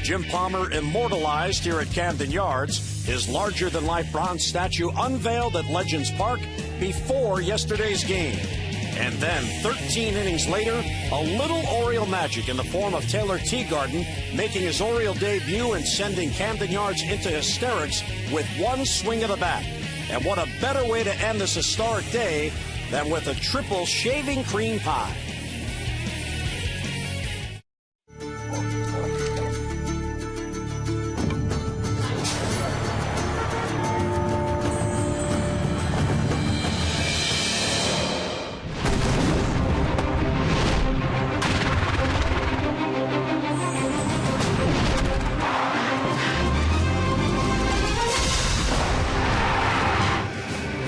Jim Palmer immortalized here at Camden Yards. His larger-than-life bronze statue unveiled at Legends Park before yesterday's game. And then, 13 innings later, a little Oriole magic in the form of Taylor Teagarden making his Oriole debut and sending Camden Yards into hysterics with one swing of the bat. And what a better way to end this historic day than with a triple shaving cream pie.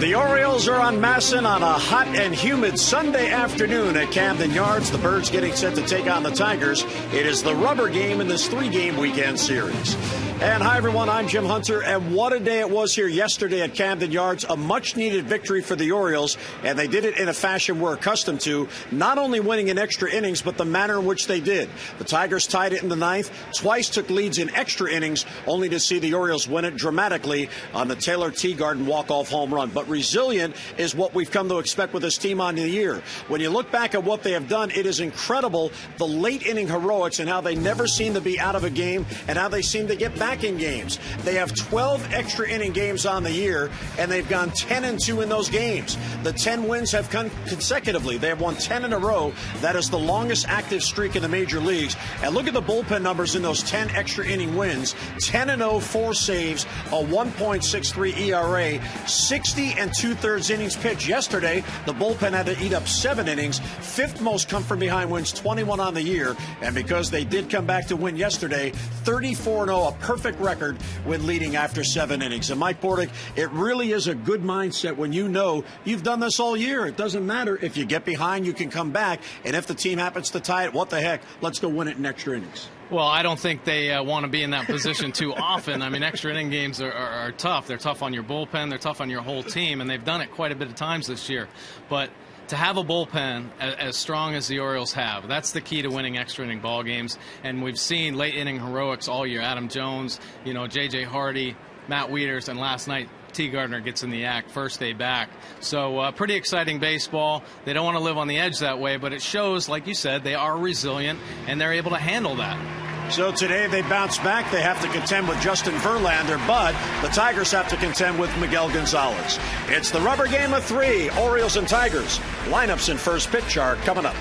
The Orioles are unmassing on a hot and humid Sunday afternoon at Camden Yards. The Birds getting set to take on the Tigers. It is the rubber game in this three-game weekend series. And hi, everyone. I'm Jim Hunter. And what a day it was here yesterday at Camden Yards. A much-needed victory for the Orioles. And they did it in a fashion we're accustomed to, not only winning in extra innings, but the manner in which they did. The Tigers tied it in the ninth, twice took leads in extra innings, only to see the Orioles win it dramatically on the Taylor Teagarden walk-off home run. But resilient is what we've come to expect with this team on the year. When you look back at what they have done, it is incredible, the late-inning heroics and how they never seem to be out of a game and how they seem to get back in games. They have 12 extra inning games on the year, and they've gone 10-2 in those games. The 10 wins have come consecutively. They have won 10 in a row. That is the longest active streak in the major leagues. And look at the bullpen numbers in those 10 extra inning wins. 10-0, 4 saves, a 1.63 ERA, 60 2/3 innings pitched. Yesterday, the bullpen had to eat up 7 innings, fifth most come from behind wins, 21 on the year. And because they did come back to win yesterday, 34-0, a perfect record when leading after 7 innings. And Mike Bordick, it really is a good mindset when you know you've done this all year. It doesn't matter. If you get behind, you can come back. And if the team happens to tie it, what the heck? Let's go win it in extra innings. Well, I don't think they want to be in that position too often. I mean, extra inning games are tough. They're tough on your bullpen. They're tough on your whole team, and they've done it quite a bit of times this year. But to have a bullpen as strong as the Orioles have, that's the key to winning extra inning ball games. And we've seen late inning heroics all year. Adam Jones, J.J. Hardy, Matt Wieters, and last night Teagarden gets in the act first day back. So pretty exciting baseball. They don't want to live on the edge that way, but it shows, like you said, they are resilient and they're able to handle that. So today they bounce back. They have to contend with Justin Verlander, but the Tigers have to contend with Miguel Gonzalez. It's the rubber game of 3, Orioles and Tigers. Lineups and first pitch are coming up.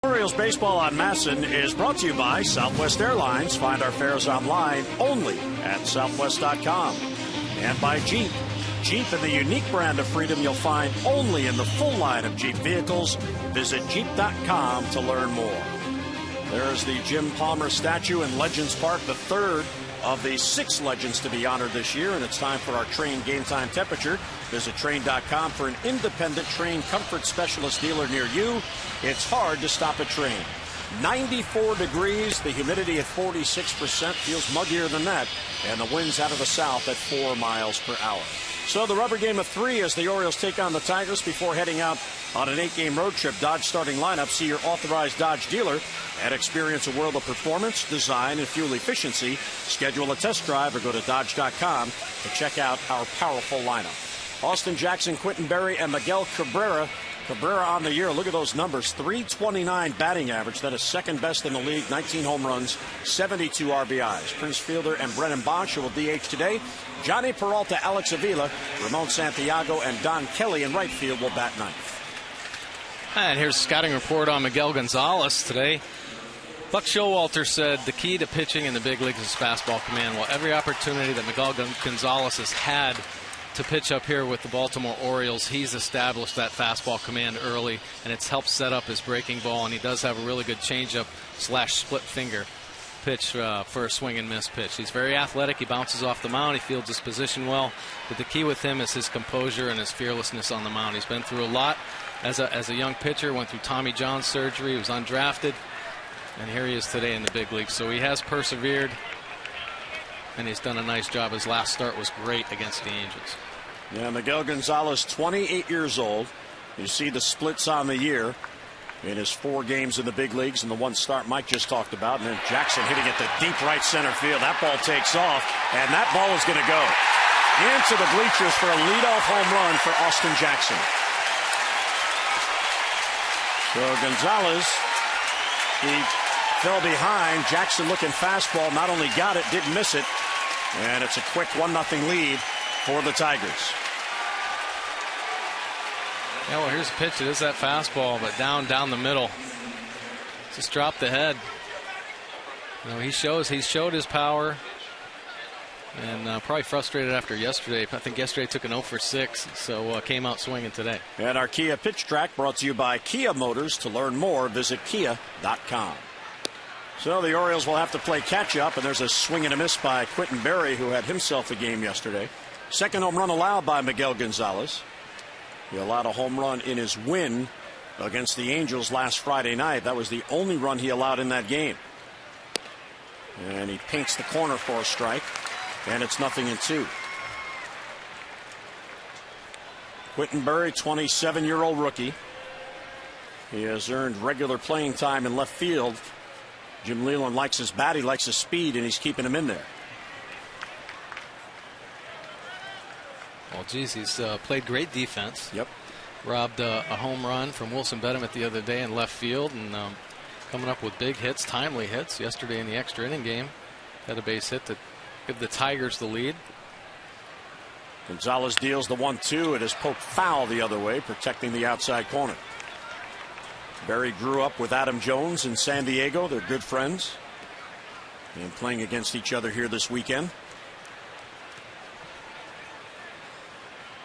Orioles Baseball on Masson is brought to you by Southwest Airlines. Find our fares online only at southwest.com. And by Jeep. Jeep and the unique brand of freedom you'll find only in the full line of Jeep vehicles. Visit Jeep.com to learn more. There's the Jim Palmer statue in Legends Park, the third of the 6 legends to be honored this year, and it's time for our Train Game Time Temperature. Visit Train.com for an independent Train comfort specialist dealer near you. It's hard to stop a train. 94 degrees, the humidity at 46%, feels muggier than that, and the winds out of the south at 4 miles per hour. So the rubber game of 3 as the Orioles take on the Tigers before heading out on an 8-game road trip. Dodge starting lineup. See your authorized Dodge dealer and experience a world of performance, design, and fuel efficiency. Schedule a test drive or go to Dodge.com to check out our powerful lineup. Austin Jackson, Quentin Berry, and Miguel Cabrera. Cabrera on the year, look at those numbers. .329 batting average. That is second best in the league. 19 home runs, 72 RBIs. Prince Fielder and Brennan Bosch will DH today. Johnny Peralta, Alex Avila, Ramon Santiago, and Don Kelly in right field will bat ninth. And here's a scouting report on Miguel Gonzalez today. Buck Showalter said the key to pitching in the big leagues is fastball command. Well, every opportunity that Miguel Gonzalez has had to pitch up here with the Baltimore Orioles, he's established that fastball command early, and it's helped set up his breaking ball, and he does have a really good changeup / split finger pitch for a swing and miss pitch. He's very athletic. He bounces off the mound. He fields his position well, but the key with him is his composure and his fearlessness on the mound. He's been through a lot as a young pitcher, went through Tommy John surgery, he was undrafted, and here he is today in the big leagues. So he has persevered, and he's done a nice job. His last start was great against the Angels. Yeah, Miguel Gonzalez, 28 years old. You see the splits on the year in his 4 games in the big leagues and the 1 start Mike just talked about. And then Jackson hitting it to deep right center field. That ball takes off, and that ball is going to go into the bleachers for a leadoff home run for Austin Jackson. So Gonzalez, he fell behind. Jackson looking fastball, not only got it, didn't miss it. And it's a quick 1-0 lead for the Tigers. Yeah, well, here's a pitch. It is that fastball, but down the middle. Just dropped the head. You know, he showed his power, and probably frustrated after yesterday. I think yesterday took an 0 for 6, so came out swinging today. And our Kia Pitch Track brought to you by Kia Motors. To learn more, visit kia.com. So the Orioles will have to play catch up, and there's a swing and a miss by Quentin Berry, who had himself a game yesterday. Second home run allowed by Miguel Gonzalez. He allowed a home run in his win against the Angels last Friday night. That was the only run he allowed in that game. And he paints the corner for a strike, and it's 0-2. Quentin Berry, 27-year-old rookie. He has earned regular playing time in left field. Jim Leland likes his bat, he likes his speed, and he's keeping him in there. Well, geez, he's played great defense. Yep. Robbed a home run from Wilson Bedemet the other day in left field, and coming up with big hits, timely hits. Yesterday in the extra inning game, had a base hit to give the Tigers the lead. Gonzalez deals the 1-2. It is poked foul the other way, protecting the outside corner. Berry grew up with Adam Jones in San Diego. They're good friends, and playing against each other here this weekend.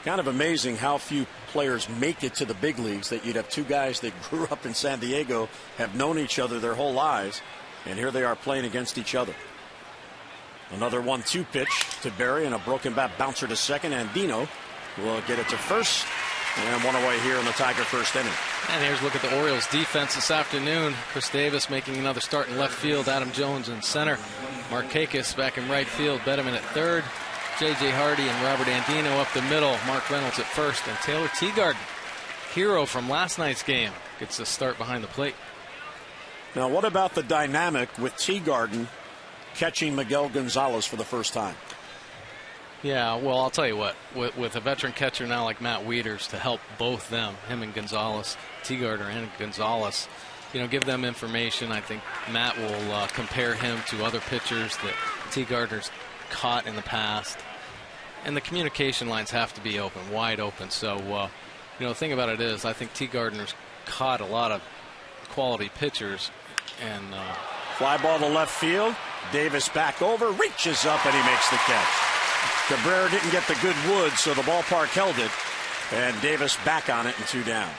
Kind of amazing how few players make it to the big leagues, that you'd have 2 guys that grew up in San Diego, have known each other their whole lives, and here they are playing against each other. Another 1-2 pitch to Berry, and a broken bat bouncer to second, and Dino will get it to first, and 1 away here in the Tiger first inning. And here's a look at the Orioles defense this afternoon. Chris Davis making another start in left field, Adam Jones in center, Markakis back in right field, Bedemet at third, J.J. Hardy and Robert Andino up the middle, Mark Reynolds at first, and Taylor Teagarden, hero from last night's game, gets a start behind the plate. Now, what about the dynamic with Teagarden catching Miguel Gonzalez for the first time? Yeah, well, I'll tell you what, with a veteran catcher now like Matt Wieters to help both them, him and Gonzalez, Teagarden and Gonzalez, give them information. I think Matt will compare him to other pitchers that Teagarden's caught in the past. And the communication lines have to be wide open. So, the thing about it is, I think Teagarden's caught a lot of quality pitchers. And fly ball to left field. Davis back over, reaches up, and he makes the catch. Cabrera didn't get the good wood, so the ballpark held it. And Davis back on it and 2 down.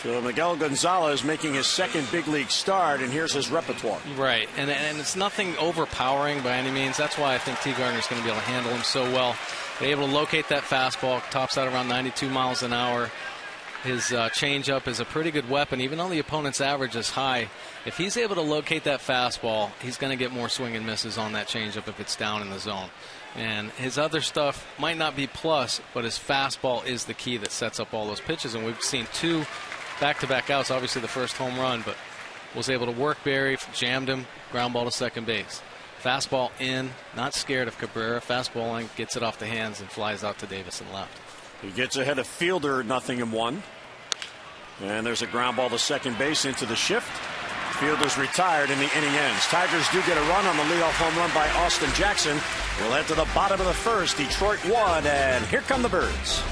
So Miguel Gonzalez making his second big league start, and here's his repertoire. Right, and it's nothing overpowering by any means. That's why I think T. Gardner's going to be able to handle him so well. They're able to locate that fastball, tops out around 92 miles an hour. His changeup is a pretty good weapon, even though the opponent's average is high. If he's able to locate that fastball, he's going to get more swing and misses on that changeup if it's down in the zone. And his other stuff might not be plus, but his fastball is the key that sets up all those pitches. And we've seen 2 back-to-back outs, obviously the first home run, but was able to work Barry, jammed him, ground ball to second base. Fastball in, not scared of Cabrera. Fastball in, gets it off the hands and flies out to Davis and left. He gets ahead of Fielder, 0-1. And there's a ground ball to second base into the shift. Fielder's retired and the inning ends. Tigers do get a run on the leadoff home run by Austin Jackson. We'll head to the bottom of the first. Detroit 1, and here come the Birds.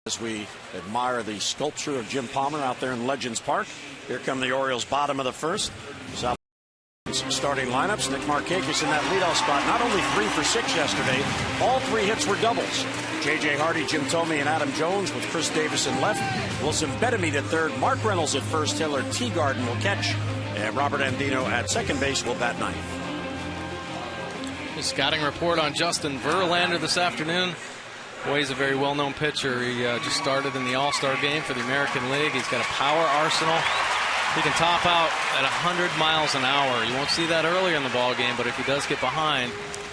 As we admire the sculpture of Jim Palmer out there in Legends Park, here come the Orioles bottom of the first. South starting lineups. Nick Markakis in that leadoff spot. Not only 3 for 6 yesterday, all 3 hits were doubles. J.J. Hardy, Jim Thome, and Adam Jones with Chris Davis in left. Wilson Betemit at third. Mark Reynolds at first. Taylor Teagarden will catch. And Robert Andino at second base will bat ninth. A scouting report on Justin Verlander this afternoon. Boy, he's a very well-known pitcher. He just started in the All-Star game for the American League. He's got a power arsenal. He can top out at 100 miles an hour. You won't see that earlier in the ball game, but if he does get behind,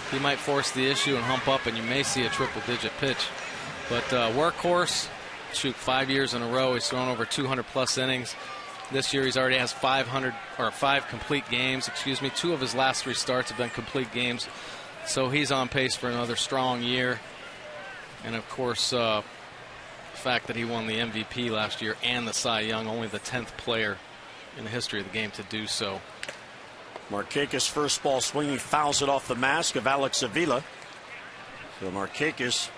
he might force the issue and hump up, and you may see a triple-digit pitch. But workhorse, 5 years in a row. He's thrown over 200-plus innings. This year, he's already has 5 complete games. 2 of his last 3 starts have been complete games. So he's on pace for another strong year. And, of course, the fact that he won the MVP last year and the Cy Young, only the 10th player in the history of the game to do so. Markakis first ball swinging, fouls it off the mask of Alex Avila. So Markakis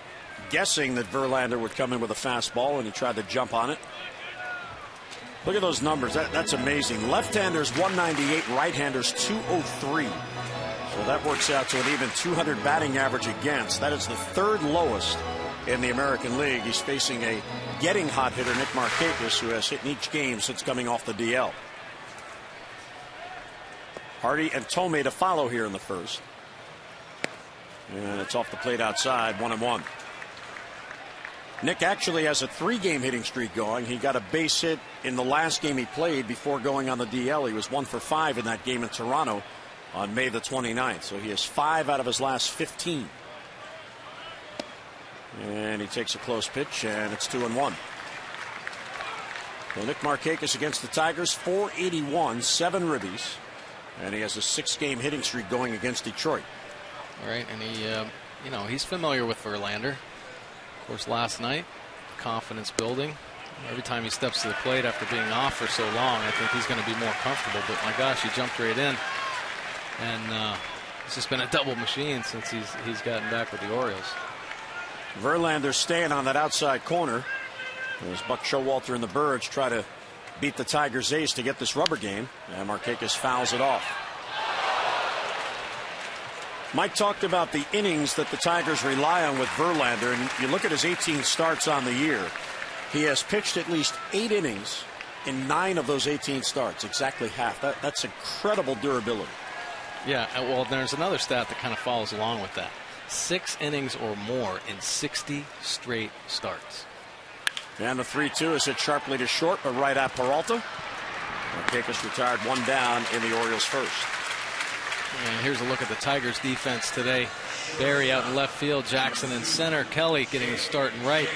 guessing that Verlander would come in with a fastball, and he tried to jump on it. Look at those numbers. That's amazing. Left-handers 198, right-handers 203. So that works out to an even 200 batting average against. That is the 3rd lowest in the American League. He's facing a getting hot hitter, Nick Markakis, who has hit in each game since coming off the DL. Hardy and Thome to follow here in the first. And it's off the plate outside, 1-1. Nick actually has a 3-game hitting streak going. He got a base hit in the last game he played before going on the DL. He was 1 for 5 in that game in Toronto on May the 29th. So he has 5 out of his last 15. And he takes a close pitch, and it's 2-1. So Nick Markakis against the Tigers, 481, 7 ribbies. And he has a 6-game hitting streak going against Detroit. All right, and he you know, he's familiar with Verlander. Of course, last night, confidence building. Every time he steps to the plate after being off for so long, I think he's going to be more comfortable. But my gosh, he jumped right in. And it's just been a double machine since he's gotten back with the Orioles. Verlander staying on that outside corner as Buck Showalter and the Birds try to beat the Tigers' ace to get this rubber game, and Markakis fouls it off. Mike talked about the innings that the Tigers rely on with Verlander, and you look at his 18 starts on the year. He has pitched at least 8 innings in 9 of those 18 starts, exactly half. That's incredible durability. Yeah, well, there's another stat that kind of follows along with that. 6 innings or more in 60 straight starts. And the 3-2 is hit sharply to short, but right at Peralta. Markakis retired 1 down in the Orioles' first. And here's a look at the Tigers' defense today. Barry out in left field, Jackson in center, Kelly getting a start in right,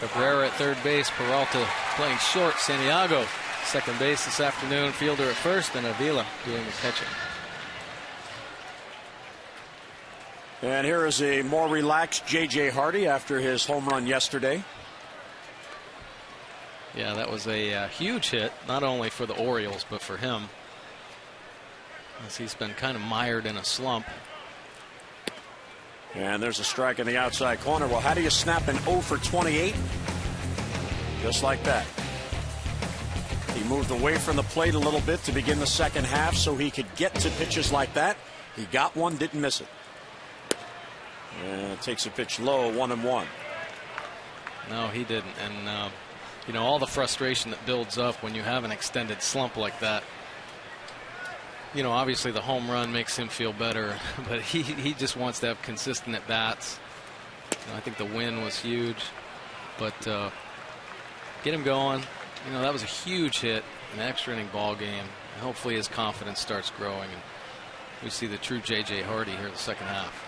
Cabrera at third base, Peralta playing short, Santiago second base this afternoon, Fielder at first, and Avila doing the catching. And here is a more relaxed J.J. Hardy after his home run yesterday. Yeah, that was a huge hit, not only for the Orioles, but for him, as he's been kind of mired in a slump. And there's a strike in the outside corner. Well, how do you snap an 0 for 28? Just like that. He moved away from the plate a little bit to begin the second half so he could get to pitches like that. He got one, didn't miss it. And takes a pitch low, 1-1. No, he didn't. And, you know, all the frustration that builds up when you have an extended slump like that. You know, obviously the home run makes him feel better, but he just wants to have consistent at bats. You know, I think the win was huge, but get him going. You know, that was a huge hit, an extra inning ball game. And hopefully his confidence starts growing, and we see the true J.J. Hardy here in the second half.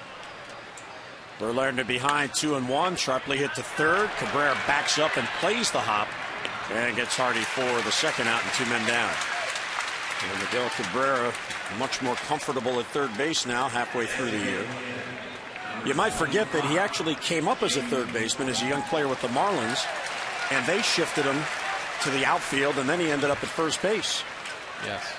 Verlander behind 2-1, sharply hit to third. Cabrera backs up and plays the hop and gets Hardy for the second out and 2 men down. And Miguel Cabrera much more comfortable at third base now halfway through the year. You might forget that he actually came up as a third baseman as a young player with the Marlins, and they shifted him to the outfield, and then he ended up at first base. Yes.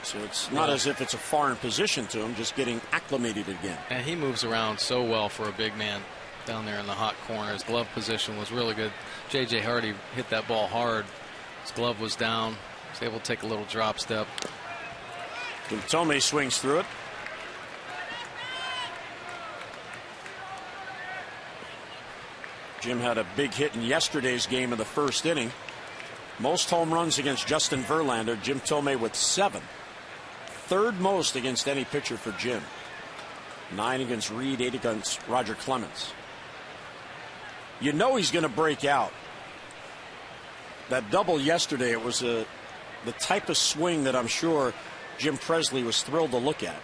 So it's not as if it's a foreign position to him, just getting acclimated again. And he moves around so well for a big man down there in the hot corner. His glove position was really good. J.J. Hardy hit that ball hard. His glove was down. He was able to take a little drop step. Tomei swings through it. Jim had a big hit in yesterday's game in the first inning. Most home runs against Justin Verlander. Jim Tomei with 7. Third most against any pitcher for Jim. 9 against Reed, 8 against Roger Clemens. You know he's going to break out. That double yesterday, it was the type of swing that I'm sure Jim Presley was thrilled to look at.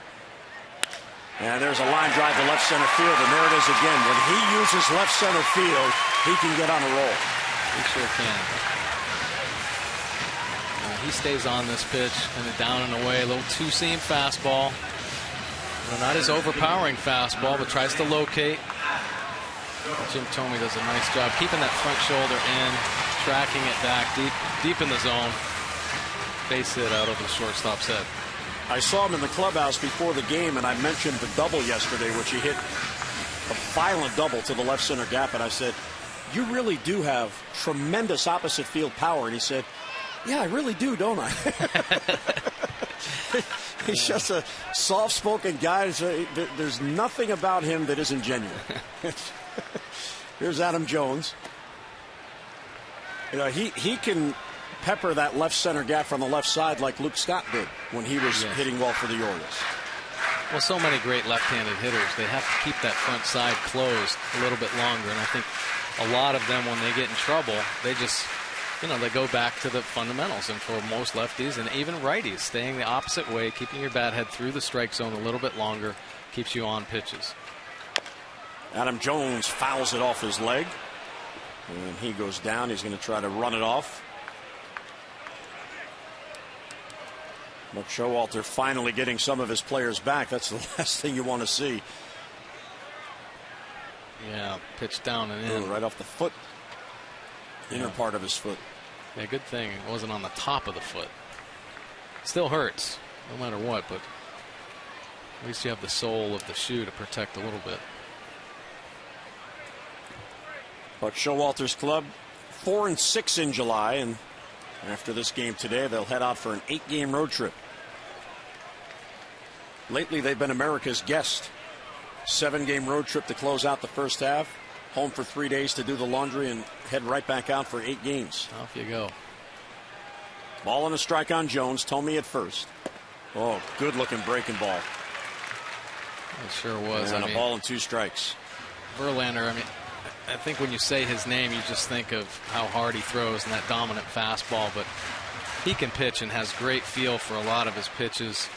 And there's a line drive to left center field, and there it is again. When he uses left center field, he can get on a roll. He sure can. He stays on this pitch and down and away. A little two-seam fastball. Well, not his overpowering fastball, but tries to locate. Jim Tomei does a nice job keeping that front shoulder in, tracking it back deep in the zone. Base hit out over the shortstop's head. I saw him in the clubhouse before the game, and I mentioned the double yesterday, which he hit a violent double to the left center gap, and I said, "You really do have tremendous opposite field power." And he said, "Yeah, I really do, don't I?" He's just a soft-spoken guy. There's nothing about him that isn't genuine. Here's Adam Jones. You know, he can pepper that left center gap from the left side like Luke Scott did when he was hitting well for the Orioles. Well, so many great left-handed hitters, they have to keep that front side closed a little bit longer. And I think a lot of them, when they get in trouble, they just, you know, they go back to the fundamentals. And for most lefties and even righties, staying the opposite way, keeping your bat head through the strike zone a little bit longer, keeps you on pitches. Adam Jones fouls it off his leg. And he goes down. He's going to try to run it off. Buck Showalter finally getting some of his players back. That's the last thing you want to see. Yeah, pitch down and in. Ooh, right off the foot. Inner part of his foot. Yeah, good thing it wasn't on the top of the foot. Still hurts, no matter what, but at least you have the sole of the shoe to protect a little bit. But Showalter's club 4-6 in July, and after this game today, they'll head out for an 8-game road trip. Lately, they've been America's guest. 7-game road trip to close out the first half. Home for 3 days to do the laundry and head right back out for 8 games. Off you go. Ball and a strike on Jones. Tomey at first. Oh, good looking breaking ball. It sure was. And a ball and 2 strikes. Verlander, I mean, I think when you say his name, you just think of how hard he throws and that dominant fastball, but he can pitch and has great feel for a lot of his pitches.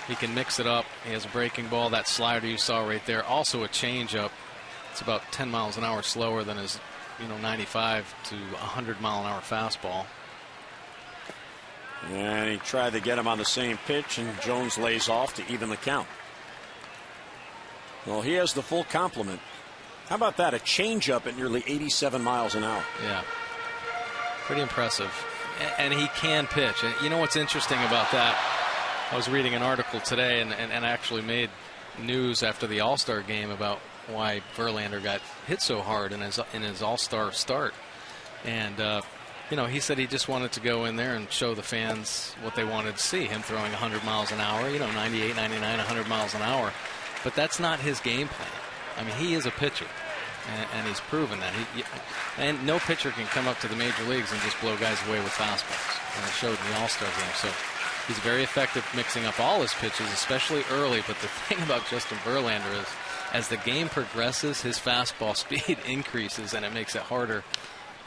He can mix it up. He has a breaking ball. That slider you saw right there. Also a changeup. It's about 10 miles an hour slower than his 95 to 100 mile an hour fastball. And he tried to get him on the same pitch, and Jones lays off to even the count. Well, he has the full complement. How about that? A changeup at nearly 87 miles an hour. Yeah. Pretty impressive. And he can pitch. And you know what's interesting about that? I was reading an article today and actually made news after the All-Star game about why Verlander got hit so hard in his All-Star start. And, he said he just wanted to go in there and show the fans what they wanted to see, him throwing 100 miles an hour, 98, 99, 100 miles an hour. But that's not his game plan. I mean, he is a pitcher, and he's proven that. And no pitcher can come up to the major leagues and just blow guys away with fastballs. And it showed in the All-Star game. So he's very effective mixing up all his pitches, especially early. But the thing about Justin Verlander is, as the game progresses, his fastball speed increases, and it makes it harder,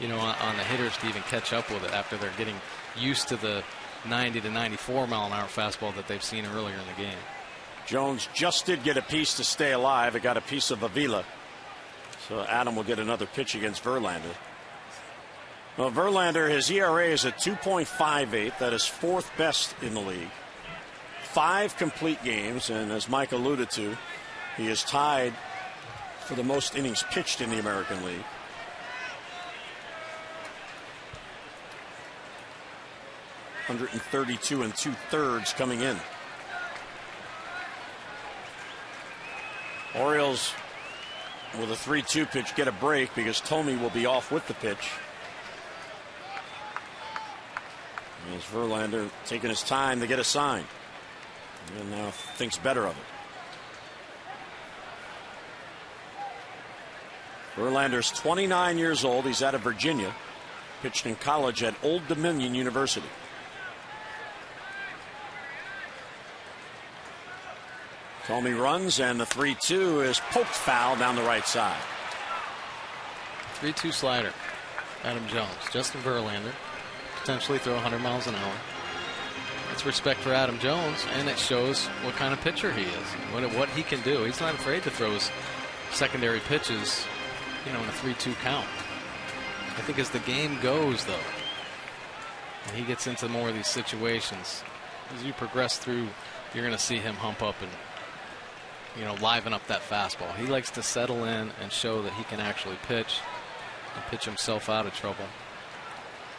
on the hitters to even catch up with it after they're getting used to the 90 to 94 mile an hour fastball that they've seen earlier in the game. Jones just did get a piece to stay alive. It got a piece of Avila. So Adam will get another pitch against Verlander. Well, Verlander, his ERA is at 2.58. That is 4th best in the league. 5 complete games, and as Mike alluded to, he is tied for the most innings pitched in the American League. .132 2/3 coming in. Orioles with a 3-2 pitch get a break because Tomey will be off with the pitch. As Verlander taking his time to get a sign. And now thinks better of it. Verlander's 29 years old. He's out of Virginia. Pitched in college at Old Dominion University. Tomey runs, and the 3-2 is poked foul down the right side. 3-2 slider. Adam Jones. Justin Verlander potentially throw 100 miles an hour. That's respect for Adam Jones, and it shows what kind of pitcher he is, what he can do. He's not afraid to throw his secondary pitches, in a 3-2 count. I think as the game goes, though, and he gets into more of these situations, as you progress through, you're going to see him hump up and liven up that fastball. He likes to settle in and show that he can actually pitch and pitch himself out of trouble.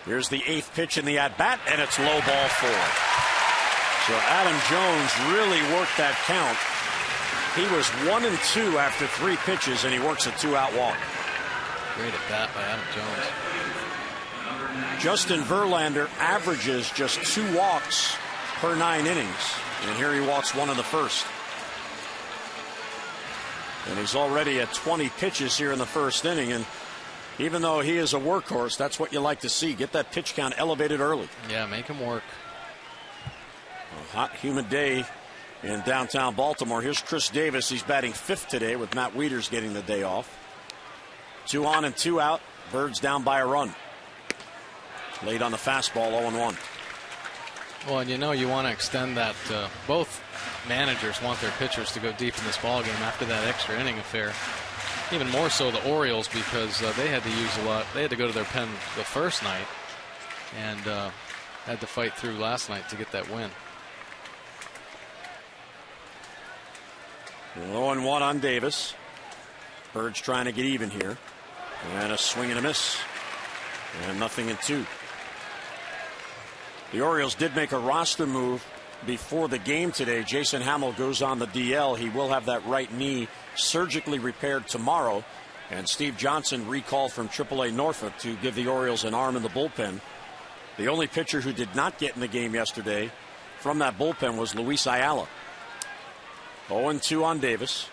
Here's the 8th pitch in the at-bat, and it's low ball 4. So Adam Jones really worked that count. He was 1-2 after 3 pitches, and he works a 2-out walk. Great at bat by Adam Jones. Justin Verlander averages just 2 walks per 9 innings, and here he walks 1 in the first. And he's already at 20 pitches here in the first inning. And even though he is a workhorse, that's what you like to see. Get that pitch count elevated early. Yeah, make him work. A hot, humid day in downtown Baltimore. Here's Chris Davis. He's batting 5th today with Matt Wieters getting the day off. 2 on and 2 out. Birds down by a run. Late on the fastball, 0-1. Well, and you want to extend that. Both managers want their pitchers to go deep in this ballgame after that extra inning affair. Even more so the Orioles, because they had to use a lot. They had to go to their pen the first night and had to fight through last night to get that win. 0-1 on Davis. Birds trying to get even here. And a swing and a miss. And 0-2. The Orioles did make a roster move before the game today. Jason Hamill goes on the DL. He will have that right knee surgically repaired tomorrow. And Steve Johnson recalled from AAA Norfolk to give the Orioles an arm in the bullpen. The only pitcher who did not get in the game yesterday from that bullpen was Luis Ayala. 0-2 on Davis.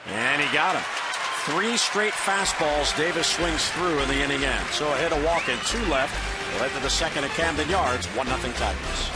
And he got him. 3 straight fastballs Davis swings through in the inning end. So a hit, a walk, and 2 left. Led to the second at Camden Yards. 1-0 Tigers.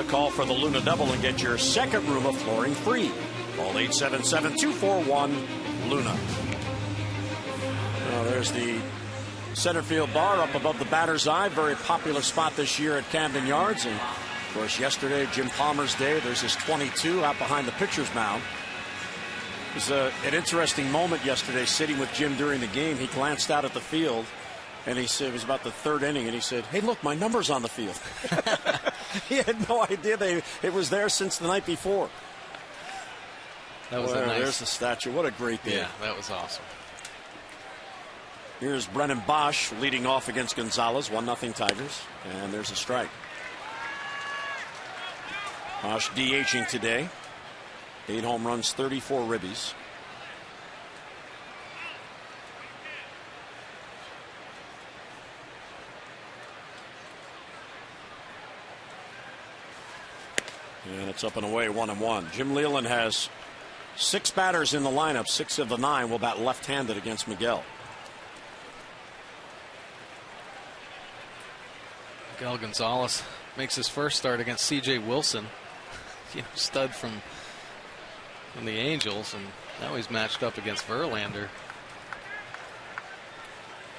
Call for the Luna Double and get your second room of flooring free. Call 877-241-LUNA. There's the center field bar up above the batter's eye. Very popular spot this year at Camden Yards. And, of course, yesterday, Jim Palmer's day, there's his 22 out behind the pitcher's mound. It was an interesting moment yesterday sitting with Jim during the game. He glanced out at the field. And he said, it was about the third inning, and he said, "Hey, look, my number's on the field." He had no idea it was there since the night before. That was There's the statue. What a great day. Yeah, that was awesome. Here's Brennan Bosch leading off against Gonzalez. 1-0 Tigers. And there's a strike. Bosch DHing today. 8 home runs, 34 ribbies. And it's up and away, 1-1. Jim Leyland has 6 batters in the lineup. 6 of the 9 will bat left-handed against Miguel. Miguel Gonzalez makes his first start against C.J. Wilson, stud from the Angels, and now he's matched up against Verlander.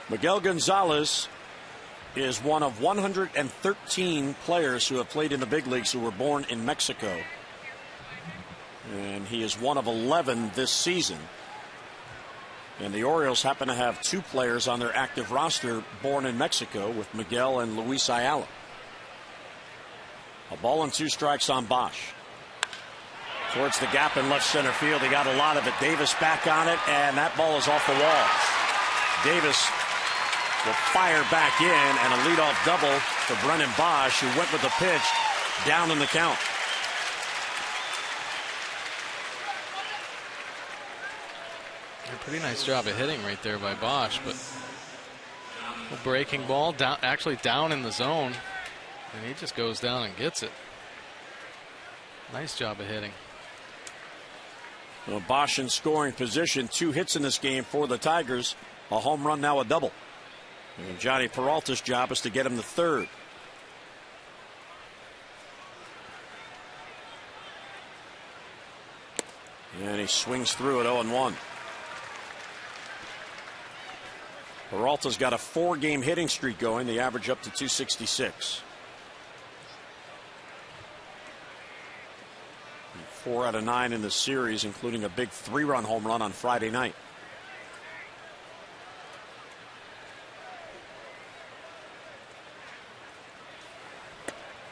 Miguel Gonzalez is one of 113 players who have played in the big leagues who were born in Mexico. And he is one of 11 this season. And the Orioles happen to have 2 players on their active roster born in Mexico, with Miguel and Luis Ayala. A ball and 2 strikes on Bosch. Towards the gap in left center field. He got a lot of it. Davis back on it, and that ball is off the wall. Davis will fire back in, and a leadoff double for Brennan Bosch, who went with the pitch down in the count. A pretty nice job of hitting right there by Bosch, but a breaking ball down, actually down in the zone, and he just goes down and gets it. Nice job of hitting. Well, Bosch in scoring position. 2 hits in this game for the Tigers. A home run, now a double. And Johnny Peralta's job is to get him the 3rd. And he swings through at 0-1. Peralta's got a 4-game hitting streak going. The average up to 266. 4 out of 9 in the series, including a big 3-run home run on Friday night.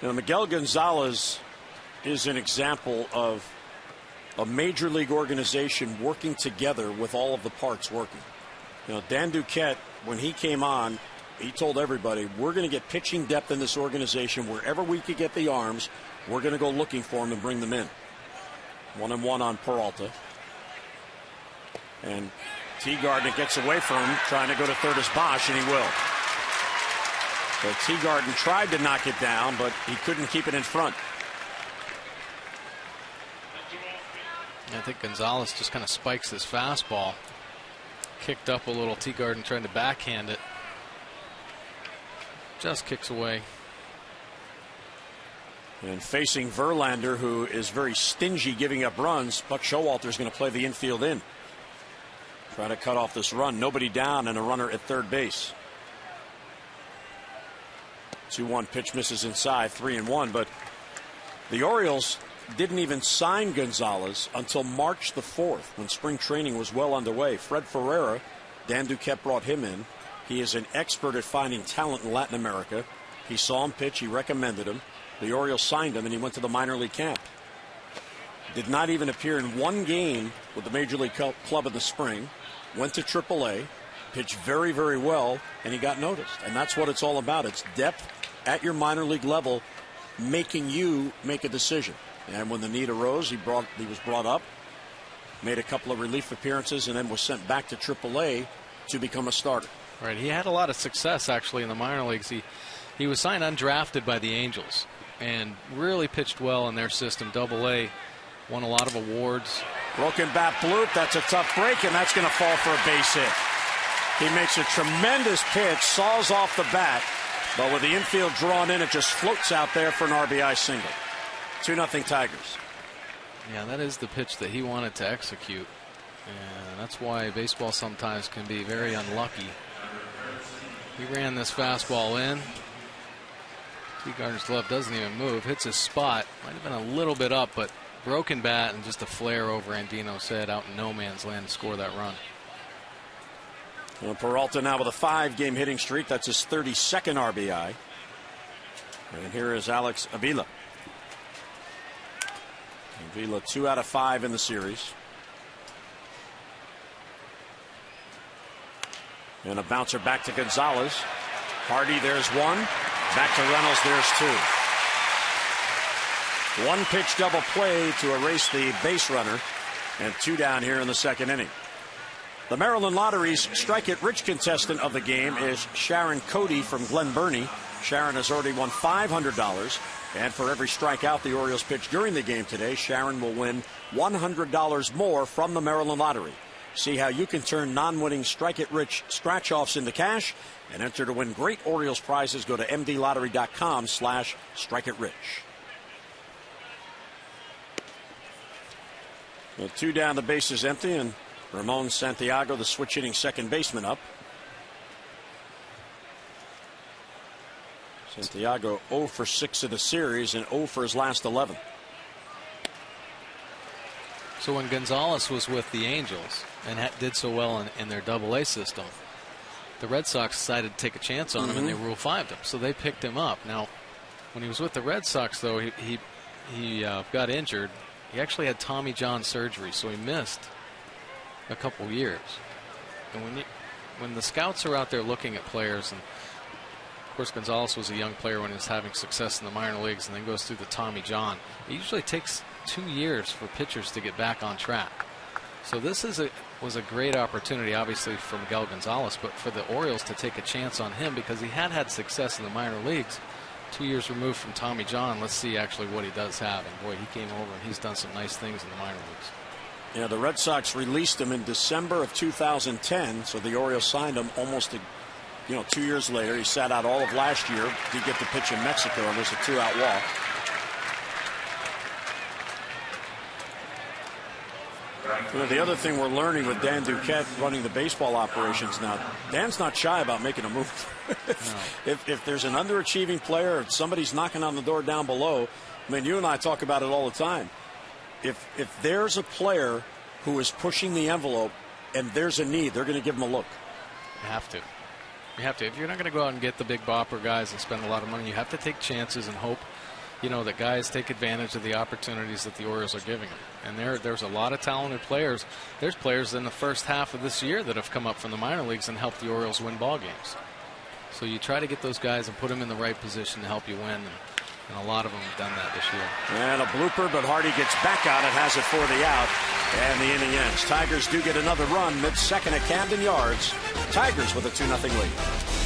You know, Miguel Gonzalez is an example of a major league organization working together with all of the parts working. You know, Dan Duquette, when he came on, he told everybody, we're going to get pitching depth in this organization. Wherever we could get the arms, we're going to go looking for them and bring them in. 1-1 on Peralta. And Teagarden gets away from him, trying to go to third as Bosch, and he will. So Teagarden tried to knock it down, but he couldn't keep it in front. I think Gonzalez just kind of spikes his fastball. Kicked up a little. Teagarden trying to backhand it. Just kicks away. And facing Verlander, who is very stingy giving up runs, Buck Showalter is going to play the infield in. Try to cut off this run. Nobody down and a runner at third base. 2-1 pitch misses inside, 3-1. But the Orioles didn't even sign Gonzalez until March the 4th, when spring training was well underway. Fred Ferreira, Dan Duquette brought him in. He is an expert at finding talent in Latin America. He saw him pitch. He recommended him. The Orioles signed him, and he went to the minor league camp. Did not even appear in one game with the Major League club in the spring. Went to AAA, pitched very, very well, and he got noticed. And that's what it's all about. It's depth at your minor league level, making you make a decision. And when the need arose, he was brought up, made a couple of relief appearances, and then was sent back to AAA to become a starter. Right. He had a lot of success actually in the minor leagues. He was signed undrafted by the Angels and really pitched well in their system. AA, won a lot of awards. Broken bat bloop. That's a tough break, and that's going to fall for a base hit. He makes a tremendous pitch, saws off the bat, but with the infield drawn in, it just floats out there for an RBI single. 2-0 Tigers. Yeah, that is the pitch that he wanted to execute. And that's why baseball sometimes can be very unlucky. He ran this fastball in. Teagarden's glove doesn't even move. Hits his spot. Might have been a little bit up, but broken bat and just a flare over Andino said out in no man's land to score that run. Well, Peralta now with a 5-game hitting streak. That's his 32nd RBI. And here is Alex Avila. Avila 2 out of 5 in the series. And a bouncer back to Gonzalez. Hardy, there's one. Back to Reynolds, there's 2. One pitch double play to erase the base runner. And 2 down here in the second inning. The Maryland Lottery's Strike It Rich contestant of the game is Sharon Cody from Glen Burnie. Sharon has already won $500. And for every strikeout the Orioles pitch during the game today, Sharon will win $100 more from the Maryland Lottery. See how you can turn non-winning Strike It Rich scratch-offs into cash and enter to win great Orioles prizes. Go to mdlottery.com/strikeItRich. Well, 2 down, the base is empty, and Ramon Santiago, the switch-hitting second baseman, up. Santiago 0 for 6 in the series and 0 for his last 11. So when Gonzalez was with the Angels and did so well in their AA system, the Red Sox decided to take a chance on him, and they Rule 5'd him. So they picked him up. Now, when he was with the Red Sox, though, he got injured. He actually had Tommy John surgery, so he missed a couple years. And when the scouts are out there looking at players, and of course Gonzalez was a young player when he was having success in the minor leagues and then goes through the Tommy John, it usually takes 2 years for pitchers to get back on track. So this was a great opportunity, obviously, for Miguel Gonzalez, but for the Orioles to take a chance on him because he had success in the minor leagues. 2 years removed from Tommy John, let's see actually what he does have. And boy, he came over and he's done some nice things in the minor leagues. Yeah, the Red Sox released him in December of 2010, so the Orioles signed him almost 2 years later. He sat out all of last year. Did get to pitch in Mexico, and there's a 2-out walk. You know, the other thing we're learning with Dan Duquette running the baseball operations now, Dan's not shy about making a move. If there's an underachieving player, if somebody's knocking on the door down below, I mean, you and I talk about it all the time. If there's a player who is pushing the envelope and there's a need, they're going to give him a look. You have to. You have to. If you're not going to go out and get the big bopper guys and spend a lot of money, you have to take chances and hope, you know, that guys take advantage of the opportunities that the Orioles are giving them. And there's a lot of talented players. There's players in the first half of this year that have come up from the minor leagues and helped the Orioles win ball games. So you try to get those guys and put them in the right position to help you win. And a lot of them have done that this year. And a blooper, but Hardy gets back on it, has it for the out, and the inning ends. Tigers do get another run mid-second at Camden Yards. Tigers with a 2-0 lead.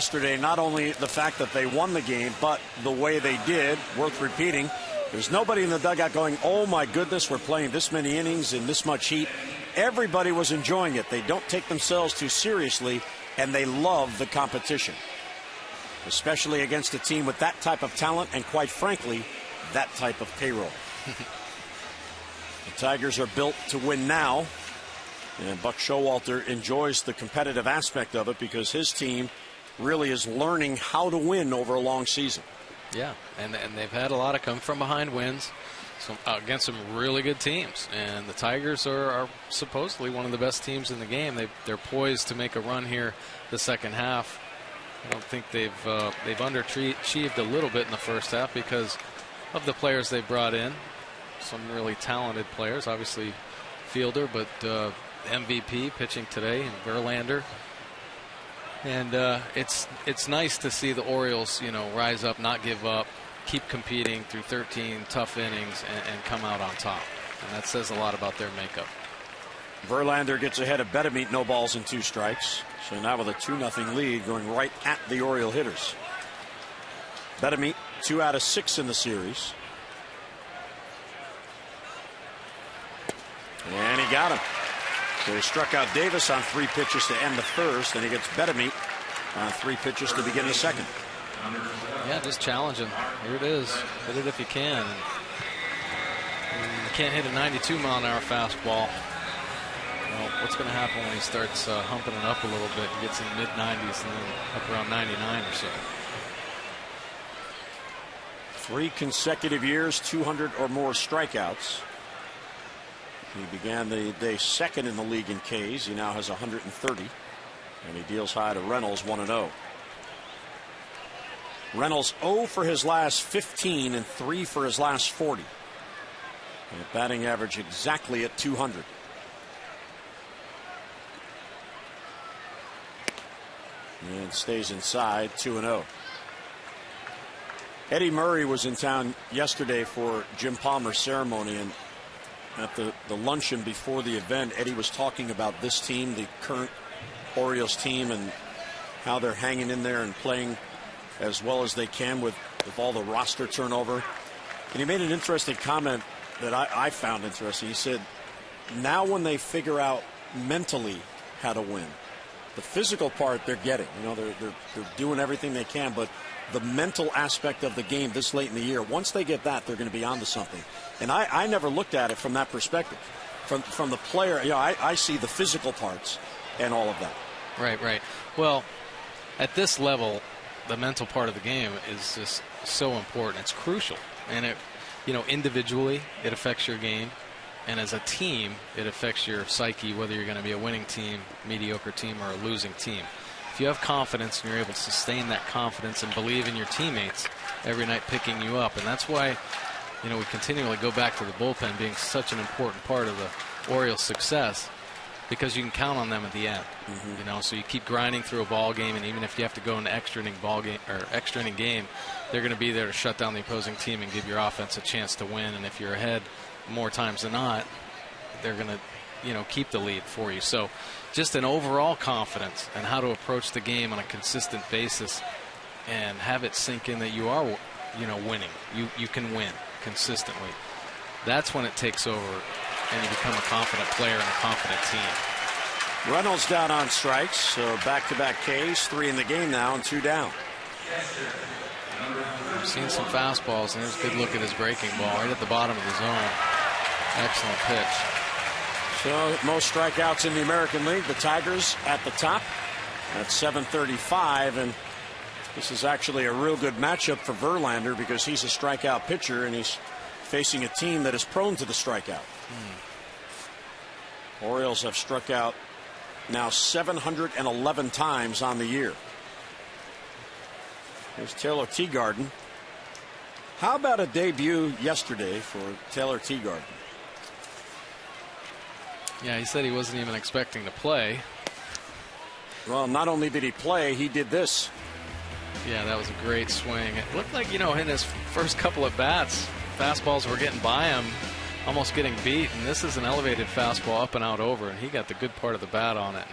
Yesterday, not only the fact that they won the game, but the way they did, worth repeating. There's nobody in the dugout going, oh my goodness, we're playing this many innings in this much heat. Everybody was enjoying it. They don't take themselves too seriously, and they love the competition, especially against a team with that type of talent and, quite frankly, that type of payroll. The Tigers are built to win now, and Buck Showalter enjoys the competitive aspect of it because his team really is learning how to win over a long season. Yeah, and they've had a lot of come from behind wins against some really good teams. And the Tigers are supposedly one of the best teams in the game. They're poised to make a run here the second half. I don't think they've underachieved a little bit in the first half because of the players they brought in. Some really talented players, obviously Fielder, but MVP pitching today, and Verlander. And it's nice to see the Orioles, you know, rise up, not give up, keep competing through 13 tough innings and come out on top. And that says a lot about their makeup. Verlander gets ahead of Betemeet, no balls and 2 strikes. So now with a 2-0 lead going right at the Oriole hitters. Betemeet 2 out of 6 in the series. And he got him. So he struck out Davis on 3 pitches to end the first, and he gets Betemeet on 3 pitches to begin the second. Yeah, just challenging. Here it is. Hit it if you can. And you can't hit a 92-mile-an-hour fastball. Well, what's going to happen when he starts humping it up a little bit? He gets in the mid-90s and then up around 99 or so. 3 consecutive years, 200 or more strikeouts. He began the day second in the league in Ks. He now has 130. And he deals high to Reynolds, 1-0. Reynolds 0 for his last 15 and 3 for his last 40. And a batting average exactly at 200. And stays inside, 2-0. Eddie Murray was in town yesterday for Jim Palmer's ceremony, and at the luncheon before the event, Eddie was talking about this team, the current Orioles team, and how they're hanging in there and playing as well as they can with all the roster turnover. And he made an interesting comment that I found interesting. He said, now when they figure out mentally how to win, the physical part they're getting, they're doing everything they can, but the mental aspect of the game this late in the year, once they get that, they're going to be onto something. And I never looked at it from that perspective. From the player, I see the physical parts and all of that. Right. Well, at this level, the mental part of the game is just so important. It's crucial. And individually, it affects your game. And as a team, it affects your psyche, whether you're going to be a winning team, mediocre team, or a losing team. If you have confidence and you're able to sustain that confidence and believe in your teammates every night picking you up. And that's why, we continually go back to the bullpen being such an important part of the Orioles' success, because you can count on them at the end. So you keep grinding through a ball game, and even if you have to go into extra inning game, they're going to be there to shut down the opposing team and give your offense a chance to win. And if you're ahead more times than not, they're going to keep the lead for you. So just an overall confidence and how to approach the game on a consistent basis and have it sink in that you are winning. You can win consistently. That's when it takes over and you become a confident player and a confident team. Reynolds down on strikes, so back-to-back Ks, 3 in the game now and 2 down. We've seen some fastballs, and there's a good look at his breaking ball right at the bottom of the zone. Excellent pitch. So most strikeouts in the American League, the Tigers at the top at 735, and this is actually a real good matchup for Verlander because he's a strikeout pitcher and he's facing a team that is prone to the strikeout. Orioles have struck out now 711 times on the year. Here's Taylor Teagarden. How about a debut yesterday for Taylor Teagarden? Yeah, he said he wasn't even expecting to play. Well, not only did he play, he did this. Yeah, that was a great swing. It looked like, in his first couple of bats, fastballs were getting by him, almost getting beat, and this is an elevated fastball up and out over, and he got the good part of the bat on it.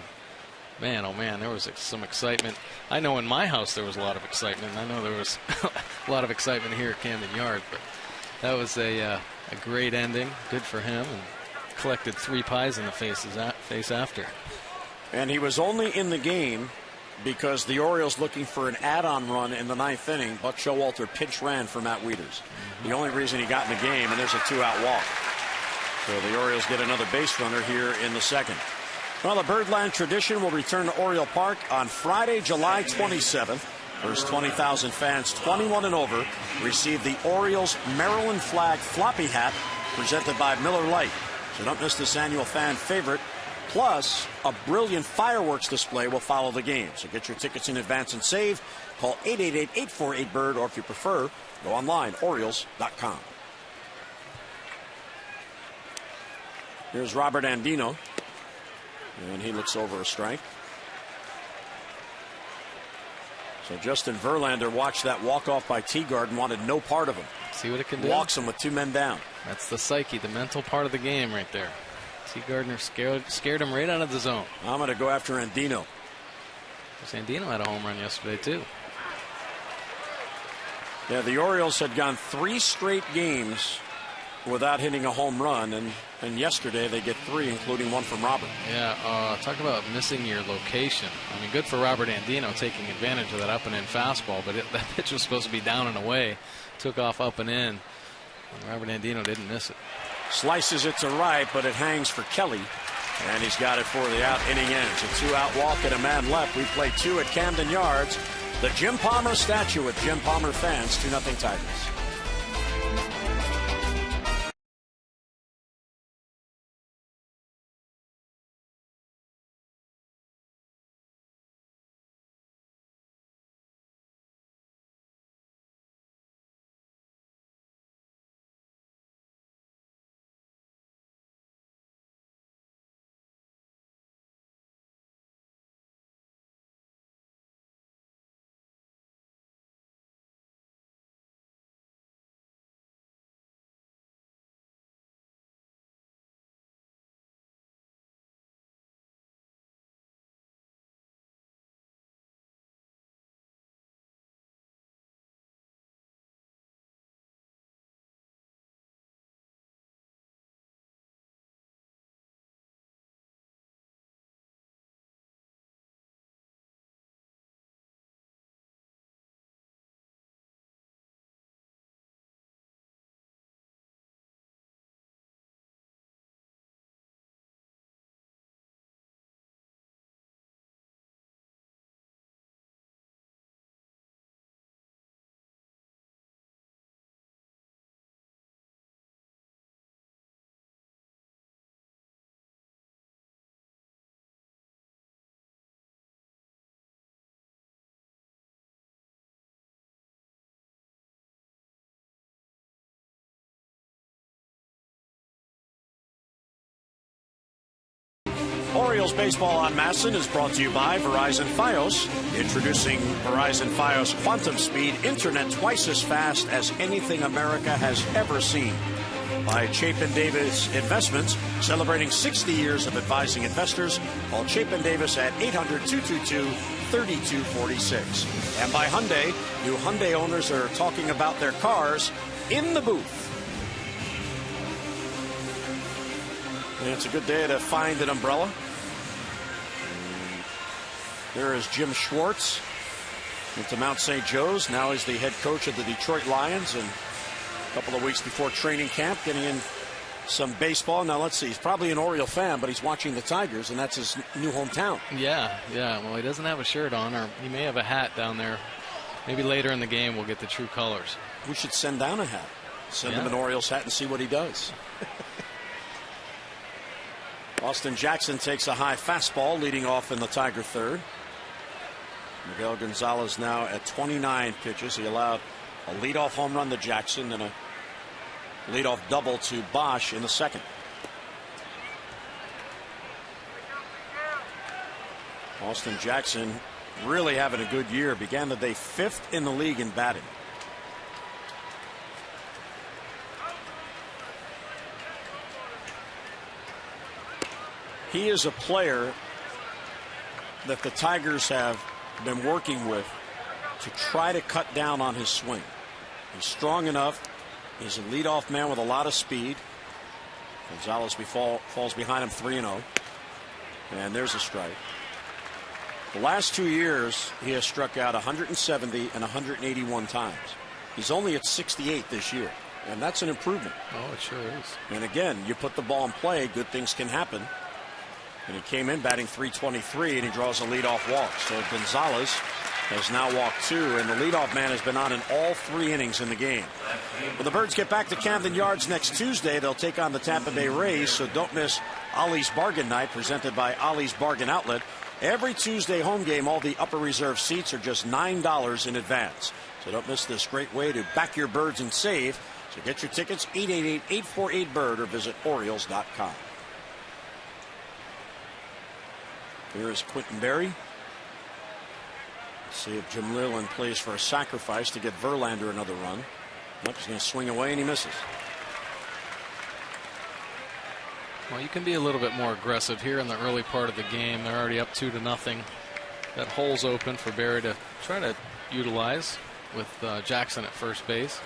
Man, oh man, there was some excitement. I know in my house there was a lot of excitement. I know there was a lot of excitement here at Camden Yards, but that was a great ending. Good for him, and collected 3 pies in the face after. And he was only in the game because the Orioles looking for an add-on run in the 9th inning. Buck Showalter pinch ran for Matt Wieters. The only reason he got in the game, and there's a 2-out walk. So the Orioles get another base runner here in the 2nd. Well, the Birdland tradition will return to Oriole Park on Friday, July 27th. First 20,000 fans 21 and over receive the Orioles Maryland flag floppy hat presented by Miller Lite. So don't miss this annual fan favorite. Plus, a brilliant fireworks display will follow the game. So get your tickets in advance and save. Call 888-848-BIRD, or if you prefer, go online, Orioles.com. Here's Robert Andino. And he looks over a strike. So Justin Verlander watched that walk-off by Teagarden, wanted no part of him. See what it can do? Walks him with 2 men down. That's the psyche, the mental part of the game right there. Teagarden scared him right out of the zone. I'm going to go after Andino. Andino had a home run yesterday, too. Yeah, the Orioles had gone 3 straight games without hitting a home run, and yesterday they get 3, including 1 from Robert. Yeah, talk about missing your location. I mean, good for Robert Andino taking advantage of that up and in fastball, but that pitch was supposed to be down and away. Took off up and in. Robert Andino didn't miss it. Slices it to right, but it hangs for Kelly, and he's got it for the out. Inning ends. A 2-out walk and a man left. We play 2 at Camden Yards. The Jim Palmer statue with Jim Palmer fans. 2-0 Tigers. Orioles baseball on Masson is brought to you by Verizon Fios. Introducing Verizon Fios Quantum Speed, internet twice as fast as anything America has ever seen. By Chapin Davis Investments, celebrating 60 years of advising investors. Call Chapin Davis at 800-222-3246. And by Hyundai, new Hyundai owners are talking about their cars in the booth. And it's a good day to find an umbrella. There is Jim Schwartz into Mount St. Joe's. Now he's the head coach of the Detroit Lions, and a couple of weeks before training camp, getting in some baseball. Now let's see, he's probably an Oriole fan, but he's watching the Tigers, and that's his new hometown. Yeah. Well, he doesn't have a shirt on, or he may have a hat down there. Maybe later in the game we'll get the true colors. We should send down a hat. Send him an Orioles hat and see what he does. Austin Jackson takes a high fastball, leading off in the Tiger third. Miguel Gonzalez now at 29 pitches. He allowed a leadoff home run to Jackson and a leadoff double to Bosch in the second. Austin Jackson really having a good year. Began the day 5th in the league in batting. He is a player that the Tigers have been working with to try to cut down on his swing. He's strong enough. He's a leadoff man with a lot of speed. Gonzalez falls behind him 3-0. And there's a strike. The last 2 years, he has struck out 170 and 181 times. He's only at 68 this year, and that's an improvement. Oh, it sure is. And again, you put the ball in play, good things can happen. And he came in batting .323, and he draws a leadoff walk. So Gonzalez has now walked 2, and the leadoff man has been on in all 3 innings in the game. When the Birds get back to Camden Yards next Tuesday, they'll take on the Tampa Bay Rays, so don't miss Ollie's Bargain Night, presented by Ollie's Bargain Outlet. Every Tuesday home game, all the upper reserve seats are just $9 in advance. So don't miss this great way to back your Birds and save. So get your tickets, 888-848-BIRD, or visit Orioles.com. Here is Quentin Berry. Let's see if Jim Leyland plays for a sacrifice to get Verlander another run. Nope, he's going to swing away, and he misses. Well, you can be a little bit more aggressive here in the early part of the game. They're already up 2-0. That hole's open for Berry to try to utilize with Jackson at first base.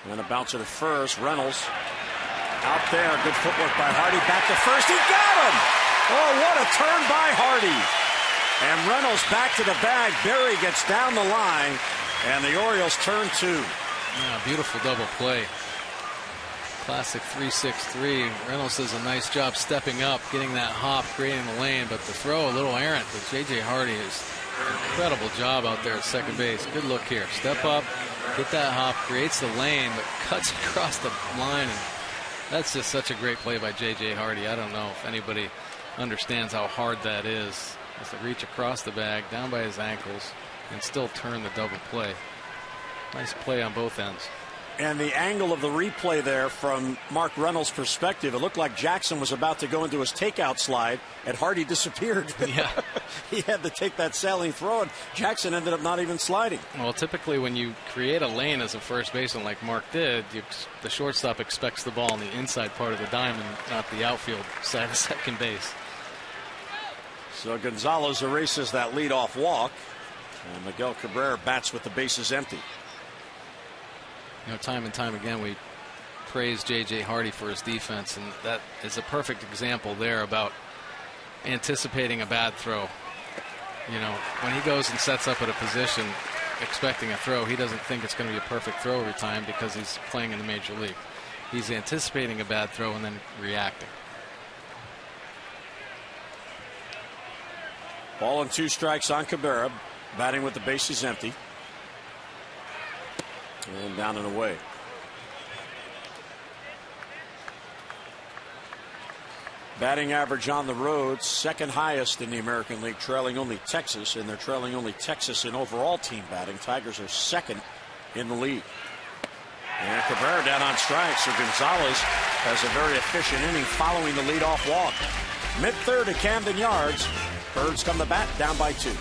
And a bouncer to first. Reynolds out there. Good footwork by Hardy. Back to first. He got him! Oh, what a turn by Hardy. And Reynolds back to the bag. Berry gets down the line. And the Orioles turn 2. Yeah, beautiful double play. Classic 3-6-3. Reynolds does a nice job stepping up, getting that hop, creating the lane. But the throw a little errant. But J.J. Hardy is an incredible job out there at second base. Good look here. Step up. Get that hop, creates the lane, but cuts across the line. And that's just such a great play by J.J. Hardy. I don't know if anybody understands how hard that is. Just to reach across the bag, down by his ankles, and still turn the double play. Nice play on both ends. And the angle of the replay there from Mark Reynolds' perspective, it looked like Jackson was about to go into his takeout slide, and Hardy disappeared. Yeah. He had to take that sailing throw, and Jackson ended up not even sliding. Well, typically when you create a lane as a first baseman like Mark did, the shortstop expects the ball on the inside part of the diamond, not the outfield side of second base. So Gonzalez erases that leadoff walk, and Miguel Cabrera bats with the bases empty. You know, time and time again, we praise J.J. Hardy for his defense, and that is a perfect example there about anticipating a bad throw. You know, when he goes and sets up at a position expecting a throw, he doesn't think it's going to be a perfect throw every time because he's playing in the major league. He's anticipating a bad throw and then reacting. Ball and 2 strikes on Cabrera, batting with the bases empty. And down and away. Batting average on the road, second highest in the American League, trailing only Texas, and they're trailing only Texas in overall team batting. Tigers are second in the league. And Cabrera down on strikes, so Gonzalez has a very efficient inning following the leadoff walk. Mid-third at Camden Yards. Birds come to bat, down by 2.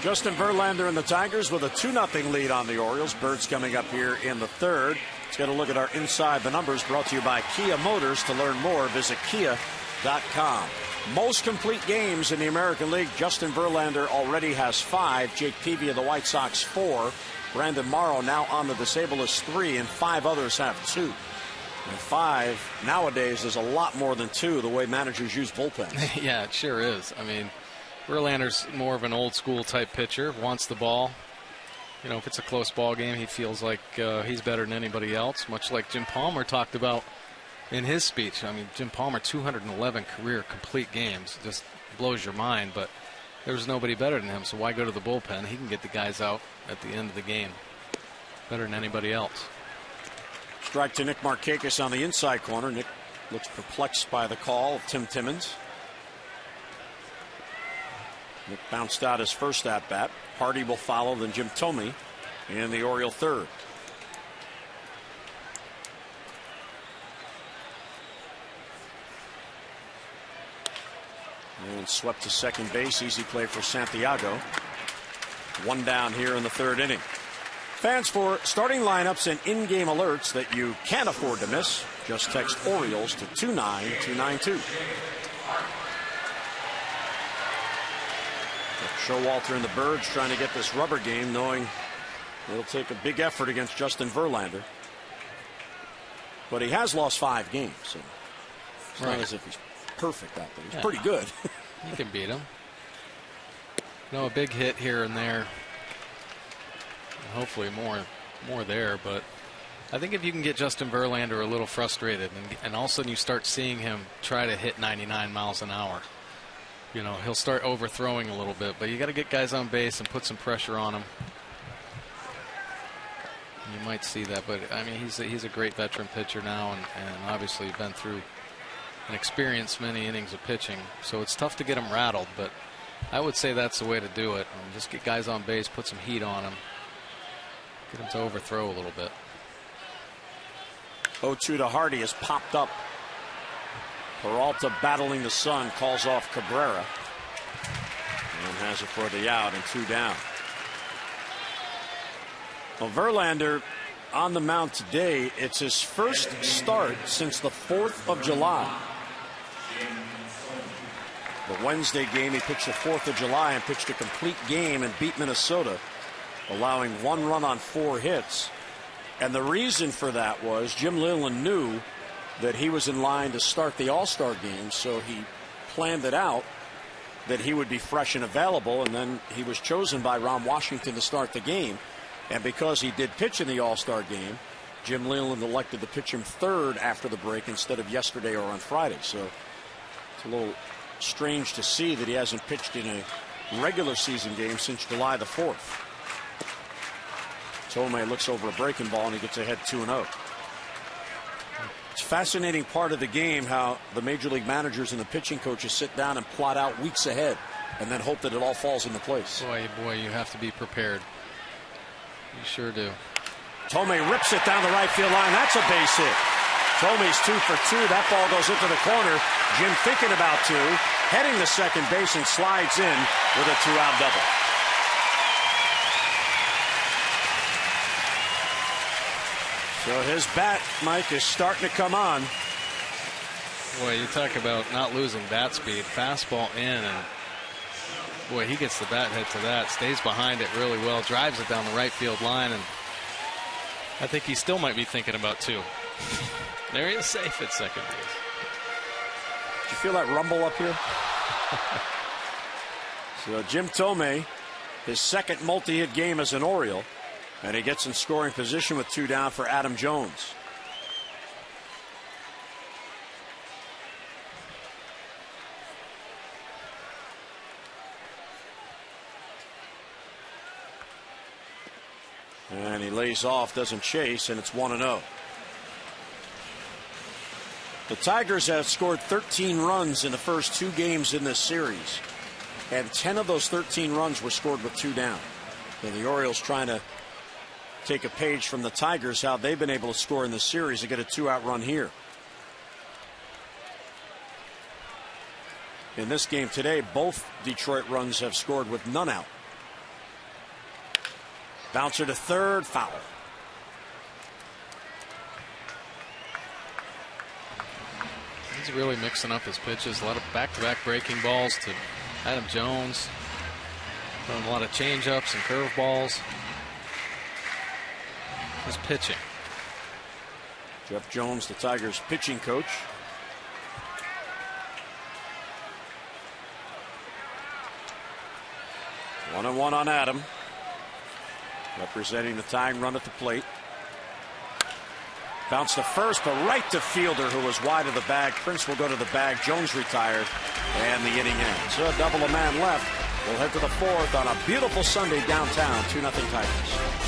Justin Verlander and the Tigers with a 2-0 lead on the Orioles. Birds coming up here in the third. Let's get a look at our Inside the Numbers, brought to you by Kia Motors. To learn more, visit kia.com. Most complete games in the American League. Justin Verlander already has 5. Jake Peavy of the White Sox 4. Brandon Morrow now on the disabled list 3, and 5 others have 2. And 5 nowadays is a lot more than 2, the way managers use bullpens. Yeah, it sure is. I mean, Verlander's more of an old school type pitcher, wants the ball. You know, if it's a close ball game, he feels like he's better than anybody else, much like Jim Palmer talked about in his speech. I mean, Jim Palmer, 211 career complete games, just blows your mind, but there's nobody better than him, so why go to the bullpen? He can get the guys out at the end of the game better than anybody else. Strike to Nick Markakis on the inside corner. Nick looks perplexed by the call of Tim Timmons. Nick bounced out his first at-bat. Hardy will follow, then Jim Thome in the Oriole third. And swept to second base. Easy play for Santiago. 1 down here in the third inning. Fans, for starting lineups and in-game alerts that you can't afford to miss, just text Orioles to 29292. Showalter and the Birds trying to get this rubber game, knowing it'll take a big effort against Justin Verlander. But he has lost 5 games, so it's not as if he's perfect out there. He's pretty good. You can beat him. You know, a big hit here and there. And hopefully more there, but I think if you can get Justin Verlander a little frustrated and all of a sudden you start seeing him try to hit 99 miles an hour, you know, he'll start overthrowing a little bit, but you got to get guys on base and put some pressure on him. You might see that, but I mean, he's a great veteran pitcher now, and obviously been through and experienced many innings of pitching, so it's tough to get him rattled, but I would say that's the way to do it. And just get guys on base, put some heat on him, get him to overthrow a little bit. 0-2 to Hardy has popped up. Peralta battling the sun, calls off Cabrera and has it for the out and 2 down. Well, Verlander on the mound today. It's his first start since the 4th of July. The Wednesday game, he pitched the 4th of July and pitched a complete game and beat Minnesota, allowing 1 run on 4 hits. And the reason for that was Jim Leyland knew that he was in line to start the All-Star game, so he planned it out that he would be fresh and available, and then he was chosen by Ron Washington to start the game. And because he did pitch in the All-Star game, Jim Leyland elected to pitch him third after the break instead of yesterday or on Friday. So it's a little strange to see that he hasn't pitched in a regular season game since July the 4th. Tomei looks over a breaking ball and he gets ahead 2-0. It's a fascinating part of the game how the major league managers and the pitching coaches sit down and plot out weeks ahead and then hope that it all falls into place. Boy, you have to be prepared. You sure do. Tomei rips it down the right field line. That's a base hit. Tomei's 2 for 2. That ball goes into the corner. Jim thinking about 2, heading to second base and slides in with a 2-out double. So his bat, Mike, is starting to come on. Boy, you talk about not losing bat speed. Fastball in, and boy, he gets the bat head to that, stays behind it really well, drives it down the right field line, and I think he still might be thinking about 2. There he is, safe at second base. Did you feel that rumble up here? So Jim Tomei, his second multi-hit game as an Oriole, and he gets in scoring position with 2 down for Adam Jones. And he lays off, doesn't chase, and it's 1-0. The Tigers have scored 13 runs in the first 2 games in this series, and 10 of those 13 runs were scored with 2 down. And the Orioles trying to take a page from the Tigers, how they've been able to score in this series and get a 2-out run here. In this game today, both Detroit runs have scored with none out. Bouncer to third, foul. He's really mixing up his pitches. A lot of back-to-back breaking balls to Adam Jones. Throwing a lot of change-ups and curveballs. His pitching. Jeff Jones, the Tigers' pitching coach. One and one on Adam. Representing the tying run at the plate. Bounce to first, but right to fielder who was wide of the bag. Prince will go to the bag. Jones retired, and the inning ends. So a double a man left. We'll head to the 4th on a beautiful Sunday downtown. 2-0 Tigers.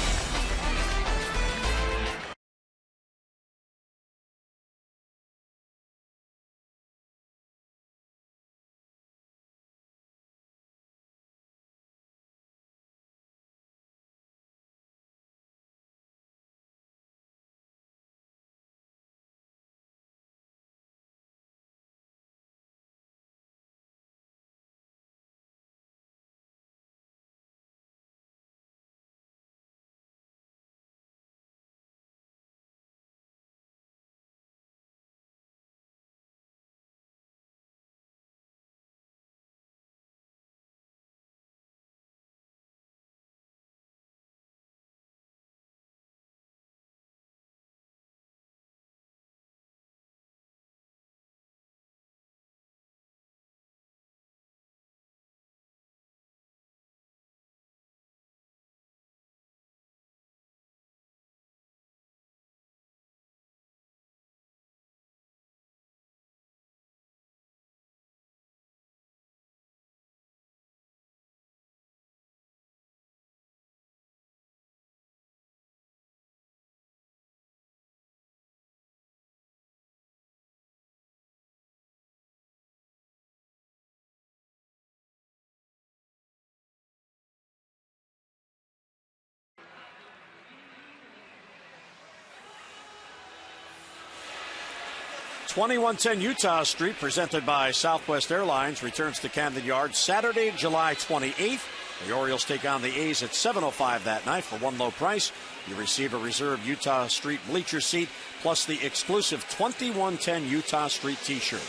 .2110 Utah Street, presented by Southwest Airlines, returns to Camden Yards Saturday, July 28th. The Orioles take on the A's at 7:05 that night. For one low price, you receive a reserved Utah Street bleacher seat, plus the exclusive 2110 Utah Street t-shirt.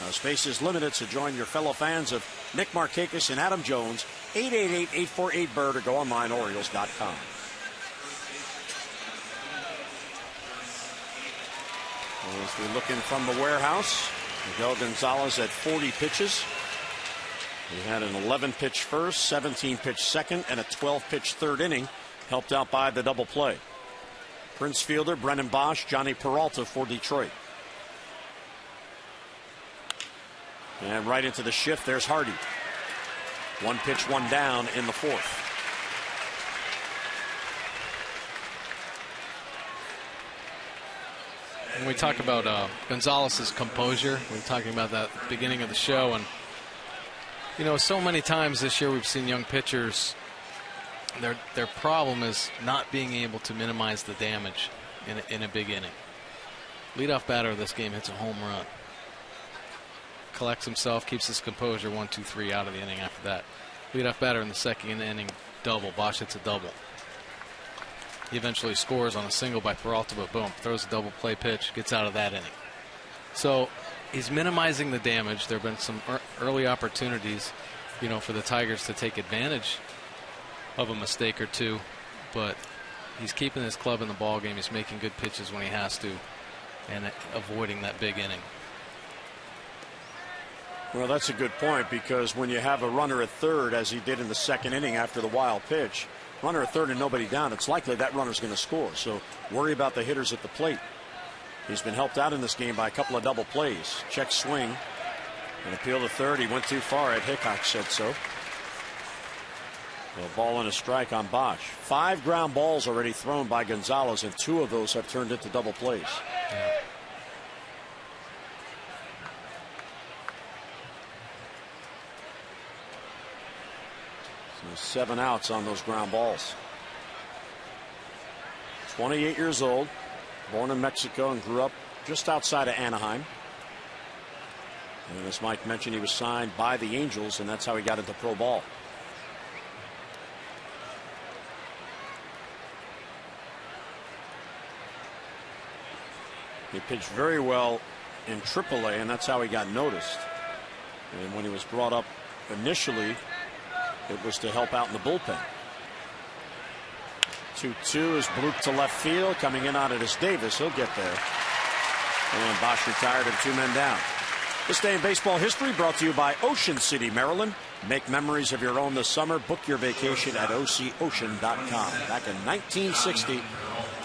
Now, space is limited, so join your fellow fans of Nick Markakis and Adam Jones. 888-848-BIRD, or go online, Orioles.com. As we look in from the warehouse, Miguel Gonzalez at 40 pitches. He had an 11-pitch first, 17-pitch second, and a 12-pitch third inning. helped out by the double play. Prince fielder, Brennan Bosch, Johnny Peralta for Detroit. And right into the shift, there's Hardy. 1 pitch, 1 down in the 4th. When we talk about Gonzalez's composure, we were talking about that at the beginning of the show, and you know, so many times this year we've seen young pitchers, their problem is not being able to minimize the damage in a big inning. Leadoff batter of this game hits a home run, collects himself, keeps his composure, 1, 2, 3 out of the inning after that. Leadoff batter in the 2nd inning, double. Bosch hits a double. He eventually scores on a single by Peralta, but boom, throws a double play pitch, gets out of that inning. So he's minimizing the damage. There have been some early opportunities, you know, for the Tigers to take advantage of a mistake or two, but he's keeping his club in the ball game. He's making good pitches when he has to, and avoiding that big inning. Well, that's a good point, because when you have a runner at third, as he did in the 2nd inning after the wild pitch, runner at third and nobody down, it's likely that runner's going to score. So worry about the hitters at the plate. He's been helped out in this game by a couple of double plays. Check swing and appeal to third. He went too far. Ed Hickok said so. A ball and a strike on Bosch. 5 ground balls already thrown by Gonzalez, and 2 of those have turned into double plays. Yeah. So 7 outs on those ground balls. 28 years old, born in Mexico and grew up just outside of Anaheim. And as Mike mentioned, he was signed by the Angels, and that's how he got into pro ball. He pitched very well in AAA, and that's how he got noticed. And when he was brought up initially, it was to help out in the bullpen. 2-2 is blooped to left field. Coming in on it is Davis. He'll get there. And Bosch retired and 2 men down. This day in baseball history brought to you by Ocean City, Maryland. Make memories of your own this summer. Book your vacation at OCOcean.com. Back in 1960,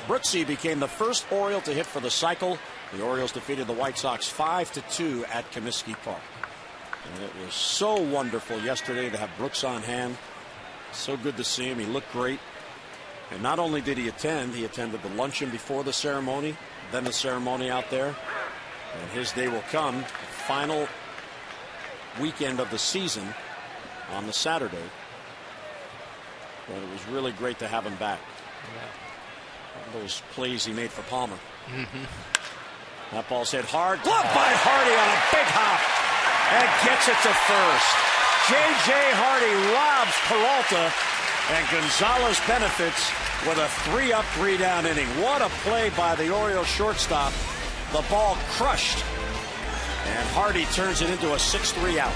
Brooksy became the first Oriole to hit for the cycle. The Orioles defeated the White Sox 5-2 at Comiskey Park. And it was so wonderful yesterday to have Brooks on hand. So good to see him. He looked great. And not only did he attended the luncheon before the ceremony, then the ceremony out there. And his day will come, the final weekend of the season on the Saturday. But it was really great to have him back. Yeah. Those plays he made for Palmer. That ball's hit hard. Glove by Hardy on a big hop. And gets it to first. J.J. Hardy robs Peralta, and Gonzalez benefits with a 3-up, 3-down inning. What a play by the Orioles shortstop. The ball crushed, and Hardy turns it into a 6-3 out.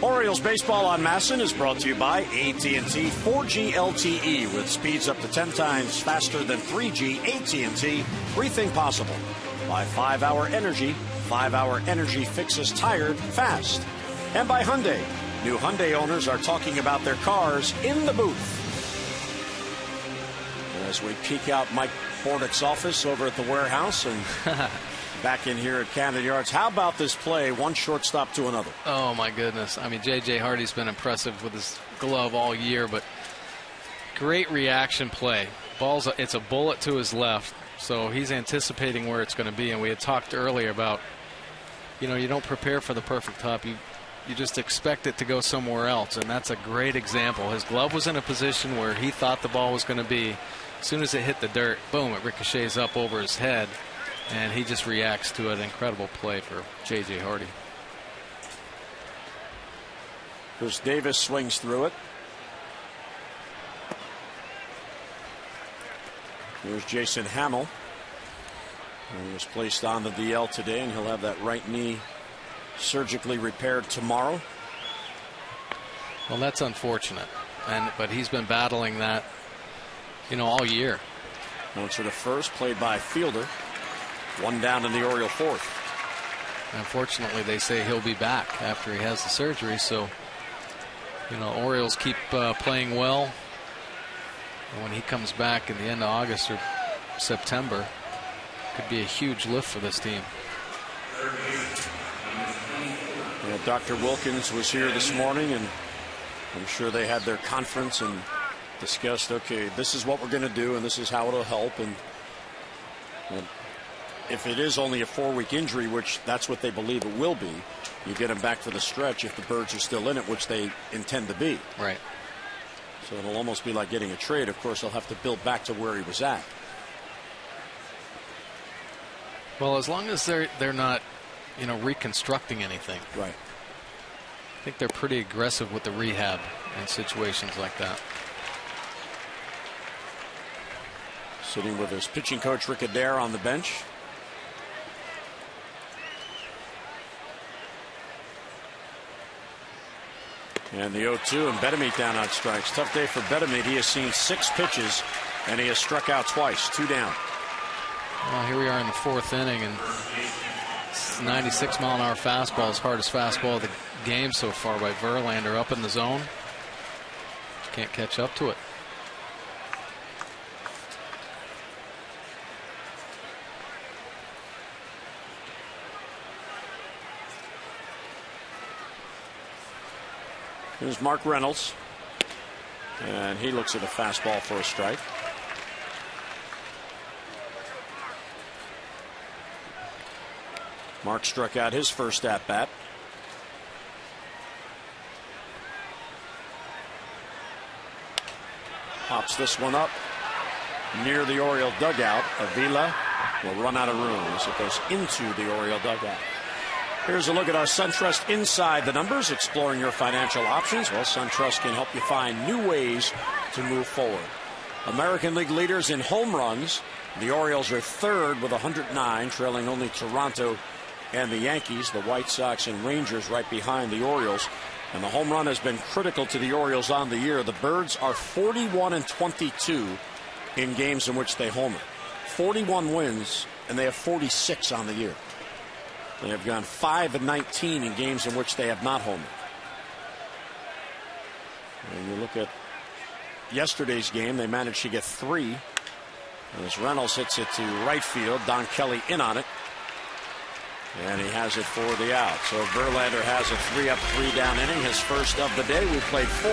Orioles baseball on Masson is brought to you by AT&T 4G LTE with speeds up to 10 times faster than 3G. AT&T, rethink possible. By 5-Hour Energy. 5-Hour Energy fixes tired fast. And by Hyundai. New Hyundai owners are talking about their cars in the booth. As we peek out Mike Bornick's office over at the warehouse and back in here at Camden Yards. How about this play, one shortstop to another? Oh, my goodness. I mean, J.J. Hardy's been impressive with his glove all year, but great reaction play. It's a bullet to his left, so he's anticipating where it's going to be. And we had talked earlier about, you don't prepare for the perfect hop. You just expect it to go somewhere else, and that's a great example. His glove was in a position where he thought the ball was going to be. As soon as it hit the dirt, boom, it ricochets up over his head. And he just reacts to an incredible play for J.J. Hardy. Chris Davis swings through it. Here's Jason Hamill. He was placed on the DL today, and he'll have that right knee surgically repaired tomorrow. Well, that's unfortunate. But he's been battling that, all year. Bouncer to first, played by Fielder. One down in the Oriole fourth. Unfortunately, they say he'll be back after he has the surgery. So, Orioles keep playing well. And when he comes back in the end of August or September, could be a huge lift for this team. Yeah, Dr. Wilkins was here this morning, and I'm sure they had their conference and discussed, okay, this is what we're going to do, and this is how it'll help. And if it is only a 4-week injury, which that's what they believe it will be, you get him back for the stretch if the Birds are still in it, which they intend to be. Right. So it'll almost be like getting a trade. Of course, they'll have to build back to where he was at. Well, as long as they're not, reconstructing anything. Right. I think they're pretty aggressive with the rehab in situations like that. Sitting with his pitching coach, Rick Adair, on the bench. And the 0-2, and Betemit down on strikes. Tough day for Betemit. He has seen 6 pitches, and he has struck out twice. 2 down. Well, here we are in the 4th inning, and 96-mile-an-hour fastball is hardest fastball of the game so far by Verlander, up in the zone. Just can't catch up to it. Here's Mark Reynolds, and he looks at a fastball for a strike. Mark struck out his first at bat. Pops this one up near the Oriole dugout. Avila will run out of room as it goes into the Oriole dugout. Here's a look at our SunTrust Inside the Numbers, exploring your financial options. Well, SunTrust can help you find new ways to move forward. American League leaders in home runs. The Orioles are 3rd with 109, trailing only Toronto and the Yankees. The White Sox and Rangers right behind the Orioles. And the home run has been critical to the Orioles on the year. The Birds are 41-22 in games in which they homer. 41 wins, and they have 46 on the year. They have gone 5-19 in games in which they have not homered. And you look at yesterday's game, they managed to get 3. As Reynolds hits it to right field, Don Kelly in on it. And he has it for the out. So Verlander has a 3-up, 3-down inning, his first of the day. We played 4.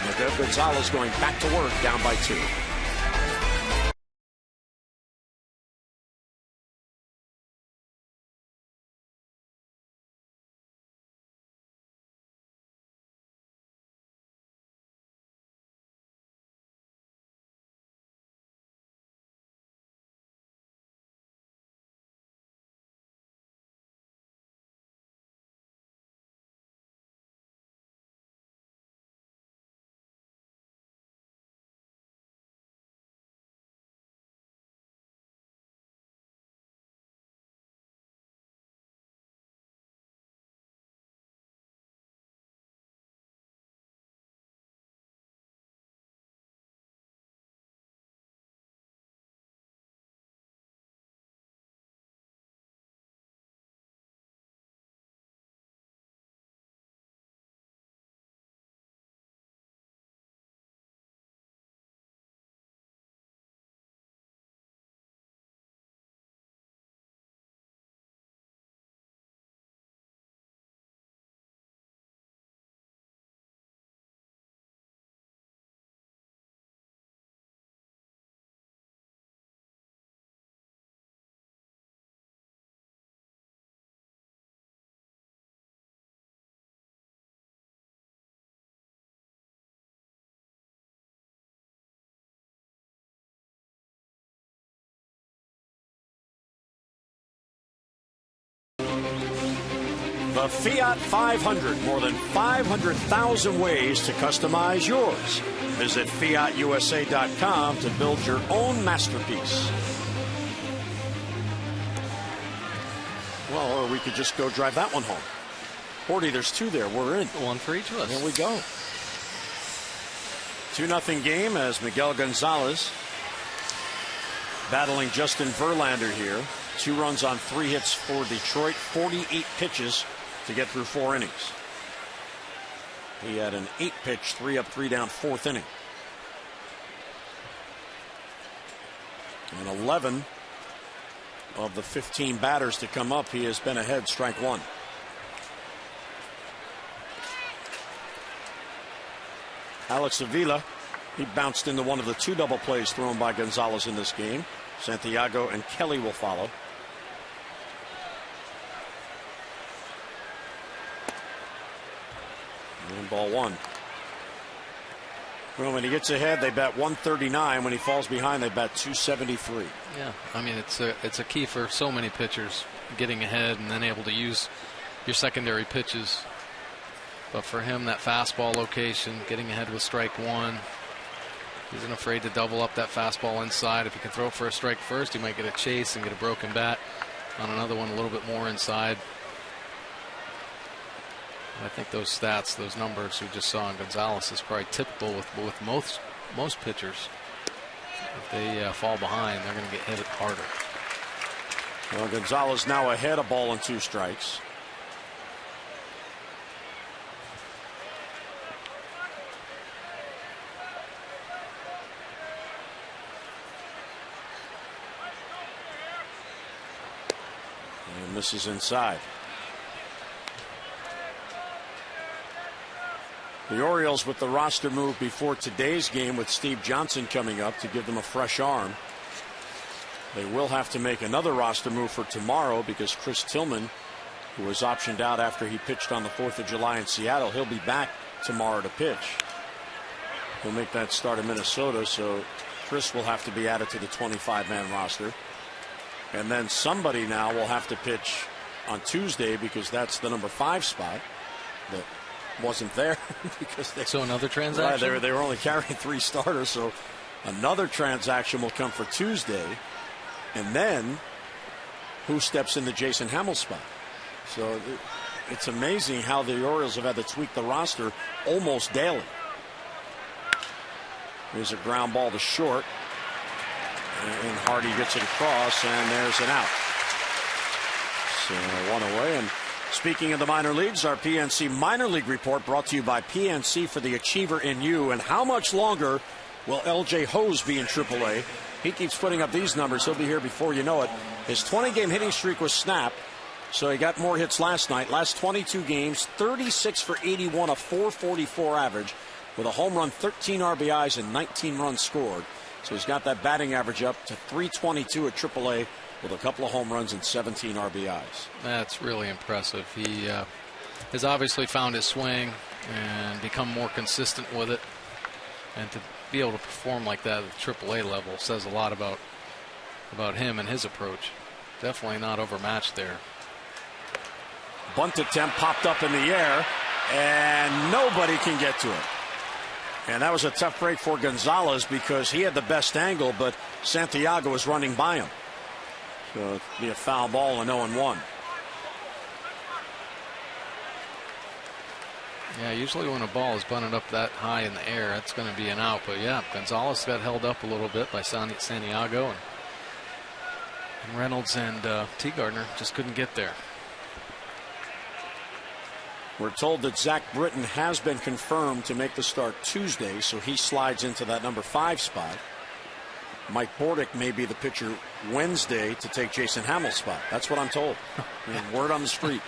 Miguel Gonzalez going back to work, down by 2. The Fiat 500, more than 500,000 ways to customize yours. Visit fiatusa.com to build your own masterpiece. Well, or we could just go drive that one home. Horty, there's two there. We're in. One for each of us. There we go. 2-0 game as Miguel Gonzalez battling Justin Verlander here. 2 runs on 3 hits for Detroit. 48 pitches to get through 4 innings. He had an 8-pitch, 3 up, 3 down, 4th inning. And 11 of the 15 batters to come up, he has been ahead, strike 1. Alex Avila, he bounced into one of the 2 double plays thrown by Gonzalez in this game. Santiago and Kelly will follow. And ball 1. Well, when he gets ahead, they bat 139. When he falls behind, they bat 273. Yeah, I mean, it's a key for so many pitchers, getting ahead and then able to use your secondary pitches. But for him, that fastball location, getting ahead with strike 1, he isn't afraid to double up that fastball inside. If he can throw for a strike first, he might get a chase and get a broken bat on another one a little bit more inside. I think those stats, those numbers we just saw in Gonzalez is probably typical with most pitchers. If they fall behind, they're going to get hit harder. Well, Gonzalez now ahead, a ball and 2 strikes. And this is inside. The Orioles with the roster move before today's game with Steve Johnson coming up to give them a fresh arm. They will have to make another roster move for tomorrow because Chris Tillman, who was optioned out after he pitched on the 4th of July in Seattle, he'll be back tomorrow to pitch. He'll make that start in Minnesota, so Chris will have to be added to the 25-man roster. And then somebody now will have to pitch on Tuesday because that's the number 5 spot that wasn't there because they, so another transaction. They were only carrying 3 starters, so another transaction will come for Tuesday, and then who steps in the Jason Hamill spot? So it's amazing how the Orioles have had to tweak the roster almost daily. There's a ground ball to short, and Hardy gets it across, and there's an out. So 1 away. And speaking of the minor leagues, our PNC minor league report brought to you by PNC for the Achiever in You. And how much longer will LJ Hose be in AAA? He keeps putting up these numbers. He'll be here before you know it. His 20-game hitting streak was snapped, so he got more hits last night. Last 22 games, 36 for 81, a 444 average with a home run, 13 RBIs, and 19 runs scored. So he's got that batting average up to 322 at AAA with a couple of home runs and 17 RBIs. That's really impressive. He has obviously found his swing and become more consistent with it. And to be able to perform like that at the AAA level says a lot about him and his approach. Definitely not overmatched there. Bunt attempt popped up in the air, and nobody can get to it. And that was a tough break for Gonzalez because he had the best angle, but Santiago was running by him. So it'd be a foul ball and 0-1. Yeah, usually when a ball is bunted up that high in the air, that's going to be an out. But yeah, Gonzalez got held up a little bit by Santiago, and Reynolds and Teagardner just couldn't get there. We're told that Zach Britton has been confirmed to make the start Tuesday, so he slides into that number 5 spot. Mike Bordick may be the pitcher Wednesday to take Jason Hamill's spot. That's what I'm told. Word on the street.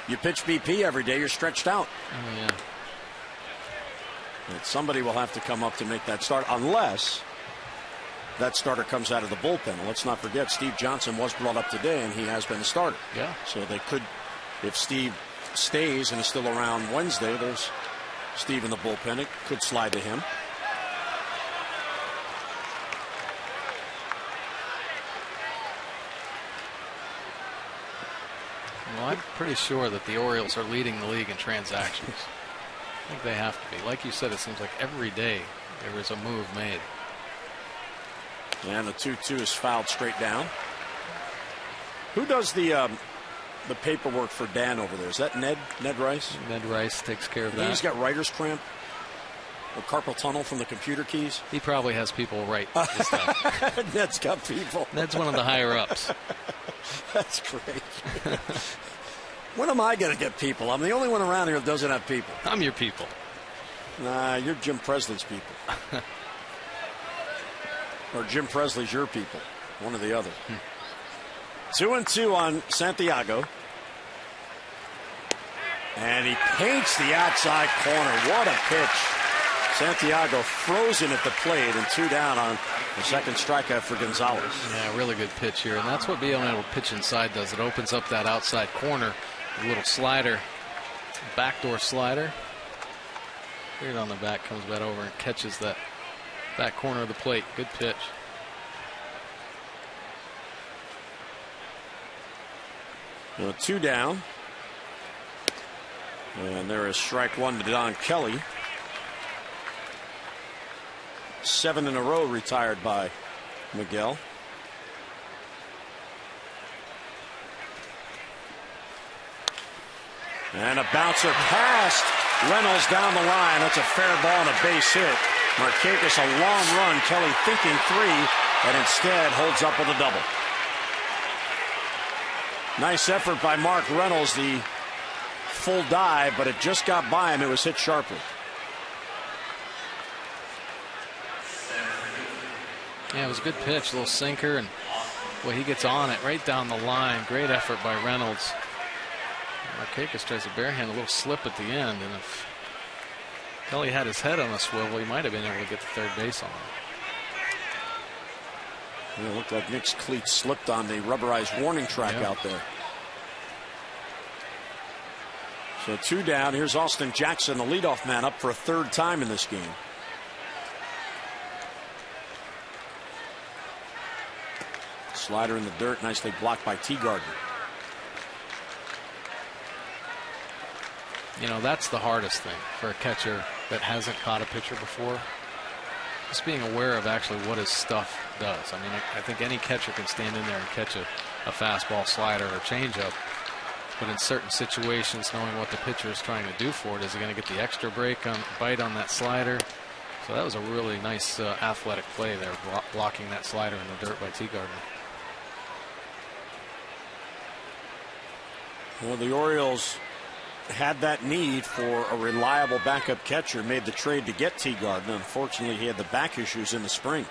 You pitch BP every day, you're stretched out. Oh, yeah. But somebody will have to come up to make that start unless that starter comes out of the bullpen. And let's not forget, Steve Johnson was brought up today, and he has been a starter. Yeah. So they could, if Steve stays and is still around Wednesday, there's Steve in the bullpen. It could slide to him. Well, I'm pretty sure that the Orioles are leading the league in transactions. I think they have to be. Like you said, it seems like every day there is a move made. And the 2-2 is fouled straight down. Who does the paperwork for Dan over there? Is that Ned Rice? Ned Rice takes care of that. He's got writer's cramp or carpal tunnel from the computer keys. He probably has people write this stuff. Ned's got people. Ned's one of the higher ups. That's great. When am I going to get people? I'm the only one around here that doesn't have people. I'm your people. Nah, you're Jim Presley's people. Or Jim Presley's your people. One or the other. 2-2 on Santiago. And he paints the outside corner. What a pitch. Santiago frozen at the plate and 2 down on the second strikeout for Gonzalez. Yeah, really good pitch here. And that's what being able to pitch inside does. It opens up that outside corner. A little slider. Backdoor slider. Right on the back, comes back over and catches that back corner of the plate. Good pitch. Now 2 down. And there is strike 1 to Don Kelly. 7 in a row retired by Miguel. And a bouncer past Reynolds down the line. That's a fair ball and a base hit. Markakis a long run. Kelly thinking 3 and instead holds up with a double. Nice effort by Mark Reynolds. The full dive, but it just got by him. It was hit sharply. Yeah, it was a good pitch, a little sinker, and well, he gets on it right down the line. Great effort by Reynolds. Markakis tries to barehand, a little slip at the end, and if Kelly had his head on a swivel, he might have been able to get the third base on him. It looked like Nick's cleat slipped on the rubberized warning track out there. So 2 down. Here's Austin Jackson, the leadoff man, up for a 3rd time in this game. Slider in the dirt, nicely blocked by Teagardner. You know, that's the hardest thing for a catcher that hasn't caught a pitcher before. Just being aware of actually what his stuff does. I mean, I think any catcher can stand in there and catch a fastball, slider, or changeup. But in certain situations, knowing what the pitcher is trying to do for it, is he going to get the extra bite on that slider? So that was a really nice athletic play there, blocking that slider in the dirt by Teagardner. Well, the Orioles had that need for a reliable backup catcher, made the trade to get Teagardner. Unfortunately, he had the back issues in the spring.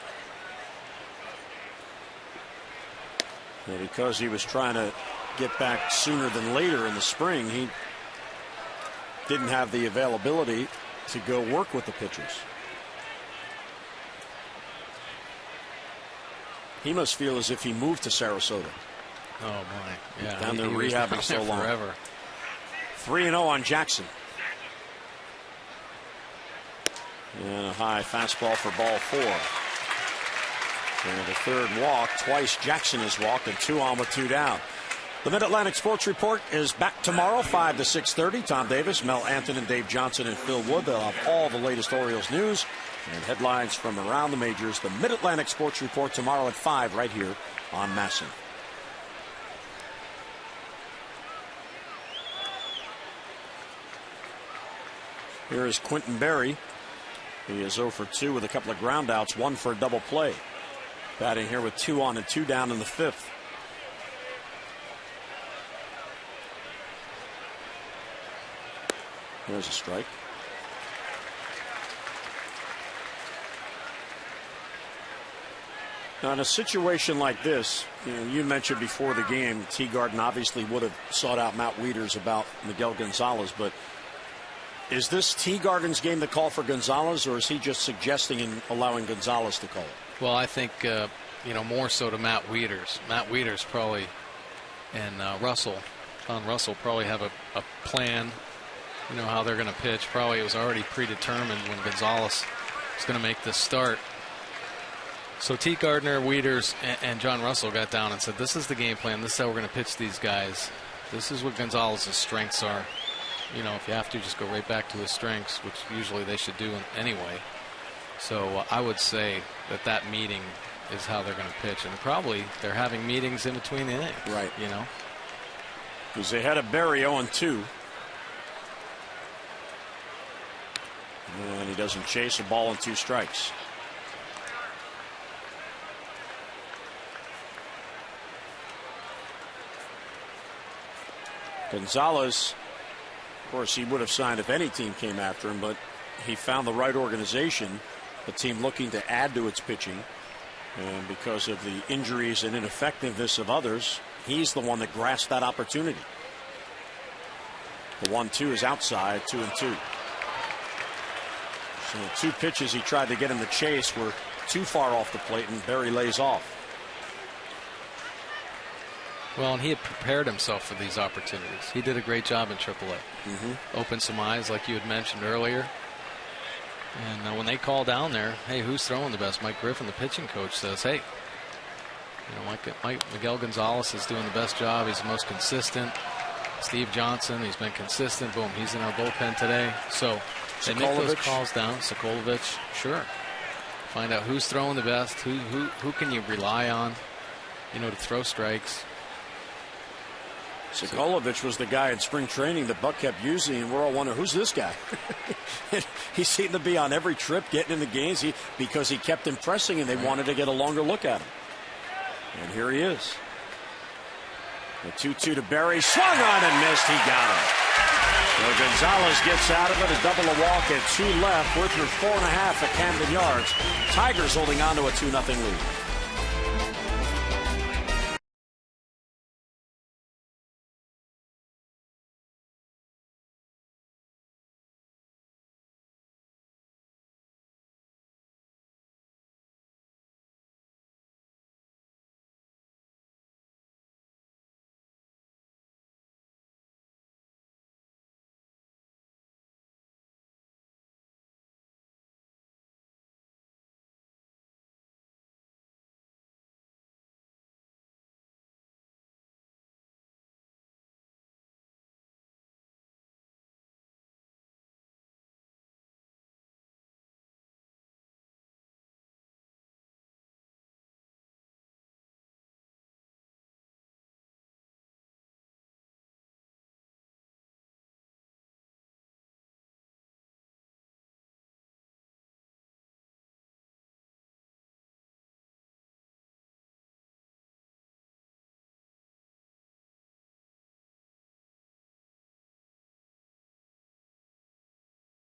And because he was trying to get back sooner than later in the spring, he didn't have the availability to go work with the pitchers. He must feel as if he moved to Sarasota. Oh, my. Yeah, down there rehabbing so long. Forever. 3-0 on Jackson. And a high fastball for ball 4. And the 3rd walk. Twice Jackson has walked, and 2 on with 2 down. The Mid-Atlantic Sports Report is back tomorrow, 5 to 6:30. Tom Davis, Mel Anton, and Dave Johnson and Phil Wood. They'll have all the latest Orioles news and headlines from around the majors. The Mid-Atlantic Sports Report tomorrow at 5 right here on MASN. Here is Quentin Berry. He is 0 for 2 with a couple of ground outs, 1 for a double play. Batting here with 2 on and 2 down in the 5th. There's a strike. Now, in a situation like this, you mentioned before the game, Teagardner obviously would have sought out Matt Wieters about Miguel Gonzalez, but is this Teagardner's game to call for Gonzalez, or is he just suggesting and allowing Gonzalez to call it? Well, I think, more so to Matt Wieters. Matt Wieters probably and Don Russell probably have a plan, how they're going to pitch. Probably it was already predetermined when Gonzalez was going to make this start. So Teagardner, Wieters, and John Russell got down and said, this is the game plan. This is how we're going to pitch these guys This is what Gonzalez's strengths are. You know, if you have to, just go right back to his strengths, which usually they should do anyway. So I would say that meeting is how they're going to pitch, and probably they're having meetings in between the innings. Right. You know, because they had a Berry 0-2. And he doesn't chase, a ball and 2 strikes. Gonzalez, of course, he would have signed if any team came after him, but he found the right organization, a team looking to add to its pitching. And because of the injuries and ineffectiveness of others, he's the one that grasped that opportunity. The 1-2 is outside, 2-2. So the 2 pitches he tried to get him to chase were too far off the plate, and Berry lays off. Well, and he had prepared himself for these opportunities. He did a great job in AAA. Opened some eyes, like you had mentioned earlier. And when they call down there, hey, who's throwing the best? Mike Griffin, the pitching coach, says, hey, you know, Miguel Gonzalez is doing the best job. He's the most consistent. Steve Johnson, he's been consistent. Boom, he's in our bullpen today. So they make those calls down. Sokolovich, sure. Find out who's throwing the best. Who can you rely on, you know, to throw strikes. Sokolovich was the guy in spring training that Buck kept using, and we're all wondering, who's this guy? He seemed to be on every trip, getting in the games because he kept impressing, and they wanted to get a longer look at him. And here he is. The 2-2 to Berry, swung on and missed. He got him. So Gonzalez gets out of it, a double a walk at 2 left. We're through 4.5 at Camden Yards. Tigers holding on to a 2-0 lead.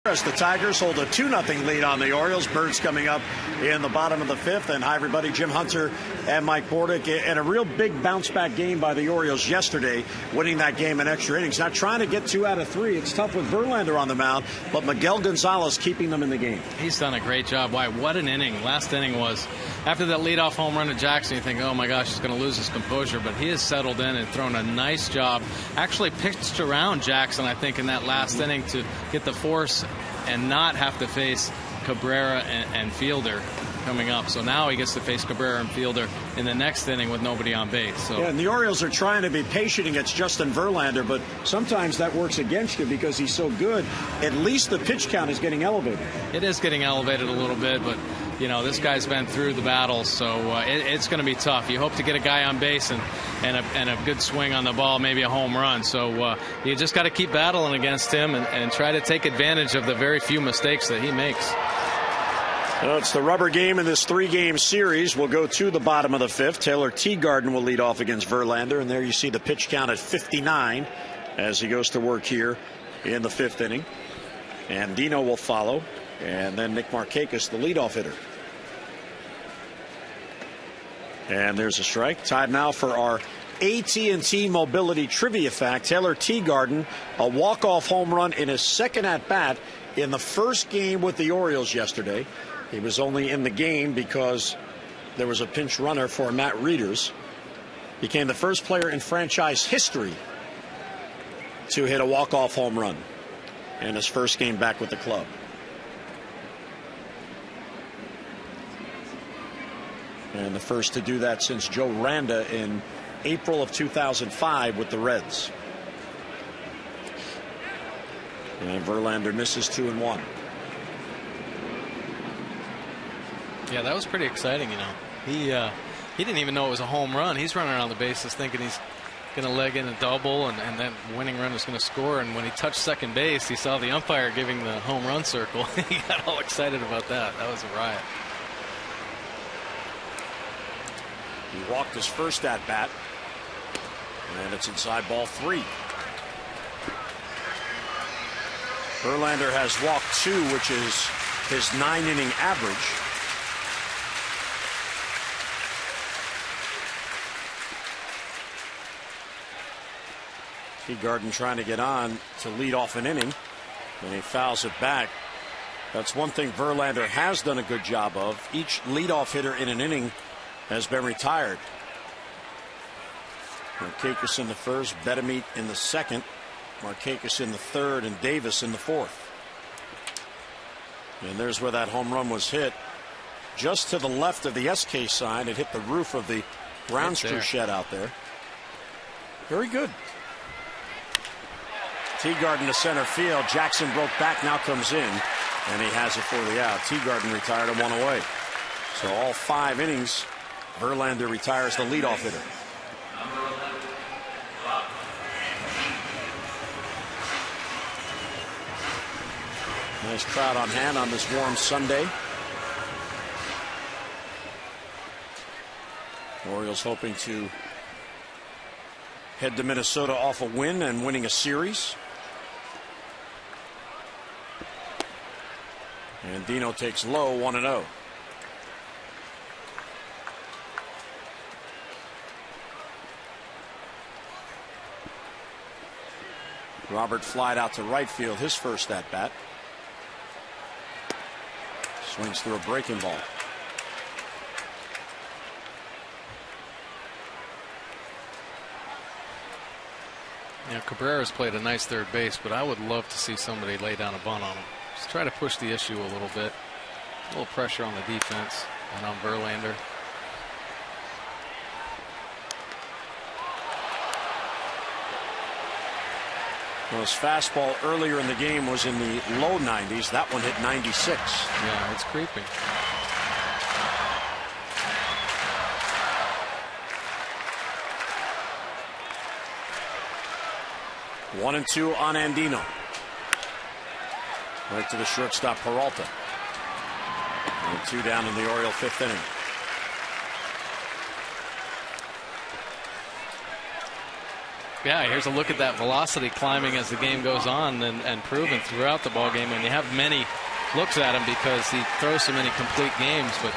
As the Tigers hold a 2-0 lead on the Orioles. Birds coming up in the bottom of the 5th. And hi, everybody. Jim Hunter and Mike Bordick. And a real big bounce-back game by the Orioles yesterday, winning that game in extra innings. Now trying to get 2 out of 3. It's tough with Verlander on the mound, but Miguel Gonzalez keeping them in the game. He's done a great job. Why, what an inning. Last inning was, after that leadoff home run to Jackson, you think, oh, my gosh, he's going to lose his composure. But he has settled in and thrown a nice job. Actually pitched around Jackson, I think, in that last inning to get the force and not have to face Cabrera and Fielder coming up. So now he gets to face Cabrera and Fielder in the next inning with nobody on base. So yeah, and the Orioles are trying to be patient against Justin Verlander, but sometimes that works against you because he's so good. At least the pitch count is getting elevated. It is getting elevated a little bit, but you know, this guy's been through the battles, so it's going to be tough. You hope to get a guy on base and a good swing on the ball, maybe a home run. So you just got to keep battling against him and try to take advantage of the very few mistakes that he makes. Well, it's the rubber game in this 3-game series. We'll go to the bottom of the 5th. Taylor Teagarden will lead off against Verlander, and there you see the pitch count at 59 as he goes to work here in the 5th inning. And Dino will follow, and then Nick Markakis, the leadoff hitter. And there's a strike. Time now for our AT&T Mobility Trivia Fact. Taylor Teagarden, a walk-off home run in his second at-bat in the first game with the Orioles yesterday. He was only in the game because there was a pinch runner for Matt Reeders. Became the first player in franchise history to hit a walk-off home run in his first game back with the club. And the first to do that since Joe Randa in April of 2005 with the Reds. And Verlander misses 2-1. Yeah, that was pretty exciting. He didn't even know it was a home run. He's running around the bases thinking he's going to leg in a double, and then winning run is going to score. And when he touched second base, he saw the umpire giving the home run circle. He got all excited about that. That was a riot. He walked his first at bat, and it's inside ball 3. Verlander has walked 2, which is his 9-inning average. Teagarden trying to get on to lead off an inning, and he fouls it back. That's one thing Verlander has done a good job of. Each leadoff hitter in an inning has been retired. Markakis in the first, Betemit in the second, Markakis in the third, and Davis in the fourth. And there's where that home run was hit. Just to the left of the SK sign. It hit the roof of the Brownstrew shed out there. Very good. Teagarden to center field. Jackson broke back, now comes in, and he has it for the out. Teagarden retired and 1 away. So all 5 innings, Verlander retires the leadoff hitter. Nice crowd on hand on this warm Sunday. Orioles hoping to head to Minnesota off a win and winning a series. And Dino takes low, 1-0. Robert flied out to right field, his first at bat. Swings through a breaking ball. Yeah, Cabrera's played a nice third base, but I would love to see somebody lay down a bunt on him. Just try to push the issue a little bit. A little pressure on the defense and on Verlander. Well, his fastball earlier in the game was in the low 90s. That one hit 96. Yeah, it's creeping. One and 2 on Andino. Right to the shortstop Peralta. And 2 down in the Oriole 5th inning. Yeah, here's a look at that velocity climbing as the game goes on and proven throughout the ball game. And you have many looks at him because he throws so many complete games, but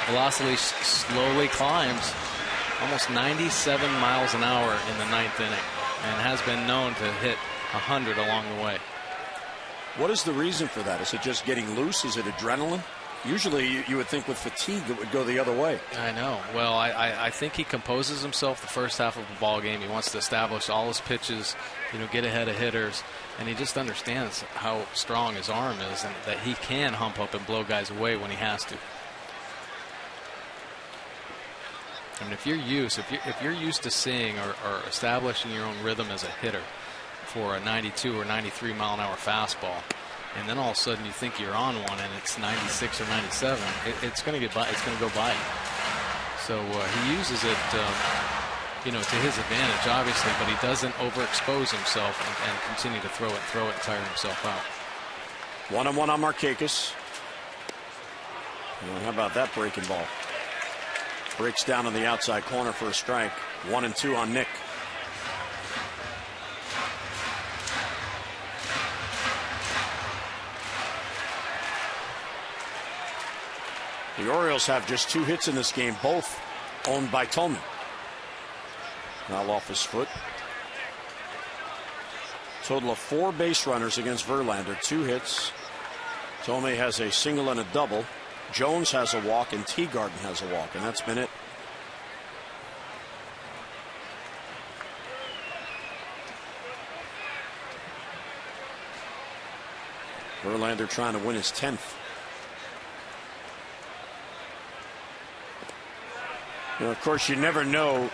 velocity slowly climbs almost 97 miles an hour in the 9th inning and has been known to hit 100 along the way. What is the reason for that? Is it just getting loose? Is it adrenaline? Usually you would think with fatigue it would go the other way. I know. Well, I think he composes himself the first half of the ball game. He wants to establish all his pitches, get ahead of hitters, and he just understands how strong his arm is and that he can hump up and blow guys away when he has to. I mean, if you're used to seeing or establishing your own rhythm as a hitter for a 92 or 93 mile an hour fastball, and then all of a sudden you think you're on one and it's 96 or 97, it's going to go by you. So he uses it, to his advantage, obviously, but he doesn't overexpose himself and continue to throw it, and tire himself out. 1-1 on Markakis. How about that breaking ball? Breaks down on the outside corner for a strike. 1-2 on Nick. The Orioles have just 2 hits in this game, both owned by Tolman. Now off his foot. Total of 4 base runners against Verlander, 2 hits. Tolman has a single and a double. Jones has a walk and Teagarden has a walk, and that's been it. Verlander trying to win his 10th. Of course, you never know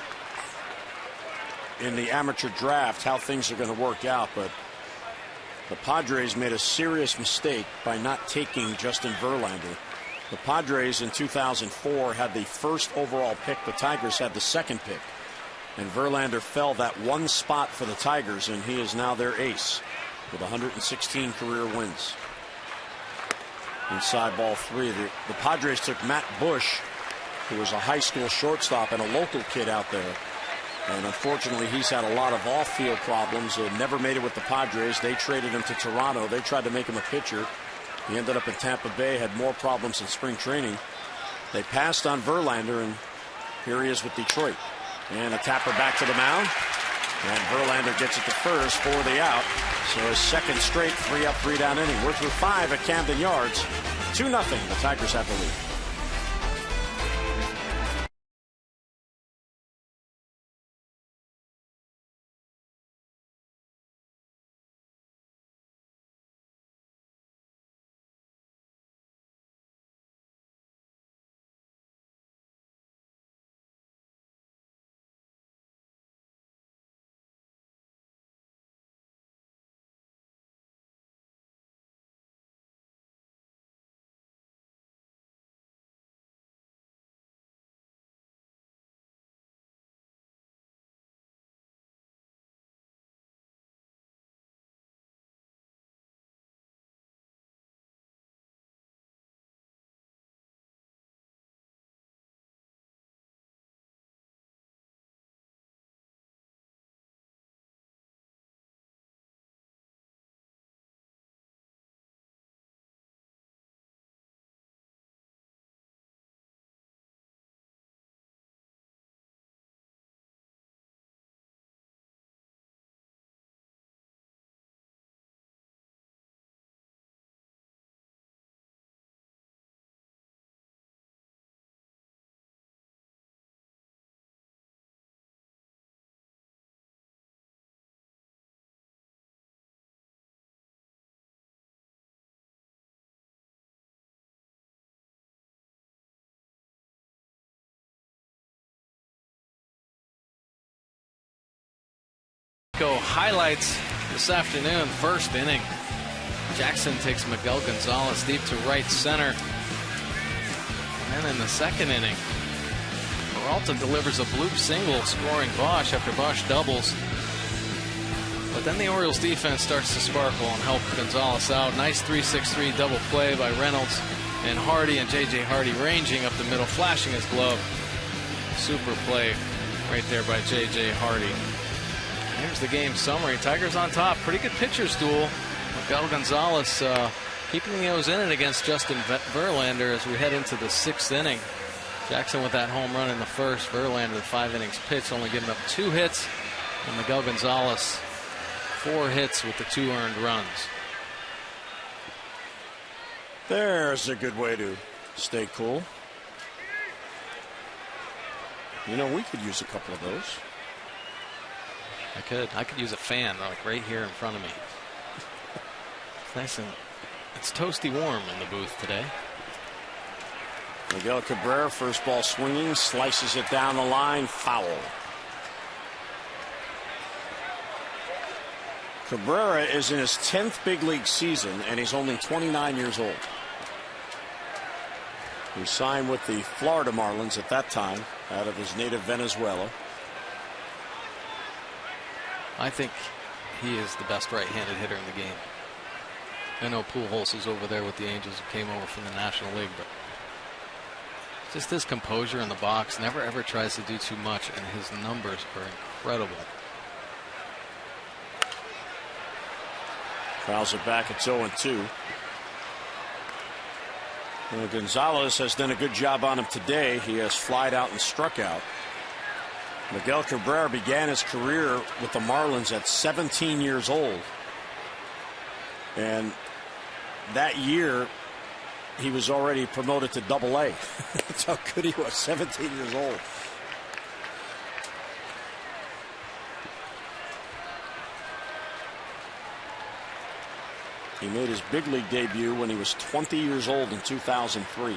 in the amateur draft how things are going to work out, but The Padres made a serious mistake by not taking Justin Verlander. The Padres in 2004 had the first overall pick. The Tigers had the second pick. And Verlander fell that one spot for the Tigers, and he is now their ace with 116 career wins. Inside ball 3. The Padres took Matt Bush, who was a high school shortstop and a local kid out there. And unfortunately, he's had a lot of off-field problems and never made it with the Padres. They traded him to Toronto. They tried to make him a pitcher. He ended up in Tampa Bay, had more problems in spring training. They passed on Verlander, and here he is with Detroit. And a tapper back to the mound. And Verlander gets it to first for the out. So his second straight 3-up, 3-down inning. We're through 5 at Camden Yards. 2-0. The Tigers have the lead. Highlights this afternoon. First inning, Jackson takes Miguel Gonzalez deep to right center. And then in the second inning, Peralta delivers a bloop single, scoring Bosch after Bosch doubles. But then the Orioles defense starts to sparkle and help Gonzalez out. Nice 3-6-3 double play by Reynolds and Hardy, and J.J. Hardy ranging up the middle, flashing his glove. Super play right there by J.J. Hardy. Here's the game summary. Tigers on top. Pretty good pitcher's duel. Miguel Gonzalez keeping the O's in it against Justin Verlander as we head into the 6th inning. Jackson with that home run in the first. Verlander, the 5 innings pitch, only giving up 2 hits. And Miguel Gonzalez, 4 hits with the 2 earned runs. There's a good way to stay cool. You know, we could use a couple of those. I could use a fan like right here in front of me. It's nice and it's toasty warm in the booth today. Miguel Cabrera, first ball swinging, slices it down the line, foul. Cabrera is in his 10th big league season, and he's only 29 years old. He signed with the Florida Marlins at that time, out of his native Venezuela. I think he is the best right-handed hitter in the game. I know Pujols is over there with the Angels who came over from the National League, but just his composure in the box, never ever tries to do too much, and his numbers are incredible. Fouls it back at 0-2. Well, Gonzalez has done a good job on him today. He has flied out and struck out. Miguel Cabrera began his career with the Marlins at 17 years old. And that year, he was already promoted to Double-A. That's how good he was, 17 years old. He made his big league debut when he was 20 years old in 2003.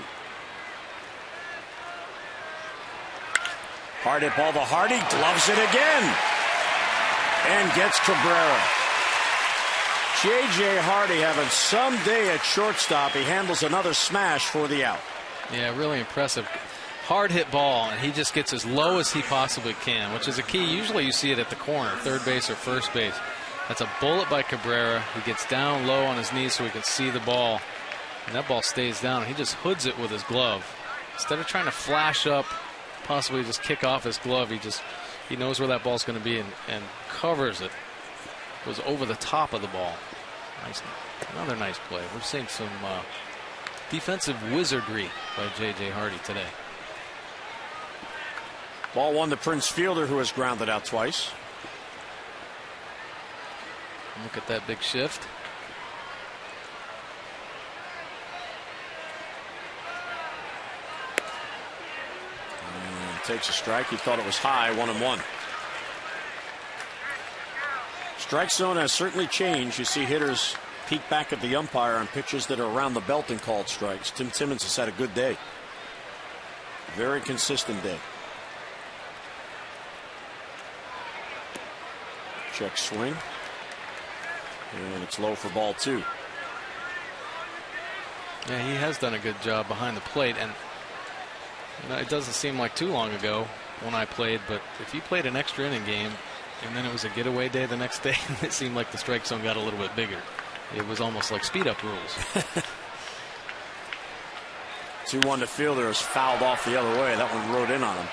Hard hit ball to Hardy, gloves it again, and gets Cabrera. J.J. Hardy having some day at shortstop. He handles another smash for the out. Yeah, really impressive. Hard hit ball, and he just gets as low as he possibly can, which is a key. Usually you see it at the corner, third base or first base. That's a bullet by Cabrera. He gets down low on his knees so he can see the ball, and that ball stays down. He just hoods it with his glove. Instead of trying to flash up, possibly just kick off his glove, he knows where that ball's going to be and covers it. Goes over the top of the ball. Nice, another nice play. We're seeing some defensive wizardry by J.J. Hardy today. Ball one to Prince Fielder, who has grounded out twice. Look at that big shift. And takes a strike. He thought it was high. 1-1. Strike zone has certainly changed. You see hitters peek back at the umpire on pitches that are around the belt and called strikes. Tim Timmons has had a good day. Very consistent day. Check swing. And it's low for ball 2. Yeah, he has done a good job behind the plate, and it doesn't seem like too long ago when I played, but if you played an extra inning game and then it was a getaway day the next day, it seemed like the strike zone got a little bit bigger. It was almost like speed up rules. 2-1 to Fielder is fouled off the other way. That one rode in on him.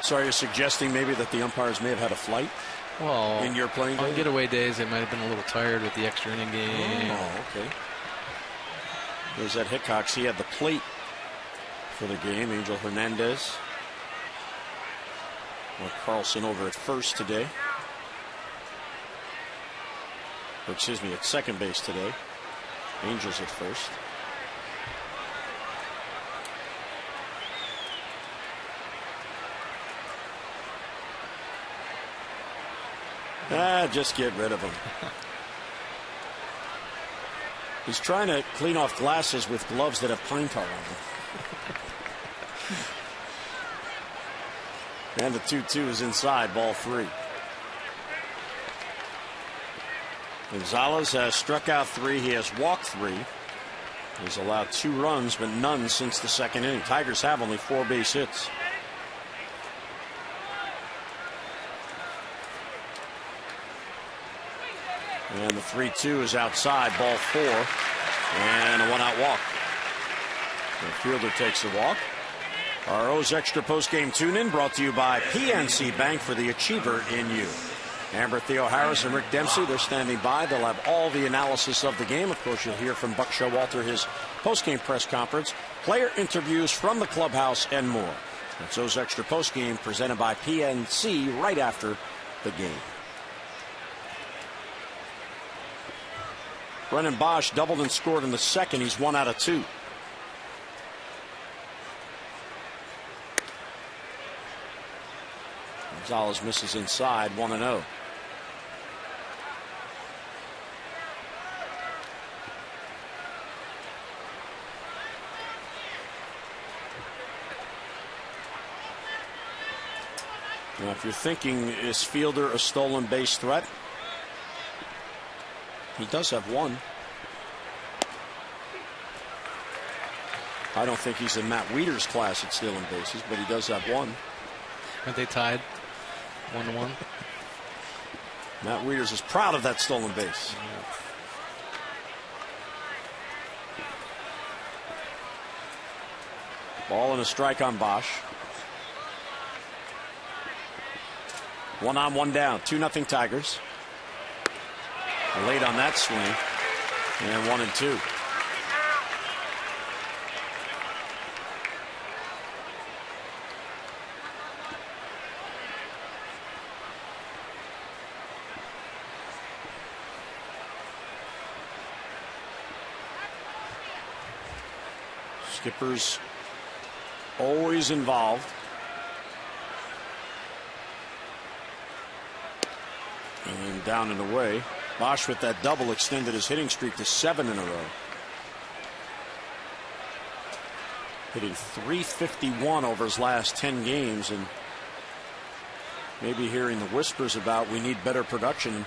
So are you suggesting maybe that the umpires may have had a flight? Well, in your playing on day? getaway days, they might have been a little tired with the extra inning game. Oh, okay. There's that Hickox. He had the plate for the game. Angel Hernandez. Or Carlson over at first today. Or excuse me, at second base today. Angels at first. Just get rid of him. He's trying to clean off glasses with gloves that have pine tar on them. And the 2-2 is inside, ball 3. Gonzalez has struck out 3. He has walked 3. He's allowed 2 runs, but none since the second inning. Tigers have only 4 base hits. And the 3-2 is outside, ball 4, and a 1-out walk. The fielder takes the walk. Our O's Extra postgame tune-in brought to you by PNC Bank for the achiever in you. Amber, Theo Harris, and Rick Dempsey, they're standing by. They'll have all the analysis of the game. Of course, you'll hear from Buck Showalter, his postgame press conference, player interviews from the clubhouse, and more. That's O's Extra postgame presented by PNC right after the game. Brennan Bosch doubled and scored in the second. He's 1 out of 2. Gonzalez misses inside, 1-0. Now, if you're thinking, is Fielder a stolen base threat? He does have 1. I don't think he's in Matt Wieters' class at stealing bases, but he does have 1. Aren't they tied 1-1? Matt Wieters is proud of that stolen base. Ball and a strike on Bosch. 1 on, 1 down. 2-0 Tigers. Late on that swing, and 1-2. Skipper's always involved. And down and away. Bosch with that double extended his hitting streak to 7 in a row. Hitting .351 over his last 10 games, and maybe hearing the whispers about we need better production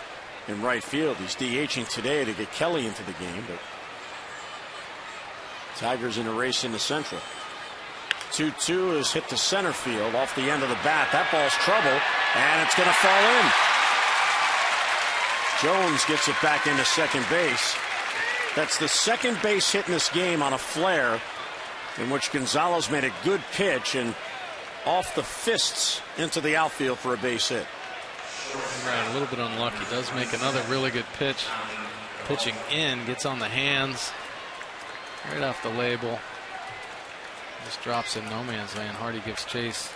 in right field. He's DHing today to get Kelly into the game, but Tigers in a race in the Central. 2-2 is hit to center field off the end of the bat. That ball's trouble, and it's going to fall in. Jones gets it back into second base. That's the second base hit in this game on a flare, in which Gonzalez made a good pitch and off the fists into the outfield for a base hit. Right, a little bit unlucky. Does make another really good pitch. Pitching in, gets on the hands, right off the label. Just drops in no man's land. Hardy gives chase.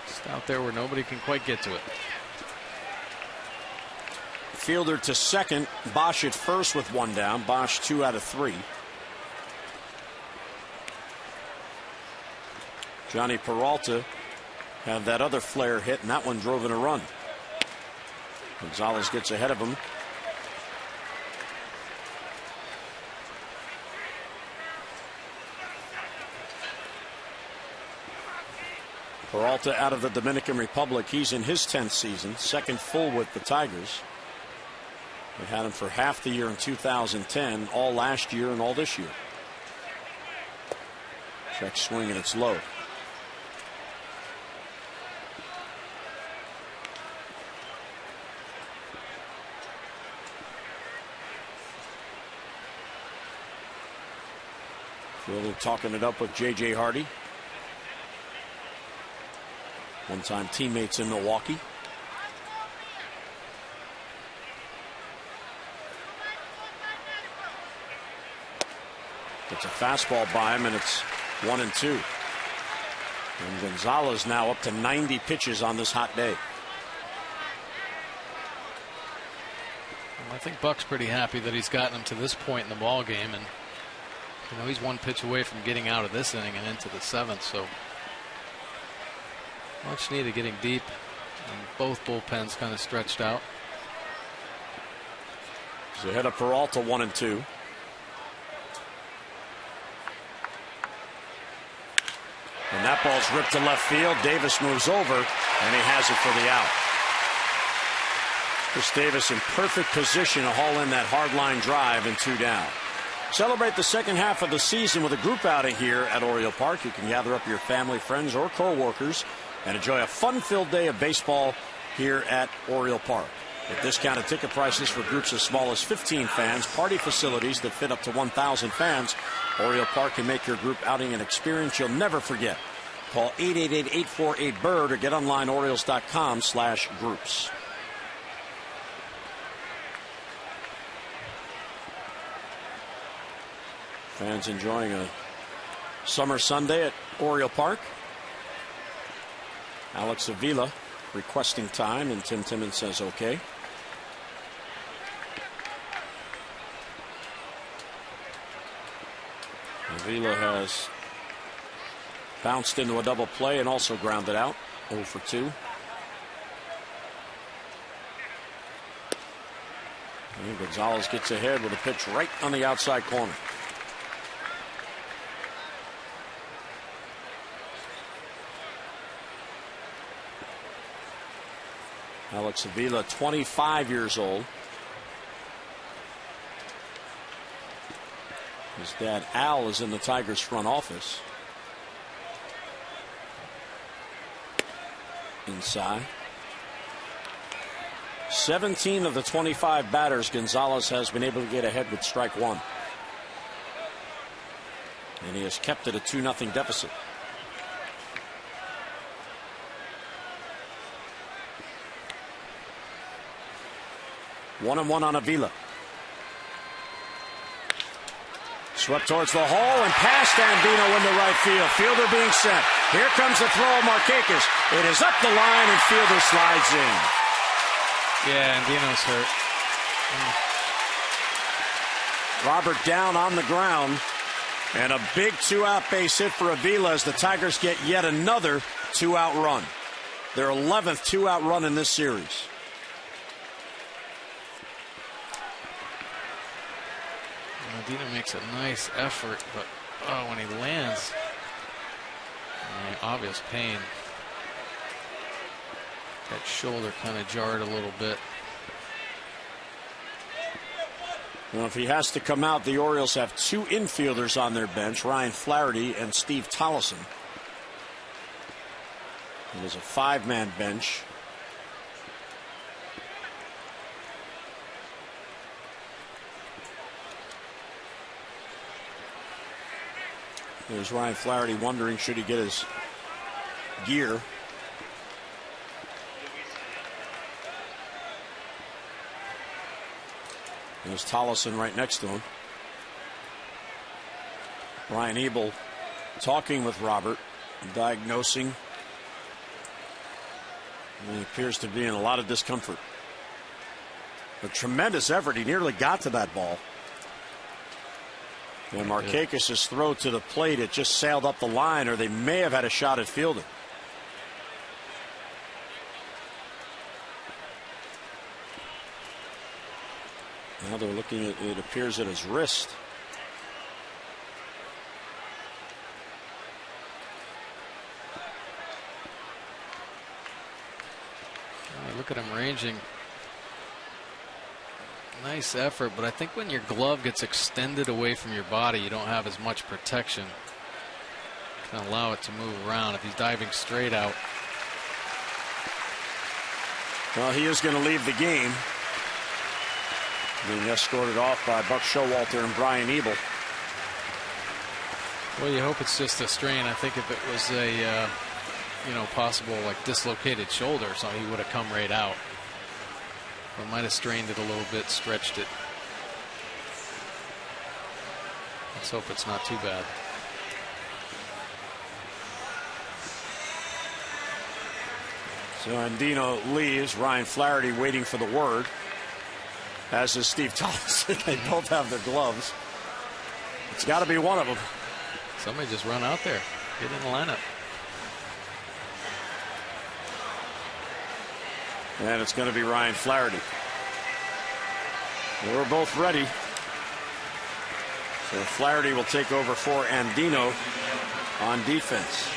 Just out there where nobody can quite get to it. Fielder to second. Bosch at first with one down. Bosch 2 out of 3. Johnny Peralta had that other flare hit, and that one drove in a run. Gonzalez gets ahead of him. Peralta out of the Dominican Republic. He's in his 10th season, second full with the Tigers. They had him for half the year in 2010, all last year and all this year. Check swing and it's low. Fielder talking it up with J.J. Hardy. One-time teammates in Milwaukee. It's a fastball by him, and it's 1-2. And Gonzalez now up to 90 pitches on this hot day. Well, I think Buck's pretty happy that he's gotten him to this point in the ball game, and you know he's one pitch away from getting out of this inning and into the 7th. So much needed getting deep, and both bullpens kind of stretched out. He's ahead of Peralta, 1-2. And that ball's ripped to left field. Davis moves over, and he has it for the out. Chris Davis in perfect position to haul in that hard line drive and 2 down. Celebrate the second half of the season with a group outing here at Oriole Park. You can gather up your family, friends, or co-workers and enjoy a fun-filled day of baseball here at Oriole Park. With discounted ticket prices for groups as small as 15 fans, party facilities that fit up to 1,000 fans, Oriole Park can make your group outing an experience you'll never forget. Call 888-848-BIRD or get online Orioles.com/groups. Fans enjoying a summer Sunday at Oriole Park. Alex Avila requesting time, and Tim Timmons says okay. Avila has bounced into a double play and also grounded out. 0 for 2. And Gonzalez gets ahead with a pitch right on the outside corner. Alex Avila, 25 years old. His dad, Al, is in the Tigers front office. Inside. 17 of the 25 batters Gonzalez has been able to get ahead with strike 1. And he has kept it a 2-0 deficit. 1-1 on Avila. Swept towards the hole and past Andino into right field. Fielder being sent. Here comes the throw of Markakis. It is up the line and Fielder slides in. Yeah, Andino's hurt. Robert down on the ground. And a big 2-out base hit for Avila as the Tigers get yet another 2-out run. Their 11th 2-out run in this series. Andino makes a nice effort, but when he lands, obvious pain. That shoulder kind of jarred a little bit. Well, if he has to come out, the Orioles have two infielders on their bench, Ryan Flaherty and Steve Tollison. It is a five-man bench. There's Ryan Flaherty wondering should he get his gear. There's Tollison right next to him. Brian Ebel talking with Robert, diagnosing. And he appears to be in a lot of discomfort. A tremendous effort. He nearly got to that ball. And Markakis' throw to the plate, it just sailed up the line, or they may have had a shot at fielding. Now they're looking at, it appears, at his wrist. Look at him ranging. Nice effort, but I think when your glove gets extended away from your body, you don't have as much protection. You can allow it to move around if he's diving straight out. Well, he is going to leave the game. Being escorted off by Buck Showalter and Brian Ebel. Well, you hope it's just a strain. I think if it was a possible like dislocated shoulder or something, he would have come right out. Or might have strained it a little bit, stretched it. Let's hope it's not too bad. So Andino leaves. Ryan Flaherty waiting for the word. As is Steve Tollison. They both have their gloves. It's got to be one of them. Somebody just run out there. Get in the lineup. And it's going to be Ryan Flaherty. We're both ready. So Flaherty will take over for Andino on defense.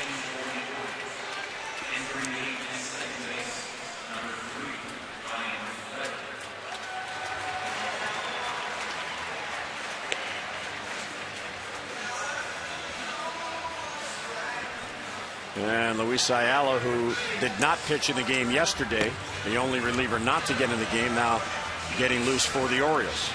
And Luis Ayala, who did not pitch in the game yesterday, the only reliever not to get in the game, now getting loose for the Orioles.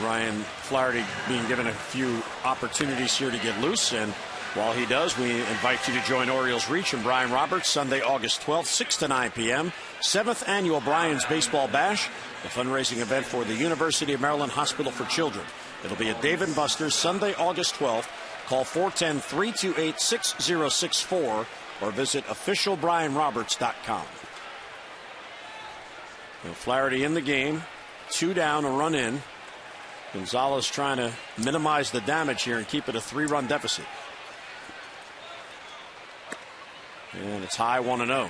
Ryan Flaherty being given a few opportunities here to get loose, and while he does, we invite you to join Orioles Reach and Brian Roberts Sunday, August 12th, 6 to 9 p.m. 7th Annual Brian's Baseball Bash, the fundraising event for the University of Maryland Hospital for Children. It'll be at Dave & Buster's Sunday, August 12th. Call 410-328-6064 or visit officialbrianroberts.com. Flaherty in the game. 2 down, a run in. Gonzalez trying to minimize the damage here and keep it a 3-run deficit. And it's high 1-0.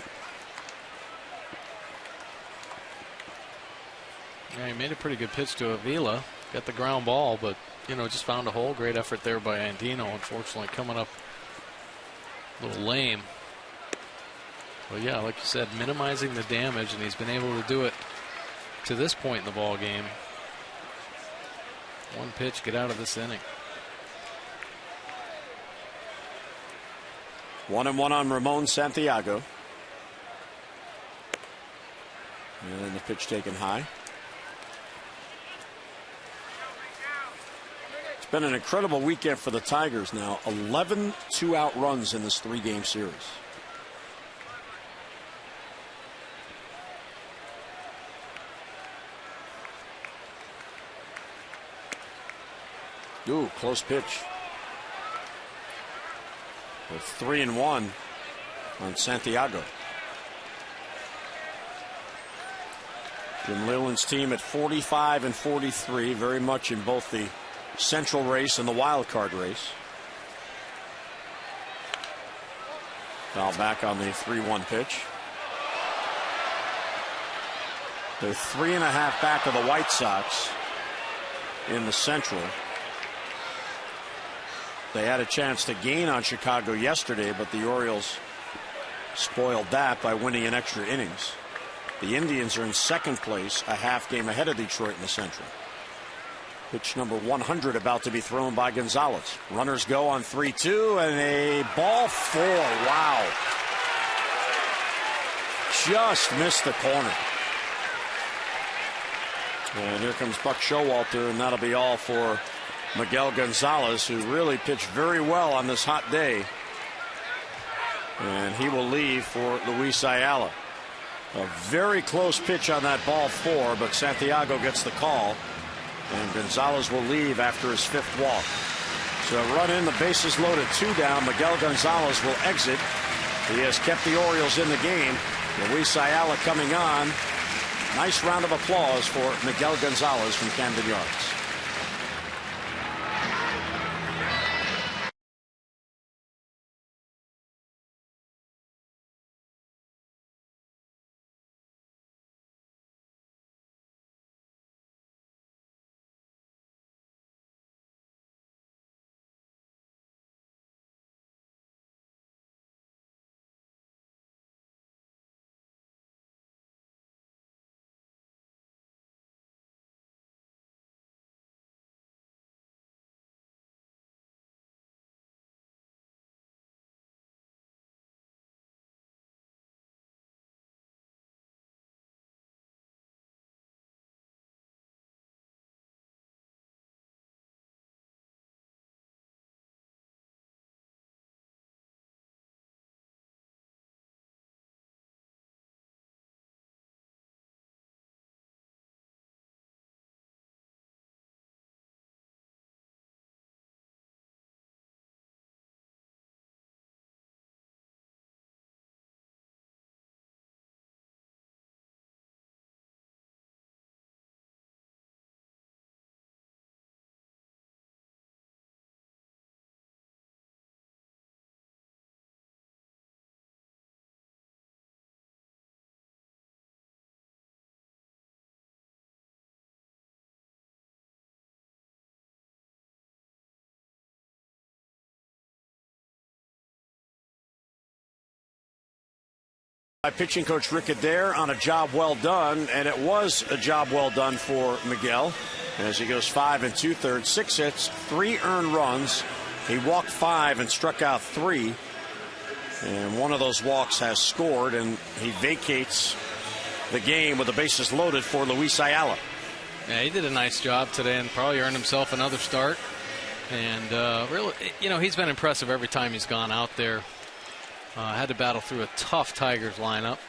Yeah, he made a pretty good pitch to Avila. Got the ground ball, but, just found a hole. Great effort there by Andino. Unfortunately, coming up a little lame. But, yeah, like you said, minimizing the damage, and he's been able to do it to this point in the ball game. One pitch, get out of this inning. 1-1 on Ramon Santiago. And the pitch taken high. It's been an incredible weekend for the Tigers now. 11 two-out runs in this 3-game series. Ooh, close pitch. With 3-1 on Santiago. Jim Leyland's team at 45 and 43, very much in both the Central race and the wild card race. Foul back on the 3-1 pitch. They're 3.5 back of the White Sox in the Central. They had a chance to gain on Chicago yesterday, but the Orioles spoiled that by winning in extra innings. The Indians are in second place, a half game ahead of Detroit in the Central. Pitch number 100 about to be thrown by Gonzalez. Runners go on 3-2 and a ball 4. Wow. Just missed the corner. And here comes Buck Showalter, and that'll be all for Miguel Gonzalez, who really pitched very well on this hot day. And he will leave for Luis Ayala. A very close pitch on that ball 4, but Santiago gets the call. And Gonzalez will leave after his 5th walk. So run in, the bases loaded, 2 down. Miguel Gonzalez will exit. He has kept the Orioles in the game. Luis Ayala coming on. Nice round of applause for Miguel Gonzalez from Camden Yards. Pitching coach Rick Adair on a job well done, and it was a job well done for Miguel as he goes 5 2/3, 6 hits, 3 earned runs. He walked 5 and struck out 3, and one of those walks has scored, and he vacates the game with the bases loaded for Luis Ayala. Yeah, he did a nice job today and probably earned himself another start. And really, he's been impressive every time he's gone out there. Had to battle through a tough Tigers lineup.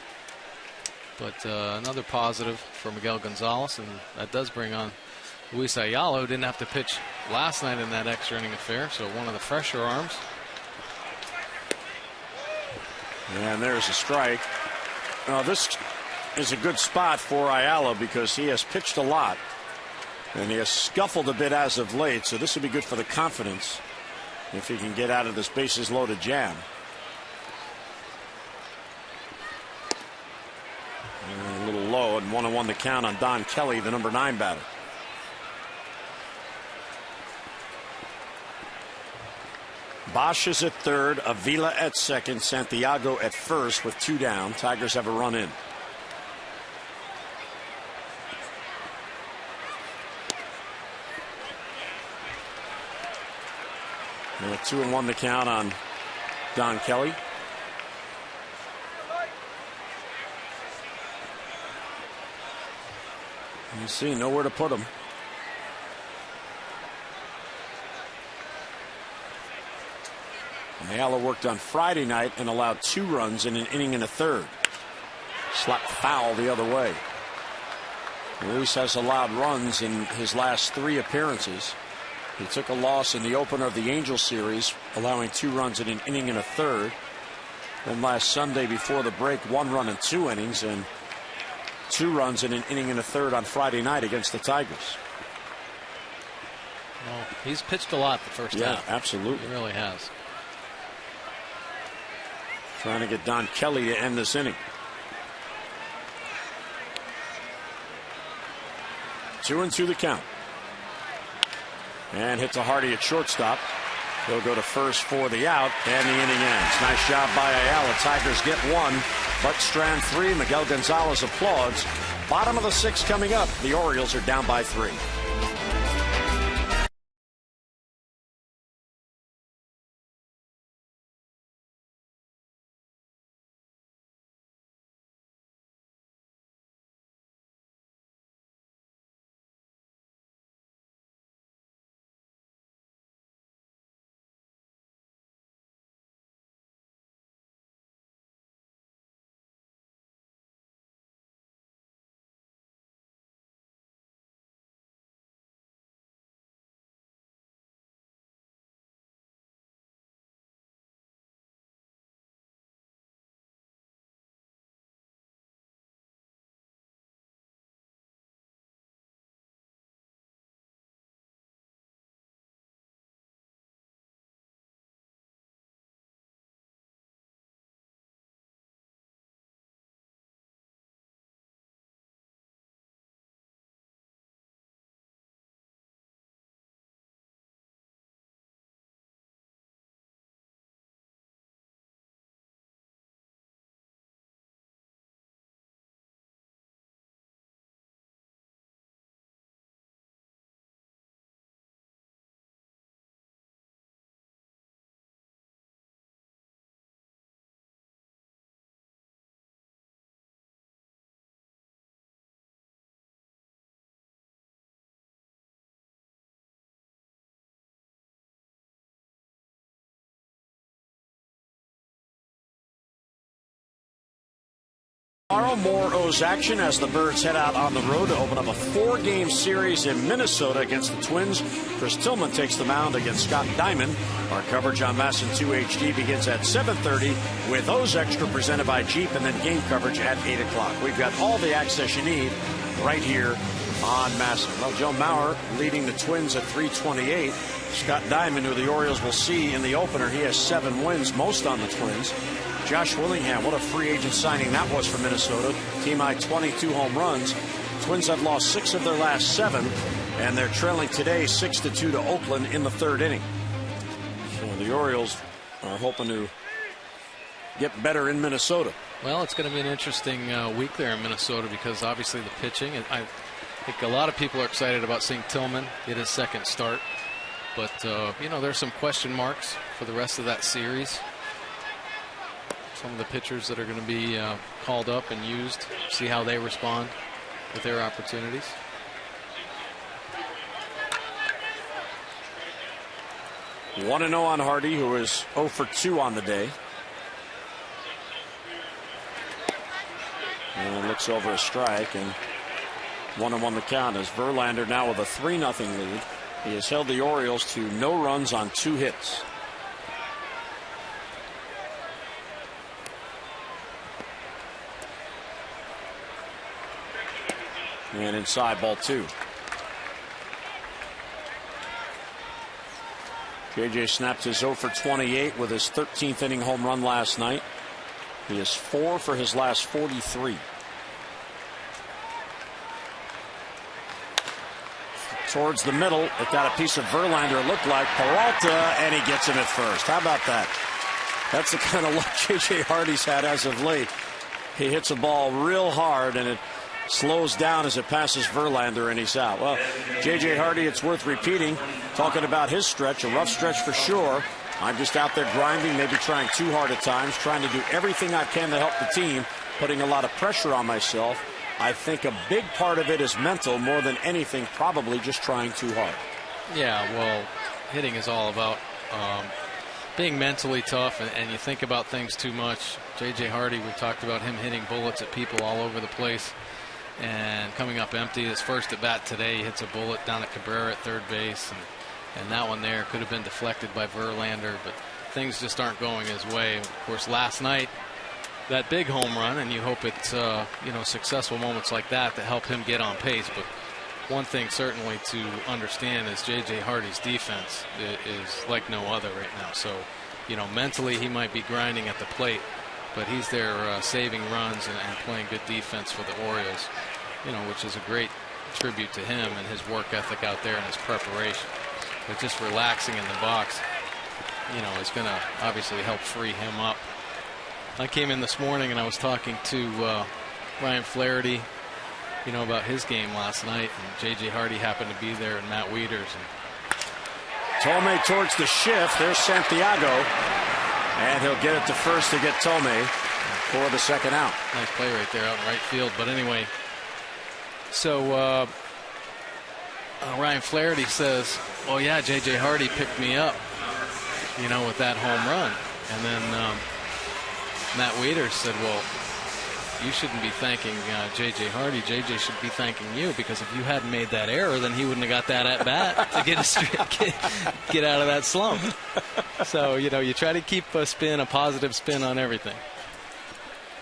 But another positive for Miguel Gonzalez, and that does bring on Luis Ayala, who didn't have to pitch last night in that extra inning affair, so one of the fresher arms. And there's a strike. This is a good spot for Ayala because he has pitched a lot, and he has scuffled a bit as of late, so this would be good for the confidence if he can get out of this bases-loaded jam. A little low, and 1-1 the count on Don Kelly, the number 9 batter. Bosch is at third, Avila at second, Santiago at first with 2 down. Tigers have a run in. And 2-1 the count on Don Kelly. You see, nowhere to put him. Ayala worked on Friday night and allowed 2 runs in an inning and a third. Slapped foul the other way. Luis has allowed runs in his last 3 appearances. He took a loss in the opener of the Angels series, allowing 2 runs in an inning and a third. Then last Sunday before the break, 1 run in 2 innings, and 2 runs in an inning and a third on Friday night against the Tigers. Well, he's pitched a lot the first half. Yeah, absolutely. He really has. Trying to get Don Kelly to end this inning. 2-2 the count. And hits a Hardy at shortstop. He'll go to first for the out, and the inning ends. Nice job by Ayala. Tigers get one, but Strand 3. Miguel Gonzalez applauds. Bottom of the 6th coming up. The Orioles are down by 3. Tomorrow, more O's action as the Birds head out on the road to open up a 4-game series in Minnesota against the Twins. Chris Tillman takes the mound against Scott Diamond. Our coverage on MASN 2 HD begins at 7:30 with O's Extra presented by Jeep, and then game coverage at 8 o'clock. We've got all the access you need right here on MASN. Well, Joe Mauer leading the Twins at 328. Scott Diamond, who the Orioles will see in the opener, he has 7 wins, most on the Twins. Josh Willingham, what a free agent signing that was for Minnesota. Team high 22 home runs. Twins have lost 6 of their last 7, and they're trailing today 6-2 to Oakland in the 3rd inning. So the Orioles are hoping to get better in Minnesota. Well, it's going to be an interesting week there in Minnesota because obviously the pitching. And I think a lot of people are excited about seeing Tillman get his 2nd start. But, you know, there's some question marks for the rest of that series. Some of the pitchers that are going to be called up and used, see how they respond with their opportunities. 1-0 on Hardy, who is 0 for 2 on the day. And looks over a strike, and 1-1 the count as Verlander now with a 3-0 lead. He has held the Orioles to no runs on 2 hits. And inside, ball 2. JJ snapped his 0 for 28 with his 13th inning home run last night. He is 4 for his last 43. Towards the middle, it got a piece of Verlander, it looked like Peralta, and he gets him at first. How about that? That's the kind of luck JJ Hardy's had as of late. He hits a ball real hard, and it slows down as it passes Verlander, and he's out. Well, J.J. Hardy, it's worth repeating, talking about his stretch, a rough stretch for sure. I'm just out there grinding, maybe trying too hard at times, trying to do everything I can to help the team, putting a lot of pressure on myself. I think a big part of it is mental more than anything, probably just trying too hard. Yeah, well, hitting is all about being mentally tough, and you think about things too much. J.J. Hardy, we talked about him hitting bullets at people all over the place and coming up empty. His first at bat today, he hits a bullet down at Cabrera at 3rd base, and that one there could have been deflected by Verlander, but things just aren't going his way. Of course, last night, that big home run, and you hope it's you know, successful moments like that help him get on pace. But one thing certainly to understand is J.J. Hardy's defense is like no other right now. So, you know, mentally he might be grinding at the plate, but he's there saving runs and playing good defense for the Orioles, you know, which is a great tribute to him and his work ethic out there and his preparation. But just relaxing in the box. is going to obviously help free him up. I came in this morning and I was talking to Ryan Flaherty, about his game last night, and J.J. Hardy happened to be there, and Matt Wieters. Tomei towards the shift. There's Santiago, and he'll get it to first to get Tomei for the second out. Nice play right there out in right field. But anyway, so Ryan Flaherty says, "Oh yeah, J.J. Hardy picked me up, with that home run." And then Matt Wieters said, "Well, you shouldn't be thanking J.J. Hardy. J.J. should be thanking you, because if you hadn't made that error, then he wouldn't have got that at bat to get out of that slump." So you try to keep a positive spin on everything.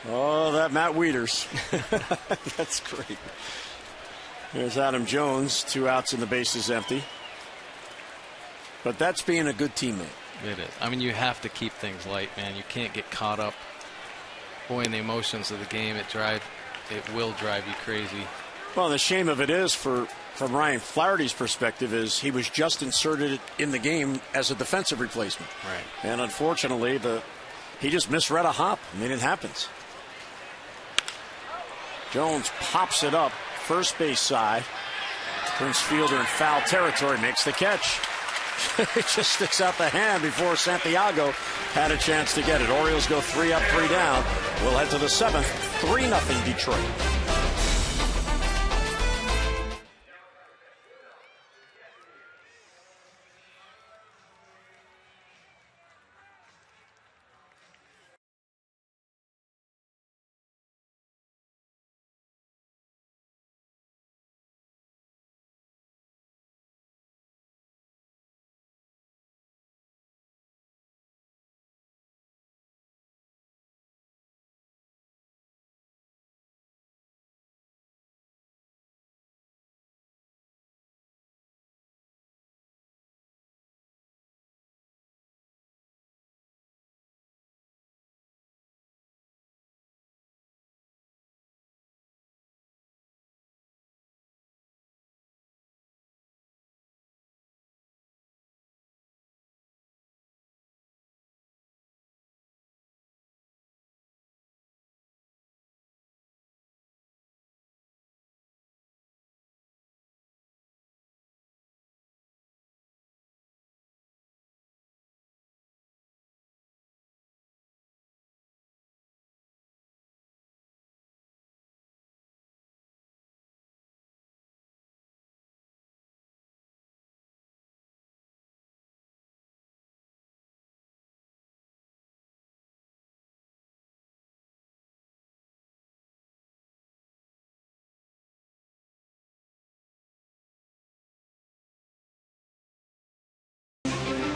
Oh, that Matt Wieters. That's great. There's Adam Jones, 2 outs and the bases empty. But that's being a good teammate. It is. I mean, you have to keep things light, man. You can't get caught up. Boy, in the emotions of the game, it will drive you crazy. Well, the shame of it is, from Ryan Flaherty's perspective, is he was just inserted in the game as a defensive replacement. Right. And unfortunately, he just misread a hop. I mean, it happens. Jones pops it up, first base side. Turns fielder in foul territory, makes the catch. It just sticks out the hand before Santiago had a chance to get it. Orioles go 3 up, 3 down. We'll head to the 7th, 3-0 Detroit.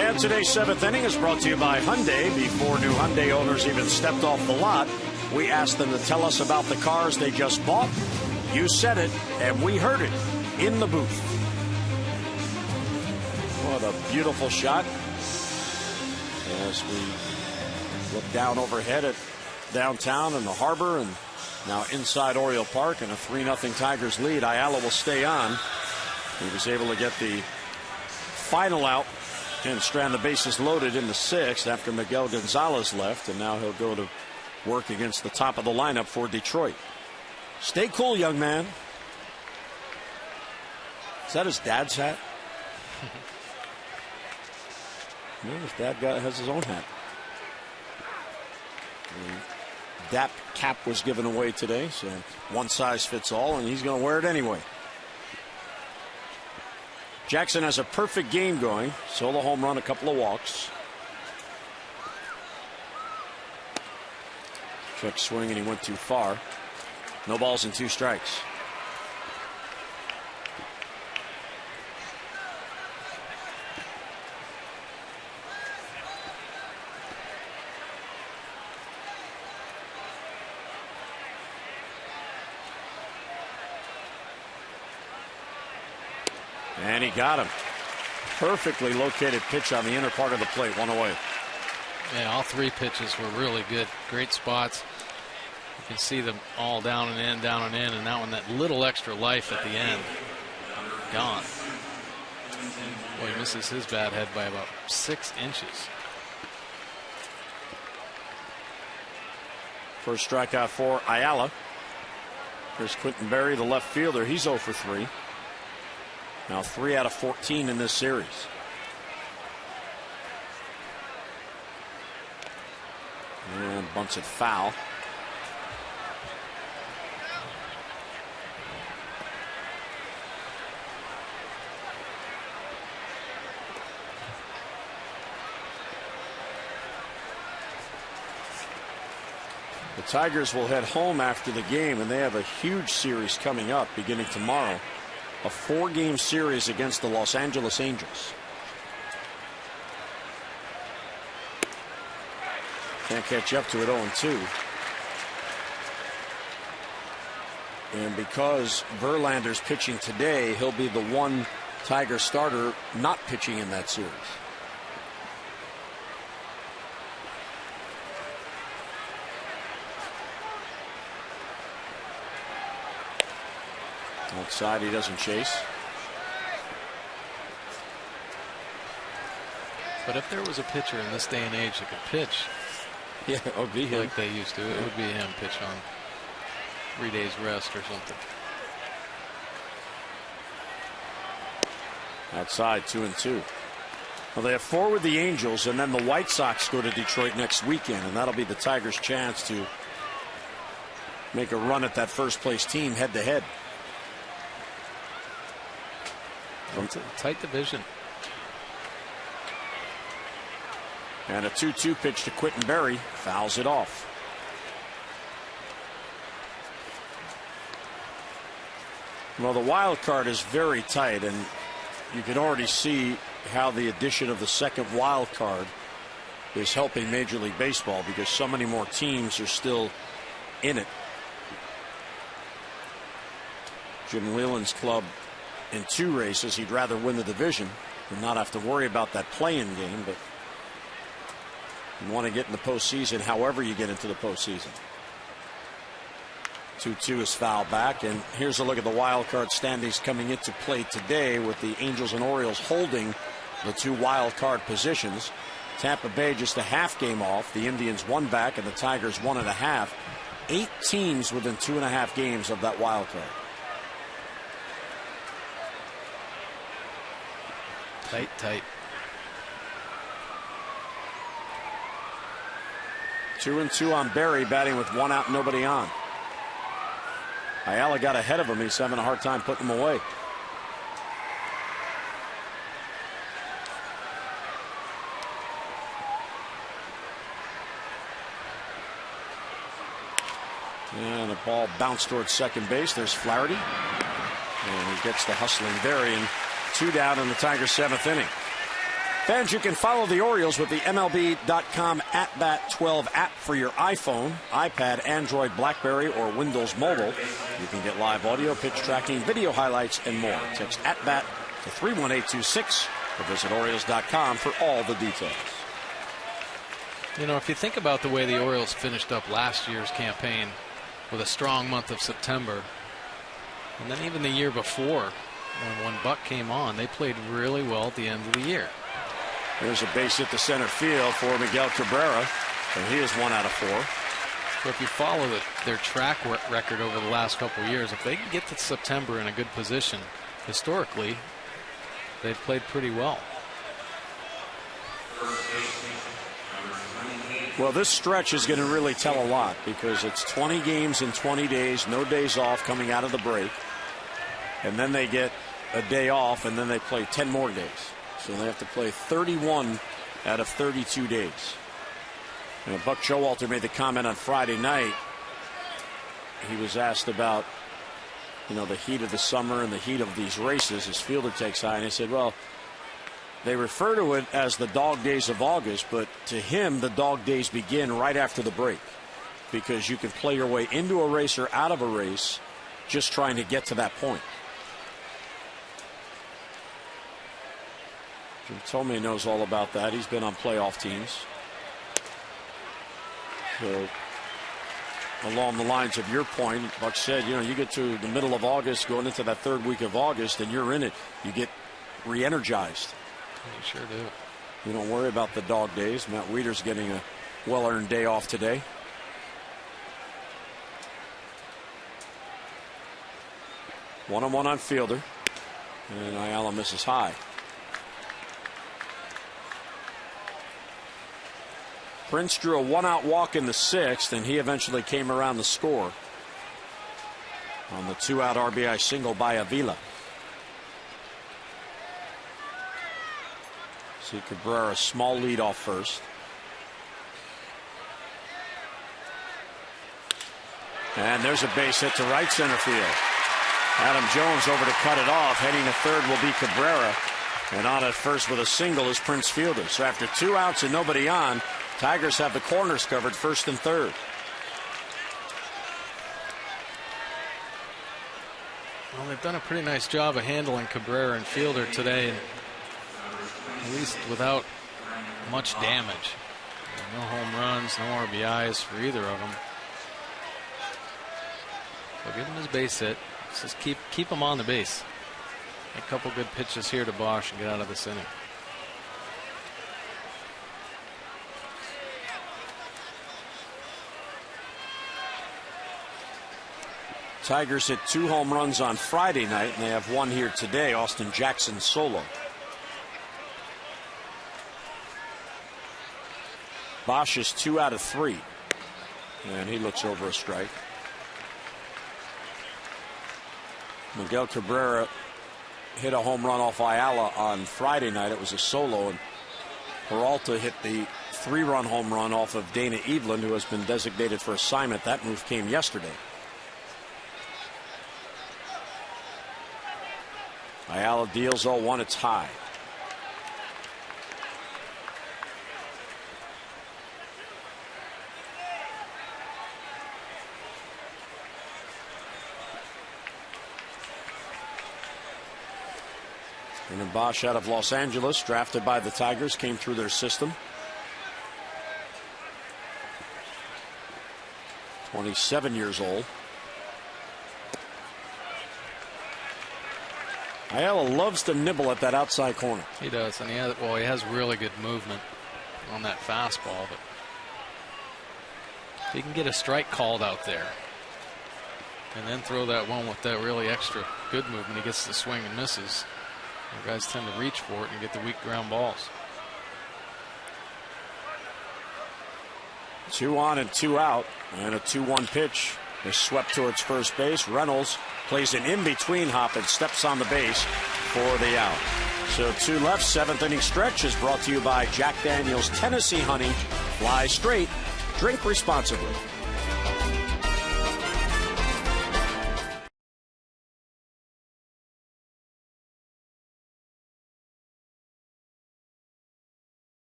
And today's 7th inning is brought to you by Hyundai. Before new Hyundai owners even stepped off the lot, we asked them to tell us about the cars they just bought. You said it, and we heard it in the booth. What a beautiful shot as we look down overhead at downtown and the harbor, and now inside Oriole Park, and a 3-0 Tigers lead. Ayala will stay on. He was able to get the final out and strand the bases loaded in the 6th after Miguel Gonzalez left, and now he'll go to work against the top of the lineup for Detroit. Stay cool, young man. Is that his dad's hat? No, his dad has his own hat. The DAP cap was given away today, so one size fits all, and he's going to wear it anyway. Jackson has a perfect game going. Solo home run, a couple of walks. Check swing, and he went too far. No balls and 2 strikes. And he got him. Perfectly located pitch on the inner part of the plate, 1 away. Yeah, all 3 pitches were really good. Great spots. You can see them all down and in, and that one, that little extra life at the end, gone. Boy, he misses his bat head by about 6 inches. First strikeout for Ayala. Here's Quentin Berry, the left fielder. He's 0 for 3. Now 3 out of 14 in this series. And bunts it foul. The Tigers will head home after the game, and they have a huge series coming up beginning tomorrow. A 4-game series against the Los Angeles Angels. Can't catch up to it 0-2. And because Verlander's pitching today, he'll be the one Tiger starter not pitching in that series. Outside, he doesn't chase. But if there was a pitcher in this day and age that could pitch, yeah, it would be him. Like they used to, it would be him. Pitch on 3 days rest or something. Outside, 2-2. Well, they have 4 with the Angels, and then the White Sox go to Detroit next weekend, and that'll be the Tigers' chance to make a run at that first place team head to head. It's a tight division. And a 2-2 pitch to Quentin Berry, fouls it off. Well, the wild card is very tight, and you can already see how the addition of the second wild card is helping Major League Baseball, because so many more teams are still in it. Jim Leyland's club in 2 races. He'd rather win the division and not have to worry about that play-in game, but you want to get in the postseason however you get into the postseason. 2-2 is fouled back, and here's a look at the wild card standings coming into play today, with the Angels and Orioles holding the 2 wild card positions. Tampa Bay just a half game off. The Indians 1 back, and the Tigers 1.5. 8 teams within 2.5 games of that wild card. Tight. 2-2 on Berry, batting with 1 out, nobody on. Ayala got ahead of him. He's having a hard time putting him away. And the ball bounced towards second base. There's Flaherty. And he gets the hustling Berry, and 2 down in the Tigers' 7th inning. Fans, you can follow the Orioles with the MLB.com @BAT12 app for your iPhone, iPad, Android, BlackBerry, or Windows Mobile. You can get live audio, pitch tracking, video highlights, and more. Text @BAT to 31826 or visit Orioles.com for all the details. You know, if you think about the way the Orioles finished up last year's campaign with a strong month of September, and then even the year before, when Buck came on, they played really well at the end of the year. There's a base hit to center field for Miguel Cabrera, and he is 1 out of 4. So if you follow their track record over the last couple of years, if they can get to September in a good position, historically, they've played pretty well. Well, this stretch is going to really tell a lot, because it's 20 games in 20 days, no days off coming out of the break. And then they get a day off, and then they play 10 more days. So they have to play 31 out of 32 days. You know, Buck Showalter made the comment on Friday night. He was asked about, you know, the heat of the summer and the heat of these races. His fielder takes high, and he said, well, they refer to it as the dog days of August, but to him, the dog days begin right after the break, because you can play your way into a race or out of a race just trying to get to that point. Jim Thome knows all about that. He's been on playoff teams. So, along the lines of your point, Buck said, you know, you get to the middle of August, going into that 3rd week of August, and you're in it. You get re-energized. You sure do. You don't worry about the dog days. Matt Wieters getting a well-earned day off today. 1-on-1 on Fielder. And Ayala misses high. Prince drew a 1-out walk in the 6th, and he eventually came around the score on the 2-out RBI single by Avila. See Cabrera, small lead off first. And there's a base hit to right center field. Adam Jones over to cut it off. Heading to third will be Cabrera. And on at first with a single is Prince Fielder. So after 2 outs and nobody on, Tigers have the corners covered, first and third. Well, they've done a pretty nice job of handling Cabrera and Fielder today, at least without much damage. No home runs, no RBIs for either of them. So give him his base hit. Just keep him on the base. A couple good pitches here to Bosch and get out of this inning. Tigers hit 2 home runs on Friday night, and they have 1 here today. Austin Jackson solo. Bosch is 2 out of 3. And he looks over a strike. Miguel Cabrera hit a home run off Ayala on Friday night. It was a solo, and Peralta hit the 3-run home run off of Dana Eveland, who has been designated for assignment. That move came yesterday. Ayala deals 0-1. It's high. And then Bosch out of Los Angeles, drafted by the Tigers, came through their system. 27 years old. Ayala loves to nibble at that outside corner. He does, and he has really good movement on that fastball. But if he can get a strike called out there, and then throw that one with that really extra good movement, he gets the swing and misses. The guys tend to reach for it and get the weak ground balls. 2 on and 2 out, and a 2-1 pitch is swept towards first base. Reynolds plays an in-between hop and steps on the base for the out. So 2 left. 7th inning stretch is brought to you by Jack Daniel's Tennessee Honey. Fly straight, drink responsibly.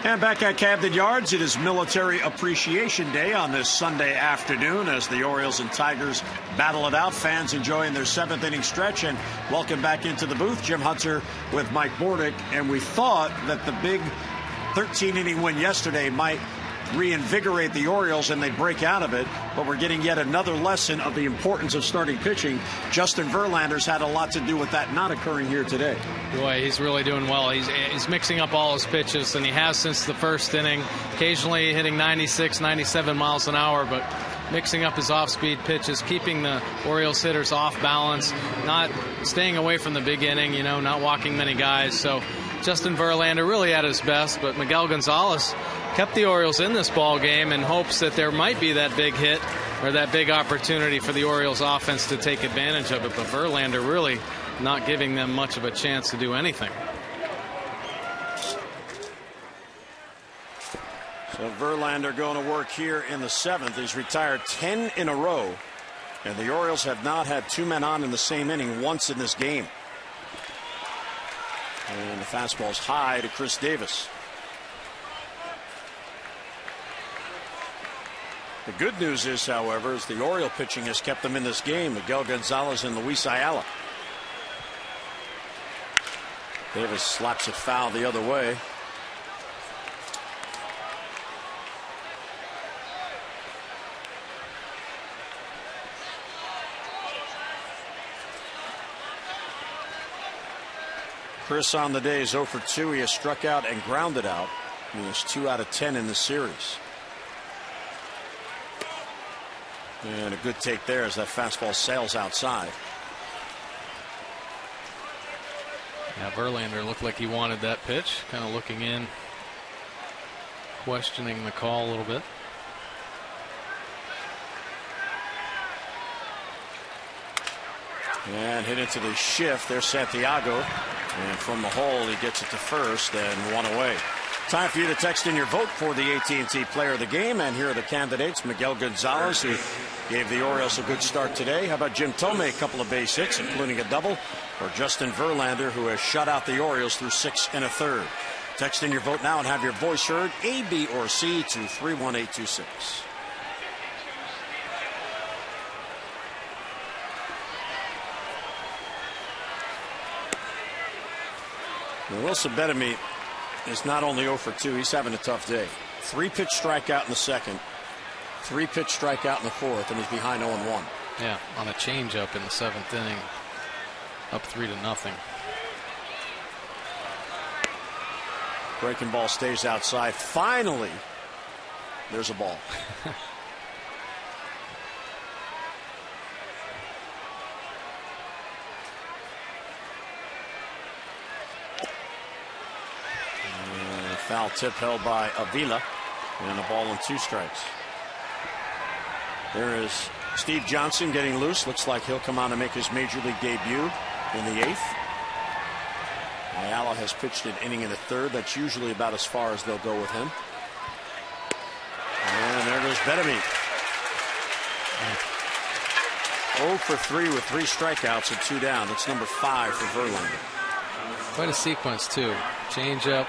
And back at Camden Yards, it is Military Appreciation Day on this Sunday afternoon as the Orioles and Tigers battle it out. Fans enjoying their 7th inning stretch. And welcome back into the booth, Jim Hunter with Mike Bordick. And we thought that the big 13-inning win yesterday might reinvigorate the Orioles and they break out of it, but we're getting yet another lesson of the importance of starting pitching. Justin Verlander's had a lot to do with that not occurring here today. Boy, he's really doing well. He's mixing up all his pitches, and he has since the first inning, occasionally hitting 96, 97 miles an hour, but mixing up his off-speed pitches, keeping the Orioles hitters off balance, not staying away from the big inning, not walking many guys. So Justin Verlander really at his best, but Miguel Gonzalez kept the Orioles in this ball game in hopes that there might be that big hit or that big opportunity for the Orioles offense to take advantage of it. But Verlander really not giving them much of a chance to do anything. So Verlander going to work here in the 7th. He's retired 10 in a row, and the Orioles have not had 2 men on in the same inning once in this game. And the fastball's high to Chris Davis. The good news is, however, is the Oriole pitching has kept them in this game. Miguel Gonzalez and Luis Ayala. Davis slaps it foul the other way. Chris on the day is 0 for 2. He has struck out and grounded out. He is 2 out of 10 in the series. And a good take there as that fastball sails outside. Yeah, Verlander looked like he wanted that pitch, kind of looking in, questioning the call a little bit. And hit into the shift. There's Santiago. And from the hole, he gets it to first and 1 away. Time for you to text in your vote for the AT&T Player of the Game. And here are the candidates. Miguel Gonzalez, who gave the Orioles a good start today. How about Jim Thome, a couple of base hits, including a double? Or Justin Verlander, who has shut out the Orioles through 6 1/3. Text in your vote now and have your voice heard. A, B, or C to 31826. Wilson Betemit is not only 0 for 2, he's having a tough day. 3-pitch strikeout in the 2nd, 3-pitch strikeout in the 4th, and he's behind 0-1. Yeah, on a changeup in the 7th inning, up 3-0. Breaking ball stays outside. Finally, there's a ball. Foul tip held by Avila, and a ball and 2 strikes. There is Steve Johnson getting loose. Looks like he'll come on to make his major league debut in the 8th. Ayala has pitched an inning in the 3rd. That's usually about as far as they'll go with him. And there goes Betemit. 0 for 3 with 3 strikeouts and 2 down. That's number 5 for Verlander. Quite a sequence, too. Changeup,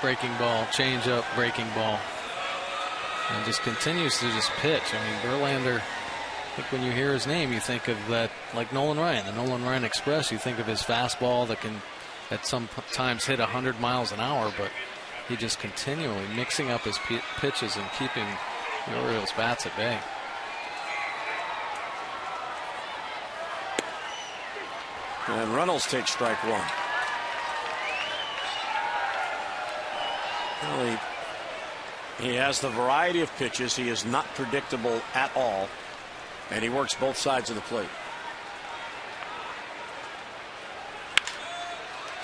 breaking ball, changeup, breaking ball, and just continues to just pitch. I mean, Verlander, I think when you hear his name, you think of that, like Nolan Ryan, the Nolan Ryan Express. You think of his fastball that can at some times hit 100 miles an hour, but he just continually mixing up his pitches and keeping the Orioles bats at bay. And Reynolds takes strike 1. Well, he has the variety of pitches. He is not predictable at all, and he works both sides of the plate.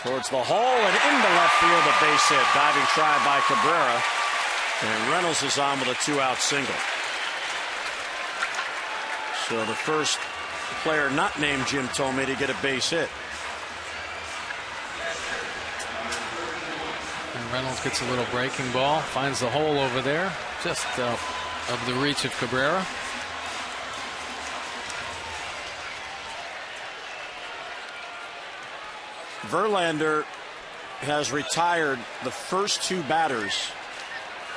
Towards the hole and into left field, a base hit. Diving try by Cabrera, and Reynolds is on with a 2-out single. So the first player not named Jim Thome to get a base hit. Reynolds gets a little breaking ball, finds the hole over there, just of the reach of Cabrera. Verlander has retired the first 2 batters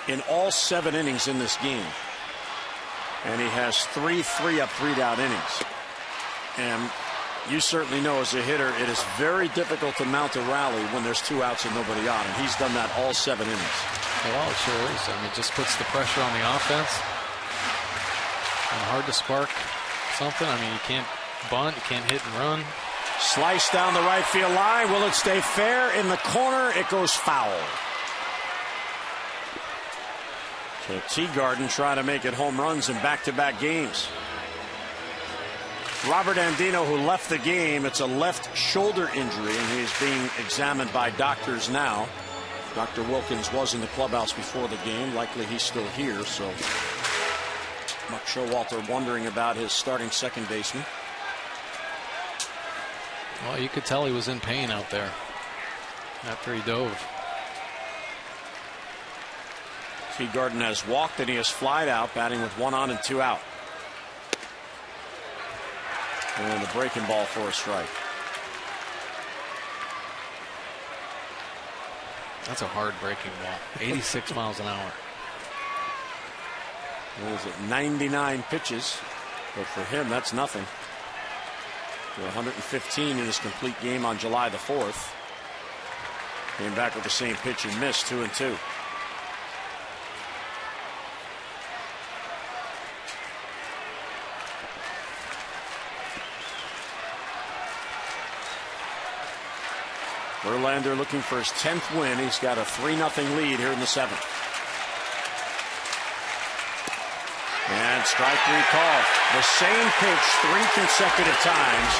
in all 7 innings in this game. And he has 3 3-up, 3-down innings. And you certainly know as a hitter, it is very difficult to mount a rally when there's 2 outs and nobody on. And he's done that all 7 innings. Well, it sure is. I mean, it just puts the pressure on the offense. And hard to spark something. I mean, you can't bunt, you can't hit and run. Slice down the right field line. Will it stay fair? In the corner, it goes foul. So Teagarden trying to make it home runs in back-to-back games. Robert Andino, who left the game, it's a left shoulder injury, and he's being examined by doctors now. Dr. Wilkins was in the clubhouse before the game. Likely he's still here, so Buck Showalter wondering about his starting second baseman. Well, you could tell he was in pain out there after he dove. Teagarden has walked and he has flied out, batting with 1 on and 2 out. And the breaking ball for a strike. That's a hard breaking ball. 86 miles an hour. What is it? 99 pitches. But for him, that's nothing. To 115 in his complete game on July the 4th. Came back with the same pitch and missed, 2-2. Verlander looking for his 10th win. He's got a 3-0 lead here in the 7th. And strike 3 call. The same pitch 3 consecutive times.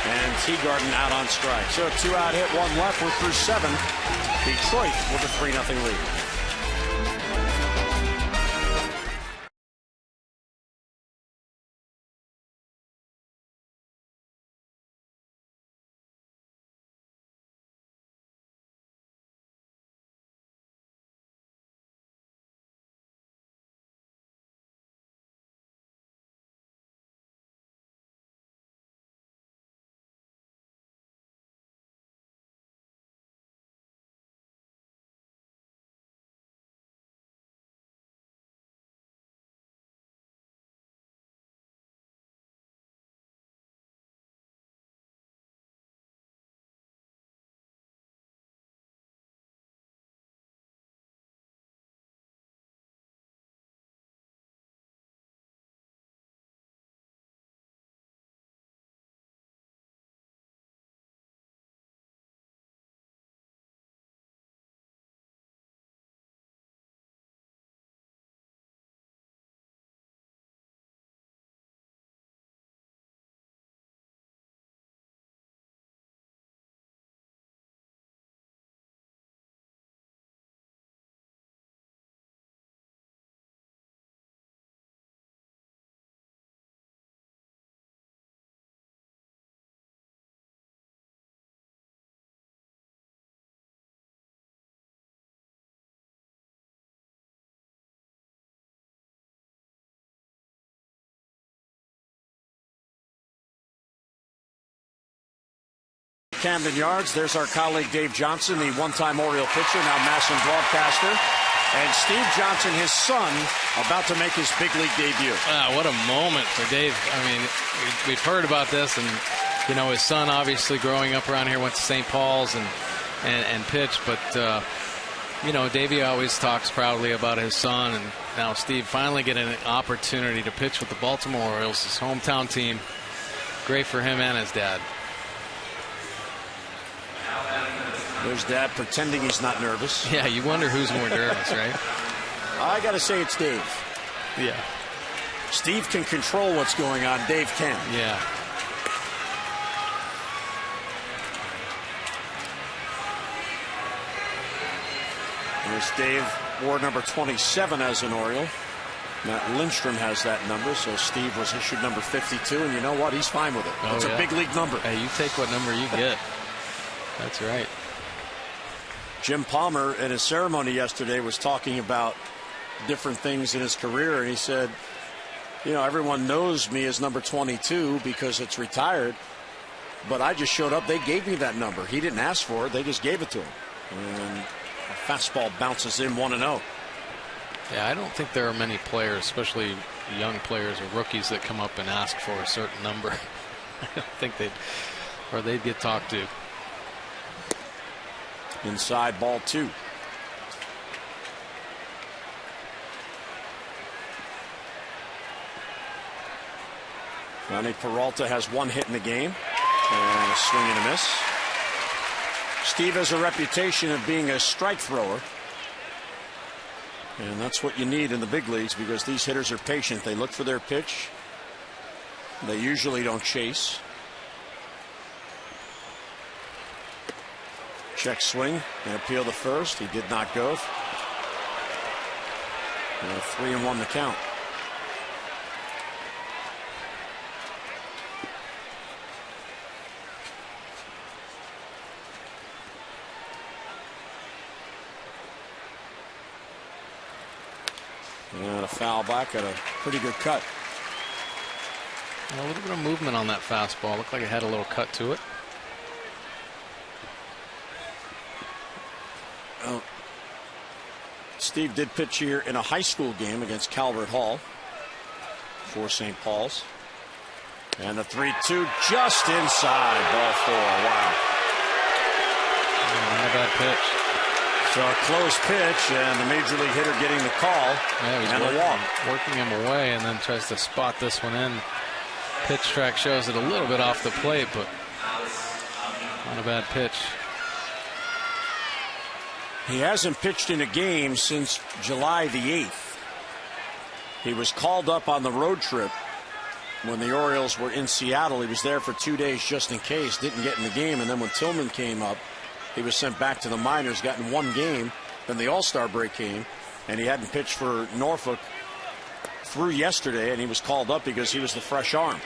And Teagarden out on strike. So a 2-out hit, 1 left. We're through 7. Detroit with a 3-0 lead. Camden Yards. There's our colleague Dave Johnson, the one-time Oriole pitcher, now Masson broadcaster. And Steve Johnson, his son, about to make his big league debut. What a moment for Dave. I mean, we've heard about this, and, you know, his son obviously growing up around here went to St. Paul's and pitched. But, you know, Davey always talks proudly about his son. And now Steve finally getting an opportunity to pitch with the Baltimore Orioles, his hometown team. Great for him and his dad. There's Dad pretending he's not nervous. Yeah, you wonder who's more nervous, right? I got to say it's Dave. Yeah. Steve can control what's going on. Dave can. Yeah. There's Dave, wore number 27 as an Oriole. Matt Lindstrom has that number, so Steve was issued number 52, and you know what? He's fine with it. It's a big league number. Hey, you take what number you get. That's right. Jim Palmer in his ceremony yesterday was talking about different things in his career, and he said, you know, everyone knows me as number 22 because it's retired, but I just showed up. They gave me that number. He didn't ask for it. They just gave it to him. And a fastball bounces in 1-0. Yeah, I don't think there are many players, especially young players or rookies, that come up and ask for a certain number. I don't think they'd get talked to. Inside, ball 2. Ronnie Peralta has 1 hit in the game, and a swing and a miss. Steve has a reputation of being a strike thrower, and that's what you need in the big leagues, because these hitters are patient. They look for their pitch. They usually don't chase. Check swing and appeal to first. He did not go. And 3-1 the count. And a foul back at a pretty good cut. A little bit of movement on that fastball. Looked like it had a little cut to it. Oh. Steve did pitch here in a high school game against Calvert Hall for St. Paul's. And the 3-2 just inside, ball 4. Wow. Not a bad pitch. So a close pitch, and the major league hitter getting the call. Yeah, he's and a walk. Working him away, and then tries to spot this one in. Pitch track shows it a little bit off the plate, but not a bad pitch. He hasn't pitched in a game since July the 8th. He was called up on the road trip when the Orioles were in Seattle. He was there for 2 days just in case, didn't get in the game, and then when Tillman came up, he was sent back to the minors, got in 1 game, then the All-Star break came, and he hadn't pitched for Norfolk through yesterday, and he was called up because he was the fresh arm.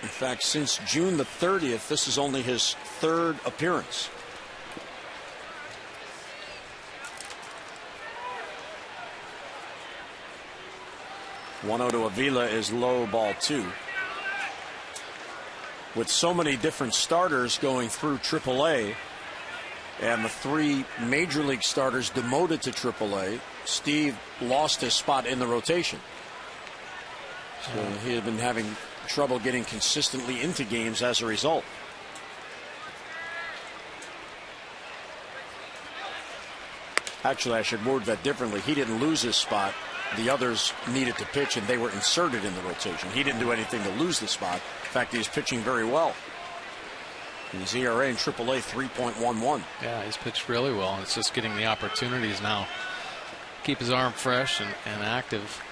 In fact, since June the 30th, this is only his 3rd appearance. One-0 to Avila is low, ball 2. With so many different starters going through AAA and the 3 major league starters demoted to AAA, Steve lost his spot in the rotation. So he had been having trouble getting consistently into games as a result. Actually, I should word that differently. He didn't lose his spot. The others needed to pitch, and they were inserted in the rotation. He didn't do anything to lose the spot. In fact, he was pitching very well. His ERA in AAA 3.11. Yeah, he's pitched really well. It's just getting the opportunities now. Keep his arm fresh and active.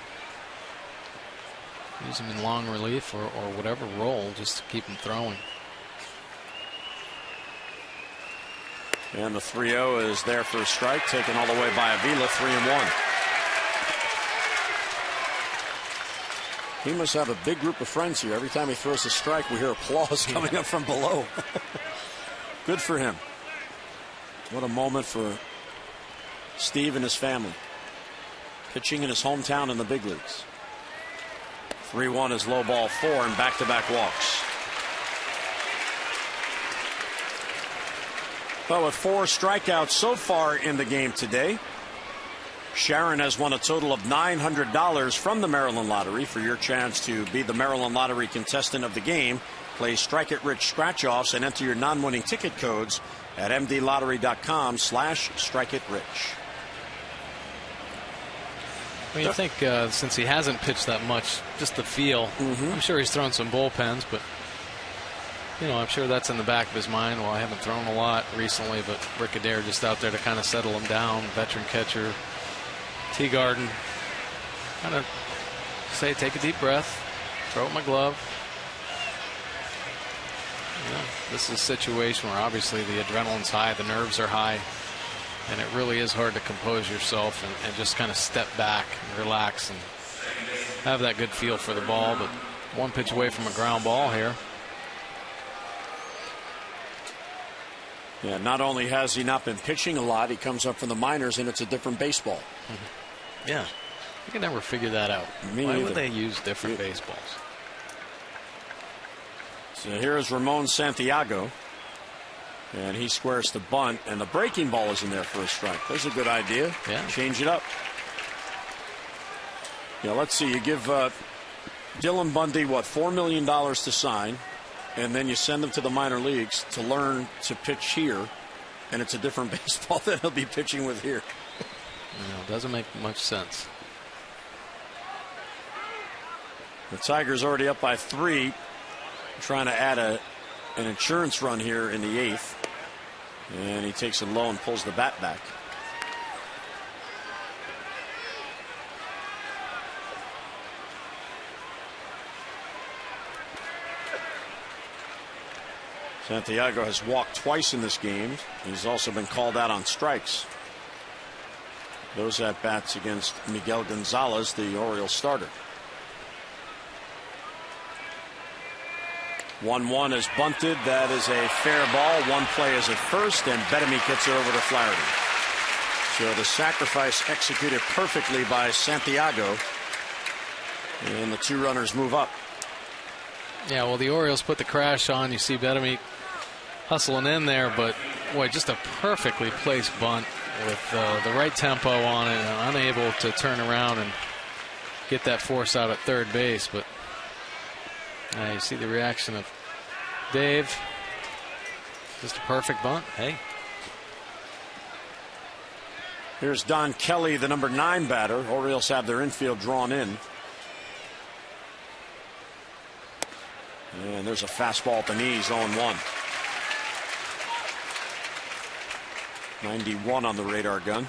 Use him in long relief or whatever role, just to keep him throwing. And the 3-0 is there for a strike, taken all the way by Avila, 3-1. He must have a big group of friends here. Every time he throws a strike, we hear applause coming up from below. Good for him. What a moment for Steve and his family. Pitching in his hometown in the big leagues. 3-1 is low, ball 4, and back-to-back walks. Well, with 4 strikeouts so far in the game today, Sharon has won a total of $900 from the Maryland Lottery. For your chance to be the Maryland Lottery contestant of the game, play Strike It Rich scratch-offs and enter your non-winning ticket codes at mdlottery.com/strikeItRich. Well, you think since he hasn't pitched that much, just the feel, I'm sure he's thrown some bullpens, but I'm sure that's in the back of his mind. Well, I haven't thrown a lot recently, but Rick Adair just out there to kind of settle him down, veteran catcher. Teagarden kind of say, take a deep breath, throw out my glove. This is a situation where obviously the adrenaline's high, the nerves are high, and it really is hard to compose yourself and just kind of step back and relax and have that good feel for the ball. But 1 pitch away from a ground ball here. Yeah, not only has he not been pitching a lot, he comes up from the minors and it's a different baseball. Yeah, I can never figure that out. Why would they use different baseballs? So here is Ramon Santiago. And he squares the bunt, and the breaking ball is in there for a strike. There's a good idea. Yeah. Change it up. Yeah, let's see. You give Dylan Bundy, what, $4 million to sign, and then you send him to the minor leagues to learn to pitch here, and it's a different baseball that he'll be pitching with here. It doesn't make much sense. The Tigers already up by 3, trying to add an insurance run here in the 8th. And he takes it low and pulls the bat back. Santiago has walked twice in this game. He's also been called out on strikes. Those at bats against Miguel Gonzalez, the Orioles starter. 1-1 is bunted. That is a fair ball. One play is at first, and Bettamy gets it over to Flaherty. So the sacrifice executed perfectly by Santiago, and the 2 runners move up. Yeah, well, the Orioles put the crash on. You see Bettamy hustling in there, but boy, just a perfectly placed bunt with the right tempo on it, and unable to turn around and get that force out at third base. But you see the reaction of Dave. Just a perfect bunt. Hey. Here's Don Kelly, the number 9 batter. Orioles have their infield drawn in. And there's a fastball at the knees, 0-1. 91 on the radar gun.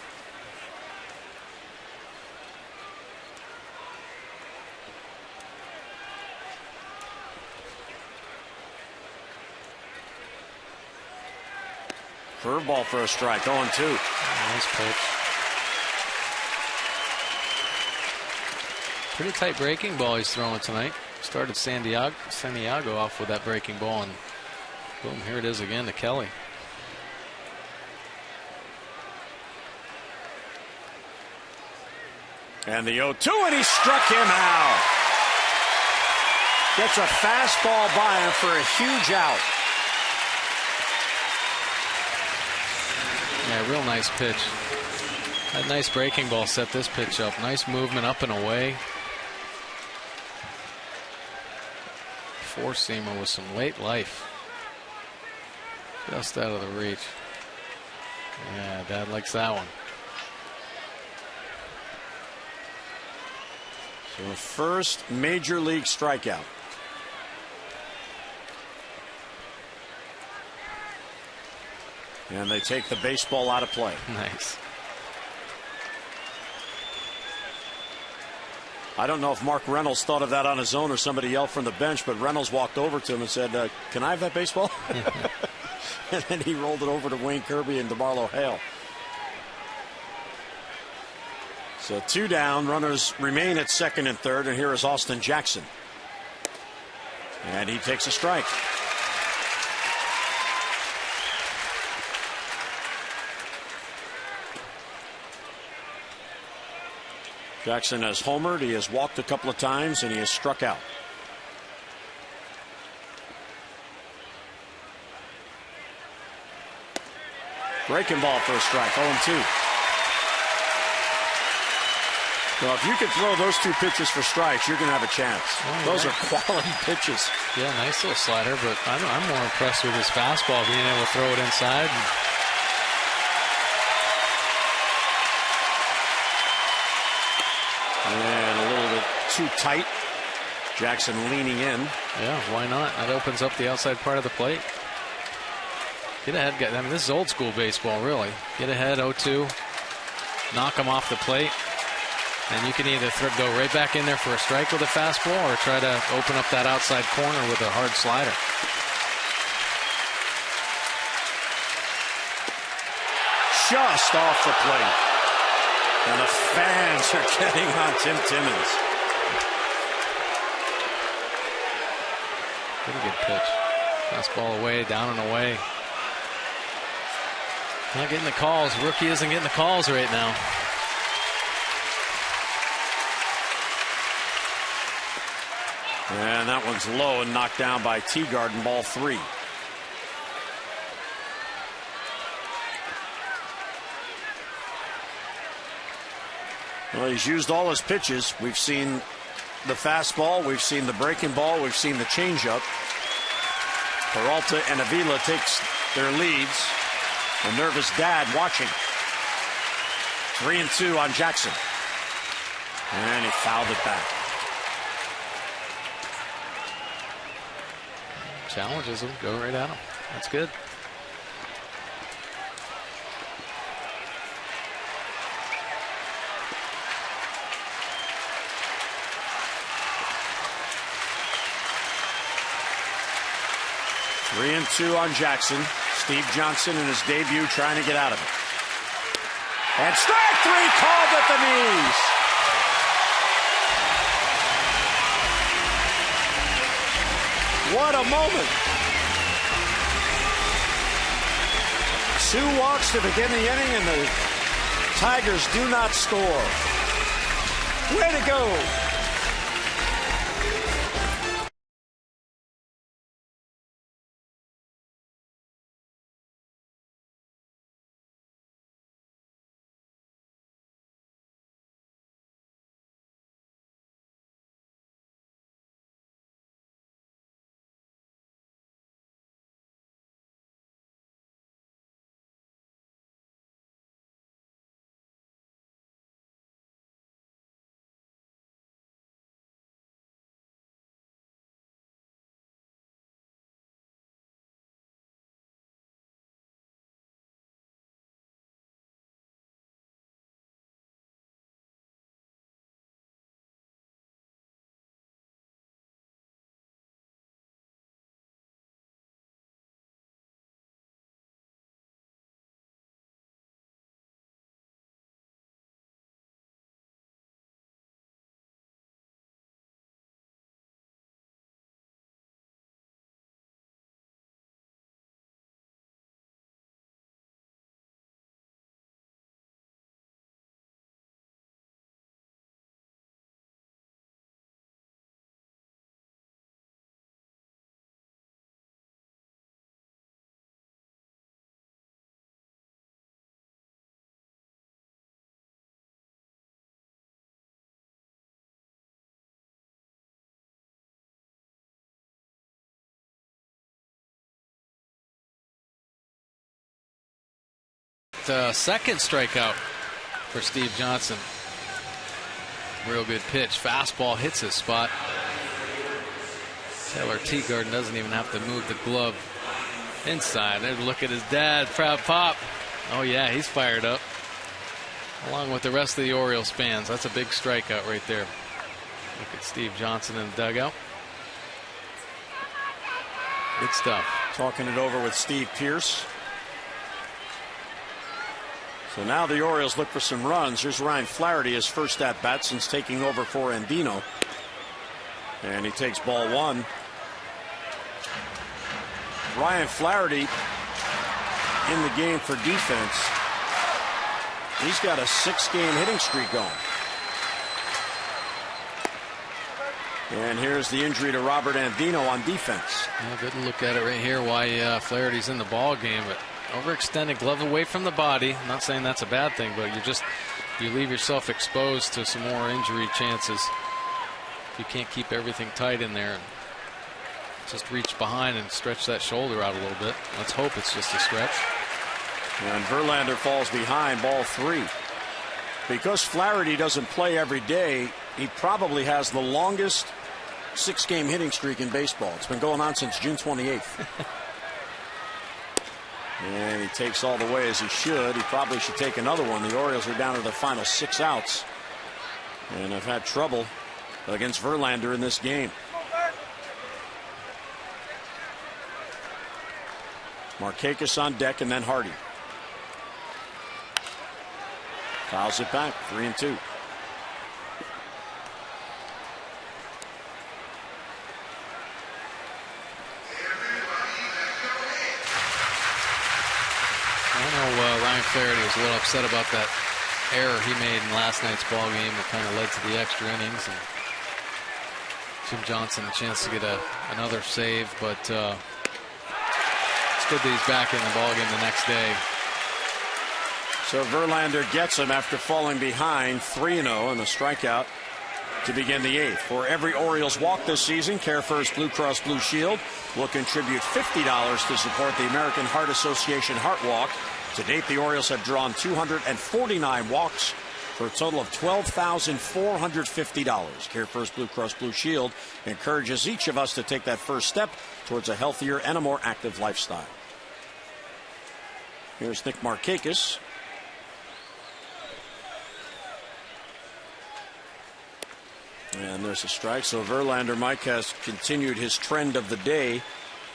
Curveball for a strike, 0-2. Nice pitch. Pretty tight breaking ball he's throwing tonight. Started Santiago off with that breaking ball, and boom, here it is again to Kelly. And the 0-2, and he struck him out. Gets a fastball by him for a huge out. Yeah, real nice pitch. That nice breaking ball set this pitch up. Nice movement up and away. Four-seamer with some late life. Just out of the reach. Yeah, Dad likes that one. So first major league strikeout. And they take the baseball out of play. Nice. I don't know if Mark Reynolds thought of that on his own or somebody yelled from the bench, but Reynolds walked over to him and said, can I have that baseball? And then he rolled it over to Wayne Kirby and DeMarlo Hale. So 2 down, runners remain at second and third, and here is Austin Jackson. And he takes a strike. Jackson has homered, he has walked a couple of times, and he has struck out. Breaking ball for a strike, 0-2. Well, if you could throw those 2 pitches for strikes, you're going to have a chance. Oh, those are quality pitches. Yeah, nice little slider, but I'm more impressed with his fastball, being able to throw it inside. And a little bit too tight. Jackson leaning in. Yeah, why not? That opens up the outside part of the plate. Get ahead. I mean, this is old school baseball, really. Get ahead, 0-2. Knock him off the plate. And you can either go right back in there for a strike with a fastball or try to open up that outside corner with a hard slider. Just off the plate. And the fans are getting on Tim Timmons. Pretty good pitch. Fastball away, down and away. Not getting the calls. Rookie isn't getting the calls right now. And that one's low and knocked down by Teagarden, ball 3. Well, he's used all his pitches. We've seen the fastball, we've seen the breaking ball, we've seen the changeup. Peralta and Avila takes their leads. A nervous dad watching. 3-2 on Jackson. And he fouled it back. Challenges him, go right at him. That's good. Three and two on Jackson. Steve Johnson in his debut trying to get out of it. And strike 3 called at the knees. What a moment. 2 walks to begin the inning, and the Tigers do not score. Way to go. The second strikeout for Steve Johnson. Real good pitch. Fastball hits his spot. Taylor Teagarden doesn't even have to move the glove inside. There's a look at his dad, proud pop. Oh yeah, he's fired up. Along with the rest of the Orioles fans. That's a big strikeout right there. Look at Steve Johnson in the dugout. Good stuff. Talking it over with Steve Pierce. So now the Orioles look for some runs. Here's Ryan Flaherty, his first at bat since taking over for Andino. And he takes ball 1. Ryan Flaherty in the game for defense. He's got a 6-game hitting streak going. And here's the injury to Robert Andino on defense. Yeah, good look at it right here. Why Flaherty's in the ball game, but overextended glove away from the body. I'm not saying that's a bad thing, but you leave yourself exposed to some more injury chances if you can't keep everything tight in there. And just reach behind and stretch that shoulder out a little bit. Let's hope it's just a stretch. And Verlander falls behind, ball 3. Because Flaherty doesn't play every day, he probably has the longest 6-game hitting streak in baseball. It's been going on since June 28th. And he takes all the way as he should. He probably should take another one. The Orioles are down to the final 6 outs. And have had trouble against Verlander in this game. Markakis on deck, and then Hardy. Fouls it back, 3-2. Ryan Flaherty was a little upset about that error he made in last night's ball game that kind of led to the extra innings. And Jim Johnson a chance to get another save, but it's good that he's back in the ballgame the next day. So Verlander gets him after falling behind 3-0 and a strikeout to begin the 8th. For every Orioles walk this season, Care First Blue Cross Blue Shield will contribute $50 to support the American Heart Association Heart Walk. To date, the Orioles have drawn 249 walks for a total of $12,450. Care First Blue Cross Blue Shield encourages each of us to take that first step towards a healthier and a more active lifestyle. Here's Nick Markakis. And there's a strike. So Verlander, Mike, has continued his trend of the day.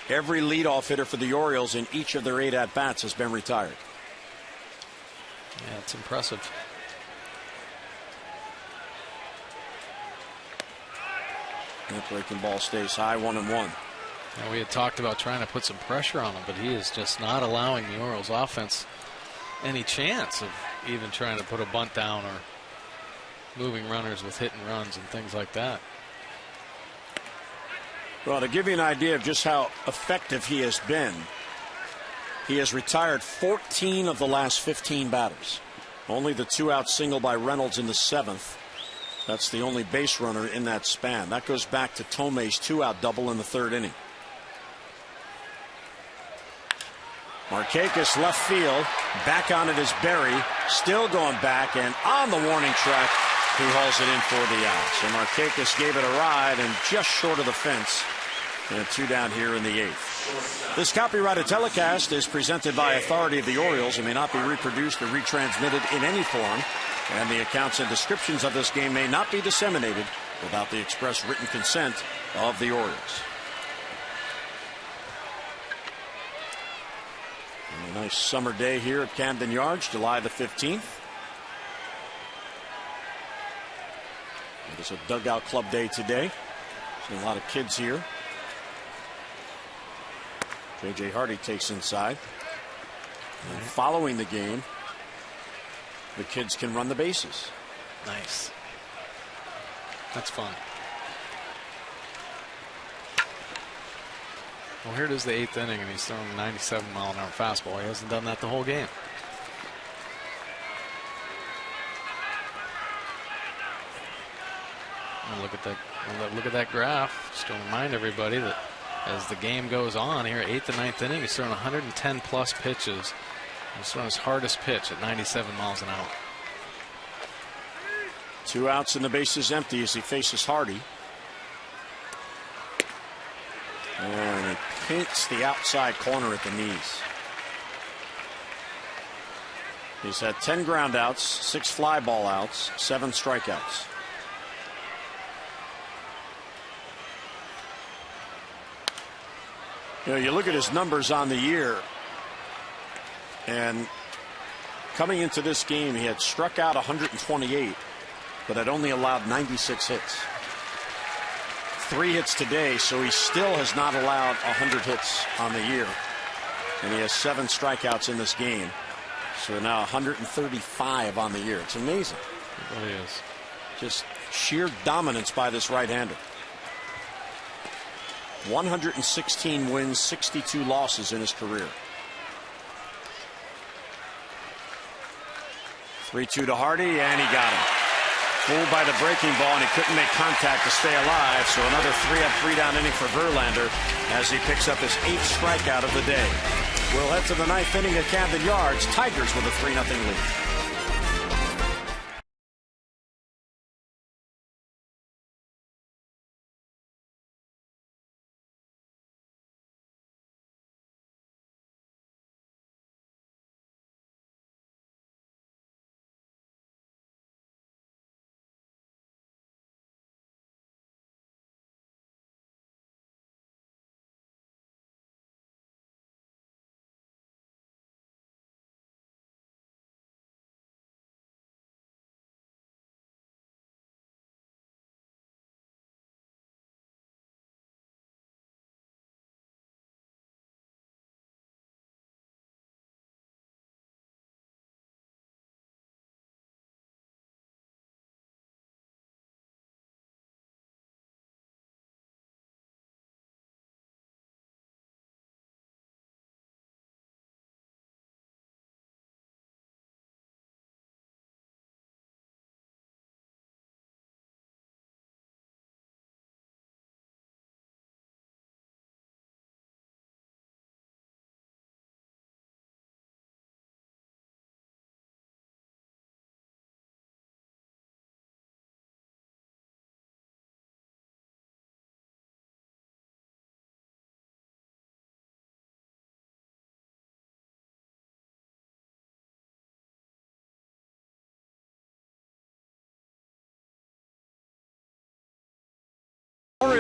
Every leadoff hitter for the Orioles in each of their 8 at-bats has been retired. Yeah, it's impressive. That breaking ball stays high, 1-1. Now, we had talked about trying to put some pressure on him, but he is just not allowing the Orioles offense any chance of even trying to put a bunt down or moving runners with hit and runs and things like that. Well, to give you an idea of just how effective he has been, he has retired 14 of the last 15 batters. Only the 2-out single by Reynolds in the 7th. That's the only base runner in that span. That goes back to Tomei's 2-out double in the 3rd inning. Markakis left field. Back on it is Berry. Still going back and on the warning track. He hauls it in for the out. So Markakis gave it a ride and just short of the fence. And 2 down here in the 8th. This copyrighted telecast is presented by authority of the Orioles and may not be reproduced or retransmitted in any form. And the accounts and descriptions of this game may not be disseminated without the express written consent of the Orioles. And a nice summer day here at Camden Yards, July the 15th. It is a dugout club day today. There's a lot of kids here. J.J. Hardy takes inside. And following the game, the kids can run the bases. Nice. That's fun. Well, here it is, the 8th inning, and he's throwing a 97-mile-an-hour fastball. He hasn't done that the whole game. Look at that graph. Just to remind everybody that as the game goes on here, 8th and 9th inning, he's throwing 110 plus pitches. He's throwing his hardest pitch at 97 miles an hour. 2 outs and the bases empty as he faces Hardy. And he paints the outside corner at the knees. He's had 10 ground outs, 6 fly ball outs, 7 strikeouts. You know, you look at his numbers on the year, and coming into this game, he had struck out 128, but had only allowed 96 hits. 3 hits today, so he still has not allowed 100 hits on the year. And he has 7 strikeouts in this game. So now 135 on the year. It's amazing. It really is. Just sheer dominance by this right-hander. 116 wins, 62 losses in his career. 3-2 to Hardy, and he got him. Fooled by the breaking ball, and he couldn't make contact to stay alive. So another 3-up, 3-down inning for Verlander as he picks up his 8th strikeout of the day. We'll head to the 9th inning at Camden Yards. Tigers with a 3-0 lead.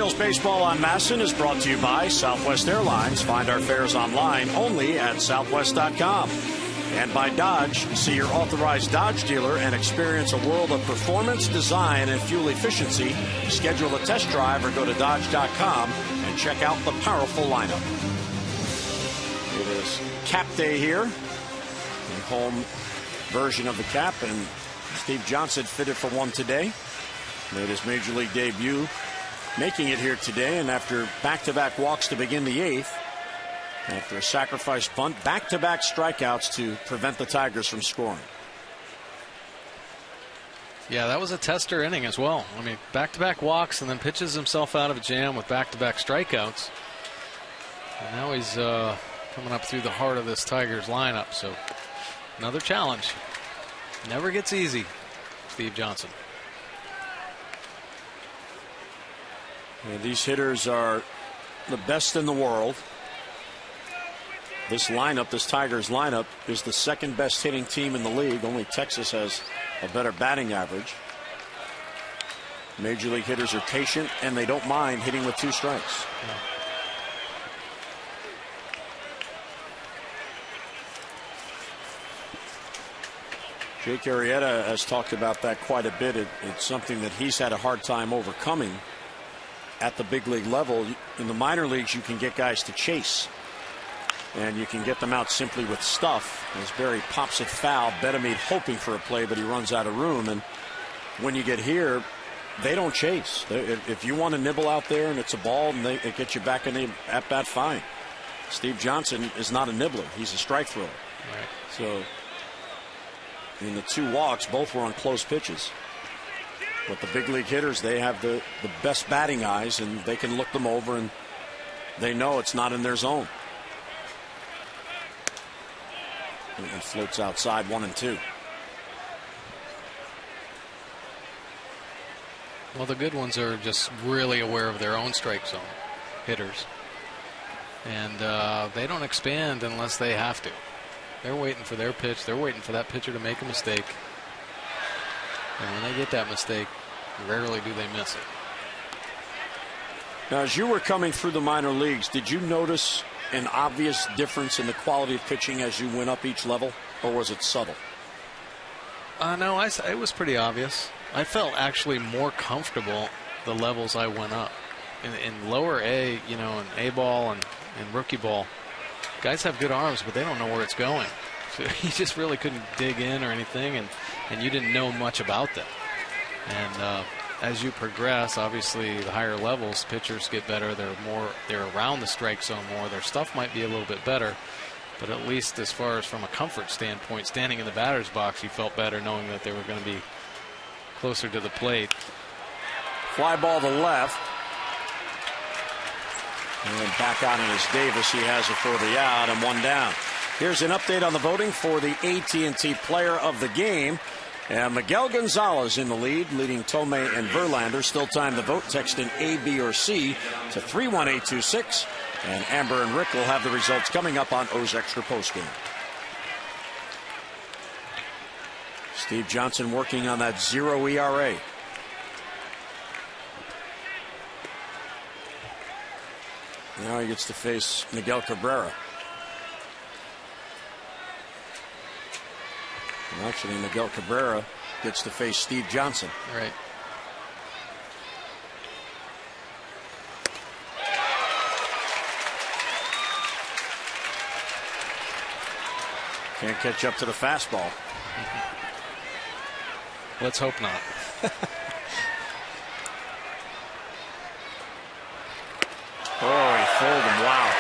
Orioles Baseball on Masson is brought to you by Southwest Airlines. Find our fares online only at southwest.com. And by Dodge. See your authorized Dodge dealer and experience a world of performance, design, and fuel efficiency. Schedule a test drive or go to dodge.com and check out the powerful lineup. It is Cap Day here, the home version of the cap, and Steve Johnson fitted for one today. Made his major league debut, making it here today, and after back-to-back walks to begin the 8th, after a sacrifice bunt, back-to-back strikeouts to prevent the Tigers from scoring. Yeah, that was a tester inning as well. I mean, back-to-back walks and then pitches himself out of a jam with back-to-back strikeouts. And now he's coming up through the heart of this Tigers lineup, so another challenge. Never gets easy, Steve Johnson. And these hitters are the best in the world. This lineup, this Tigers lineup, is the second best hitting team in the league. Only Texas has a better batting average. Major league hitters are patient and they don't mind hitting with 2 strikes. Yeah. Jake Arrieta has talked about that quite a bit. It's something that he's had a hard time overcoming at the big league level. In the minor leagues, you can get guys to chase, and you can get them out simply with stuff. As Barry pops it foul, Betemide hoping for a play, but he runs out of room. And when you get here, they don't chase. If you want to nibble out there and it's a ball and it gets you back in the at bat, fine. Steve Johnson is not a nibbler. He's a strike thrower. Right. So in the 2 walks, both were on close pitches. But the big league hitters, they have the best batting eyes, and they can look them over and they know it's not in their zone. And it floats outside 1-2. Well, the good ones are just really aware of their own strike zone, hitters. And they don't expand unless they have to. They're waiting for their pitch. They're waiting for that pitcher to make a mistake. And when they get that mistake, rarely do they miss it. Now, as you were coming through the minor leagues, did you notice an obvious difference in the quality of pitching as you went up each level, or was it subtle? No, it was pretty obvious. I felt actually more comfortable the levels I went up. In lower A, you know, in A ball and rookie ball, guys have good arms, but they don't know where it's going. So you just really couldn't dig in or anything, and you didn't know much about them. And as you progress, obviously the higher levels, pitchers get better. They're around the strike zone more. Their stuff might be a little bit better, but at least as far as from a comfort standpoint, standing in the batter's box, you felt better knowing that they were going to be closer to the plate. Fly ball to left. And then back out in is Davis. He has it for the out and 1 down. Here's an update on the voting for the AT&T Player of the Game. And Miguel Gonzalez in the lead, leading Tomei and Verlander. Still time to vote. Text in A, B, or C to 31826. And Amber and Rick will have the results coming up on O's Extra Postgame. Steve Johnson working on that 0 ERA. Now he gets to face Miguel Cabrera. And actually, Miguel Cabrera gets to face Steve Johnson. Right. Can't catch up to the fastball. Let's hope not. Oh, he fooled him. Wow.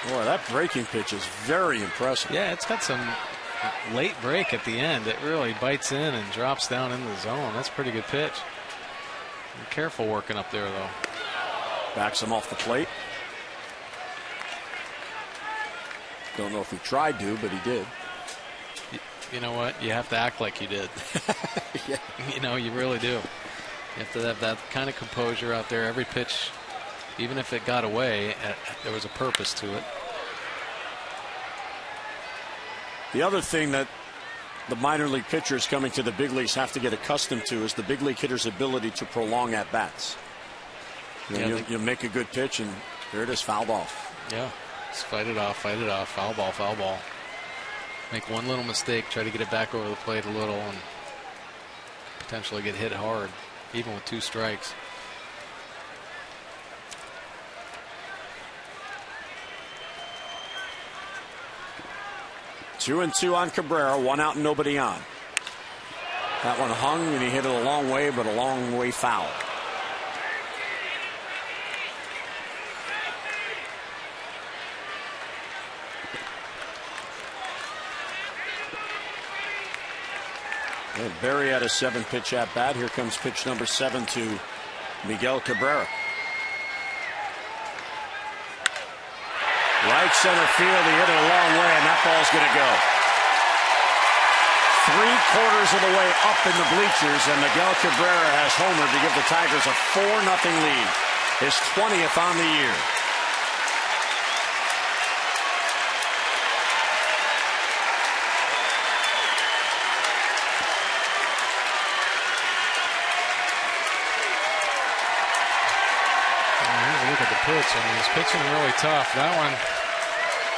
Boy, that breaking pitch is very impressive. Yeah, it's got some late break at the end. It really bites in and drops down into the zone. That's a pretty good pitch. Be careful working up there, though. Backs him off the plate. Don't know if he tried to, but he did. You know what? You have to act like you did. Yeah. You know, you really do. You have to have that kind of composure out there. Every pitch, even if it got away, there was a purpose to it. The other thing that the minor league pitchers coming to the big leagues have to get accustomed to is the big league hitter's ability to prolong at bats. You make a good pitch and there it is, fouled off. Yeah, just fight it off, foul ball, foul ball. Make one little mistake, try to get it back over the plate a little, and potentially get hit hard, even with 2 strikes. Two and two on Cabrera, 1 out and nobody on. That one hung and he hit it a long way, but a long way foul. And Barry had a 7-pitch at bat. Here comes pitch number 7 to Miguel Cabrera. Right center field, he hit it a long way, and that ball's going to go. 3/4 of the way up in the bleachers, and Miguel Cabrera has homered to give the Tigers a 4-0 lead. His 20th on the year. Look at the pitch. I mean, he's pitching really tough. That one,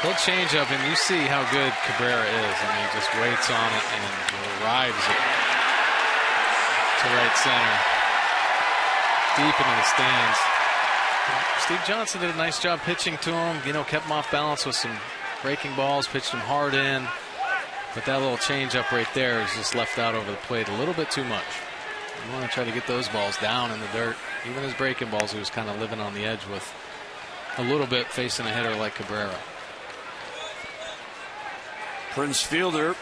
he'll change up, and you see how good Cabrera is. I mean, he just waits on it and arrives it to right center, deep into the stands. Steve Johnson did a nice job pitching to him. You know, kept him off balance with some breaking balls, pitched him hard in. But that little change up right there is just left out over the plate a little bit too much. You want to try to get those balls down in the dirt. Even his breaking balls, he was kind of living on the edge with a little bit facing a hitter like Cabrera. Prince Fielder,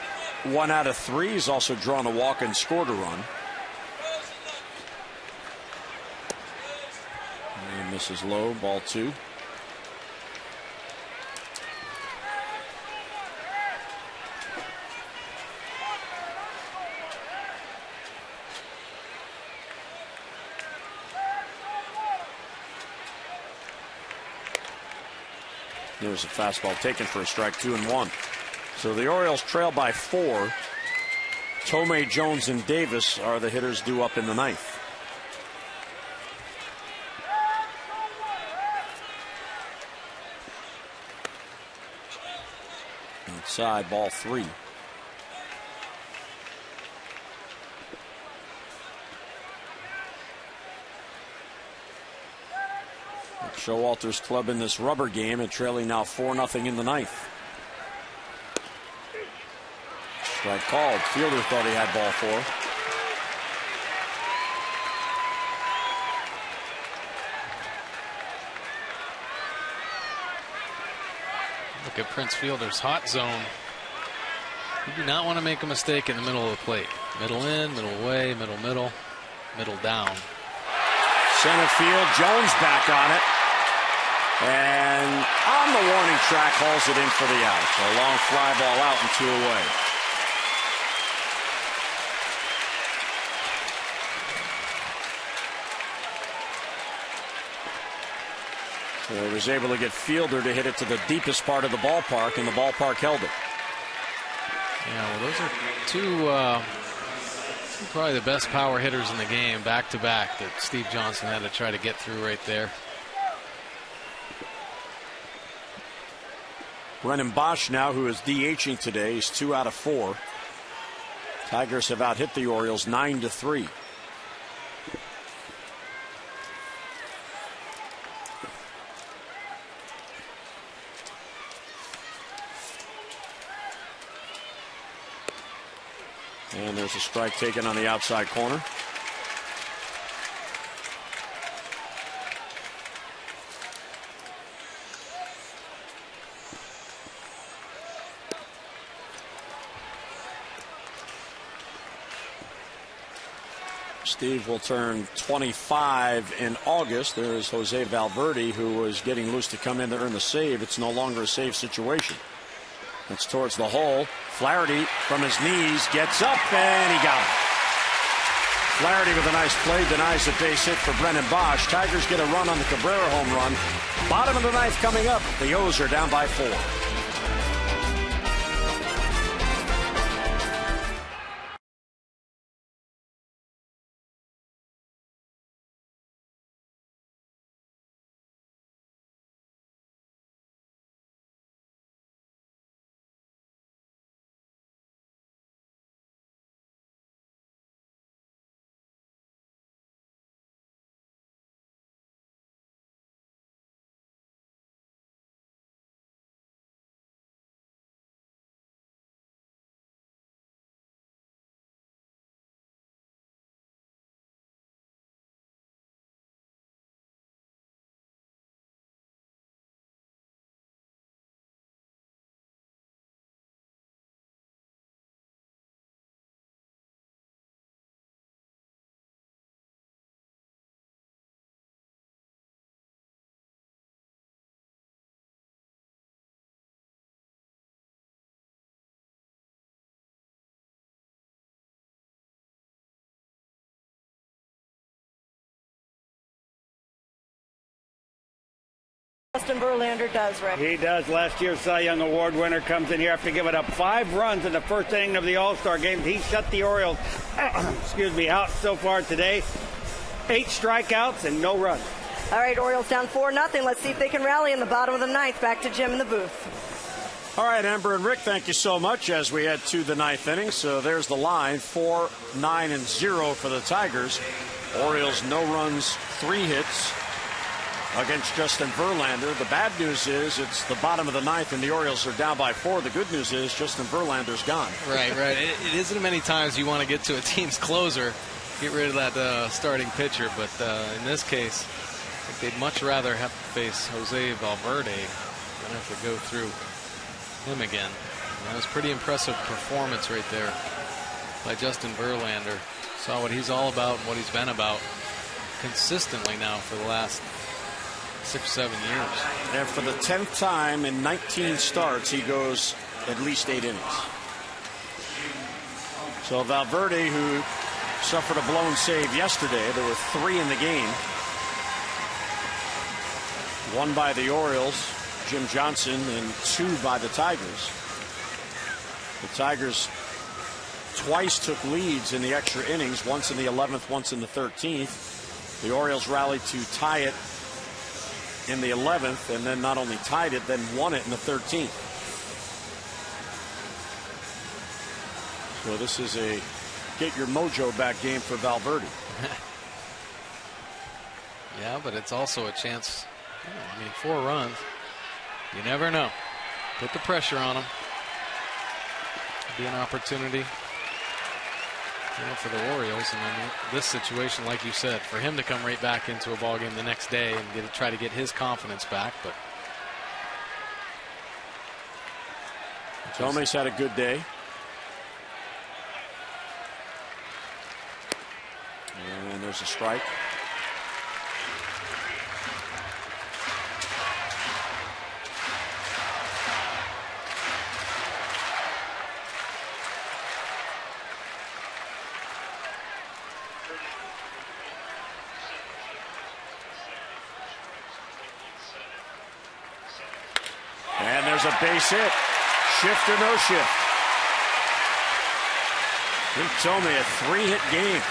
1 out of 3. He's also drawn a walk and scored a run. And misses low, ball 2. There's a fastball taken for a strike, 2-1. So the Orioles trail by 4. Tomei, Jones, and Davis are the hitters due up in the 9th. Outside, ball 3. Showalter's club in this rubber game and trailing now 4-0 in the 9th. Strike called. Fielder thought he had ball 4. Look at Prince Fielder's hot zone. You do not want to make a mistake in the middle of the plate. Middle in, middle away, middle, middle down. Center field, Jones back on it. And on the warning track, hauls it in for the out. So a long fly ball out and 2 away. So he was able to get Fielder to hit it to the deepest part of the ballpark, and the ballpark held it. Yeah, well, those are two probably the best power hitters in the game, back to back, that Steve Johnson had to try to get through right there. Brennan Bosch now, who is DHing today, is 2 out of 4. Tigers have out-hit the Orioles 9-3. And there's a strike taken on the outside corner. Steve will turn 25 in August. There's Jose Valverde, who was getting loose to come in to earn the save. It's no longer a save situation. It's towards the hole. Flaherty from his knees gets up, and he got it. Flaherty with a nice play denies the base hit for Brennan Bosch. Tigers get a run on the Cabrera home run. Bottom of the 9th coming up. The O's are down by 4. Justin Verlander does, Rick. He does. Last year's Cy Young Award winner comes in here after giving up 5 runs in the first inning of the All-Star game. He shut the Orioles out so far today. 8 strikeouts and no runs. All right, Orioles down 4-0. Let's see if they can rally in the bottom of the 9th. Back to Jim in the booth. All right, Amber and Rick, thank you so much as we head to the 9th inning. So there's the line, 4, 9, and 0 for the Tigers. Orioles no runs, 3 hits against Justin Verlander. The bad news is it's the bottom of the 9th and the Orioles are down by 4. The good news is Justin Verlander's gone. Right. It isn't many times you want to get to a team's closer, get rid of that starting pitcher, but in this case, I think they'd much rather have to face Jose Valverde than have to go through him again. That was a pretty impressive performance right there by Justin Verlander. Saw what he's all about and what he's been about consistently now for the last 6 or 7 years. And for the 10th time in 19 starts, he goes at least 8 innings. So Valverde, who suffered a blown save yesterday, there were 3 in the game. 1 by the Orioles, Jim Johnson, and 2 by the Tigers. The Tigers twice took leads in the extra innings, once in the 11th, once in the 13th. The Orioles rallied to tie it in the 11th, and then not only tied it, then won it in the 13th. So this is a get your mojo back game for Valverde. Yeah, but it's also a chance. I mean, 4 runs. You never know. Put the pressure on him. Be an opportunity for the Orioles, and in this situation, like you said, for him to come right back into a ball game the next day and try to get his confidence back. But Tomei's had a good day. And there's a strike. And there's a base hit. Shift or no shift. Jim Thome, a 3-hit game.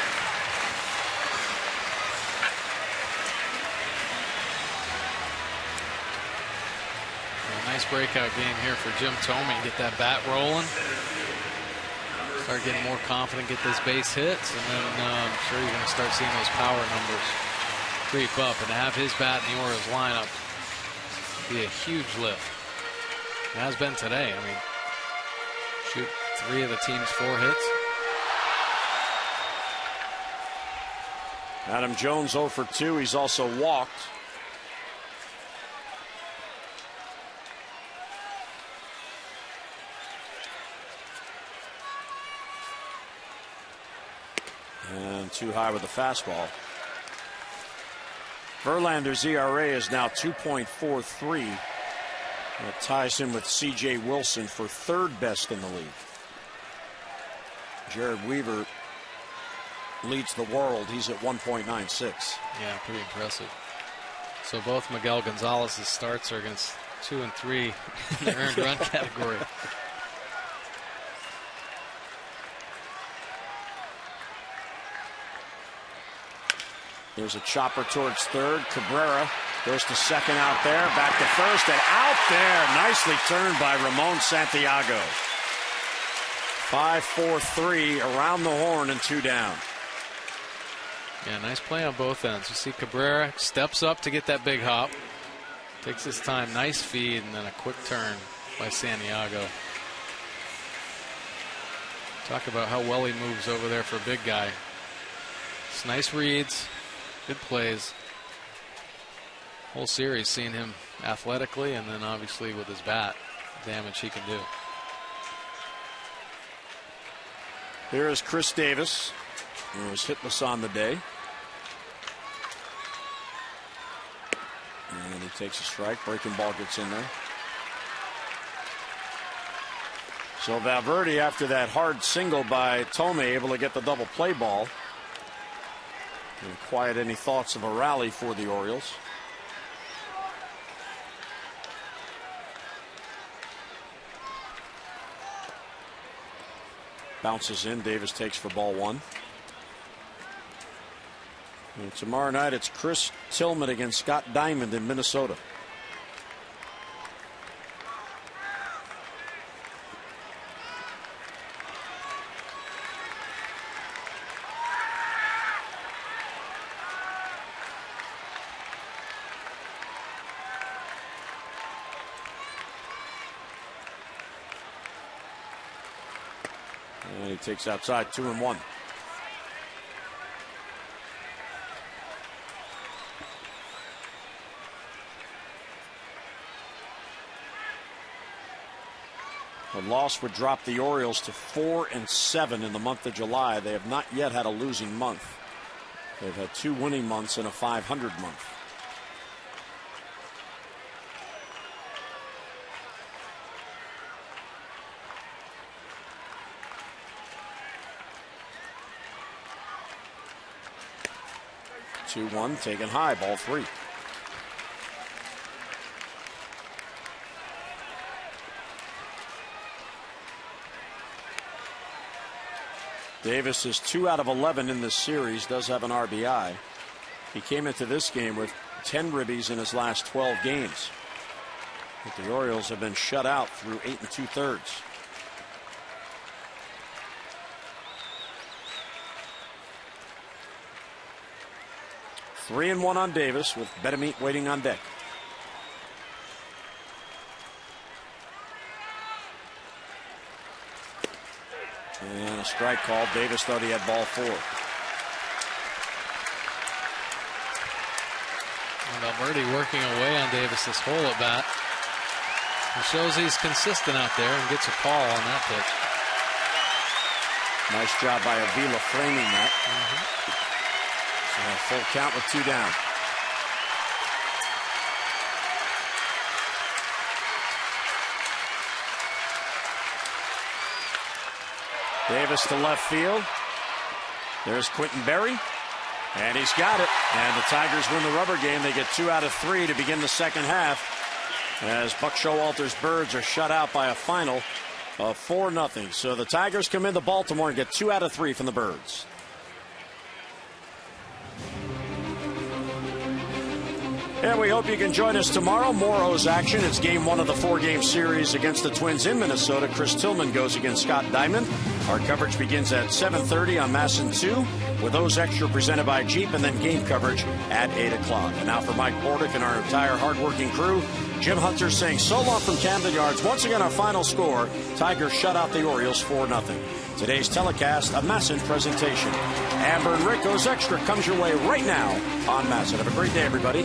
A nice breakout game here for Jim Thome. Get that bat rolling. Start getting more confident, get those base hits, and then I'm sure you're going to start seeing those power numbers creep up. And to have his bat in the Orioles lineup be a huge lift. It has been today. I mean, shoot 3 of the team's 4 hits. Adam Jones 0 for 2. He's also walked. And too high with the fastball. Verlander's ERA is now 2.43. That ties him with C.J. Wilson for 3rd best in the league. Jared Weaver leads the world. He's at 1.96. Yeah, pretty impressive. So both Miguel Gonzalez's starts are against 2 and 3 in the earned run category. There's a chopper towards 3rd. Cabrera goes to 2nd out there. Back to 1st and out there. Nicely turned by Ramon Santiago. 5-4-3 around the horn and 2 down. Yeah, nice play on both ends. You see Cabrera steps up to get that big hop. Takes his time. Nice feed and then a quick turn by Santiago. Talk about how well he moves over there for a big guy. It's nice reads. Good plays. Whole series seeing him athletically and then obviously with his bat, damage he can do. Here is Chris Davis, who was hitless on the day. And he takes a strike. Breaking ball gets in there. So Valverde, after that hard single by Thome, able to get the double play ball. And quiet any thoughts of a rally for the Orioles. Bounces in. Davis takes for ball one. And tomorrow night it's Chris Tillman against Scott Diamond in Minnesota. And he takes outside, 2-1. A loss would drop the Orioles to 4-7 in the month of July. They have not yet had a losing month. They've had 2 winning months and a 500 month. Two-one, taken high, ball 3. Davis is 2 out of 11 in this series, does have an RBI. He came into this game with 10 ribbies in his last 12 games. But the Orioles have been shut out through 8 2/3. Three and one on Davis with Betemeet waiting on deck. And a strike call. Davis thought he had ball 4. And Alberti working away on Davis this whole at bat. He shows he's consistent out there and gets a call on that pitch. Nice job by Avila framing that. So a full count with 2 down. Davis to left field. There's Quentin Berry. And he's got it. And the Tigers win the rubber game. They get 2 out of 3 to begin the second half. As Buck Showalter's Birds are shut out by a final of 4-0. So the Tigers come into Baltimore and get 2 out of 3 from the Birds. And we hope you can join us tomorrow. More O's action. It's game 1 of the 4-game series against the Twins in Minnesota. Chris Tillman goes against Scott Diamond. Our coverage begins at 7:30 on MASN 2 with O's Extra presented by Jeep, and then game coverage at 8 o'clock. And now for Mike Bordick and our entire hardworking crew, Jim Hunter saying so long from Camden Yards. Once again, our final score, Tigers shut out the Orioles 4-0. Today's telecast, a MASN presentation. Amber and Rick, O's Extra comes your way right now on MASN. Have a great day, everybody.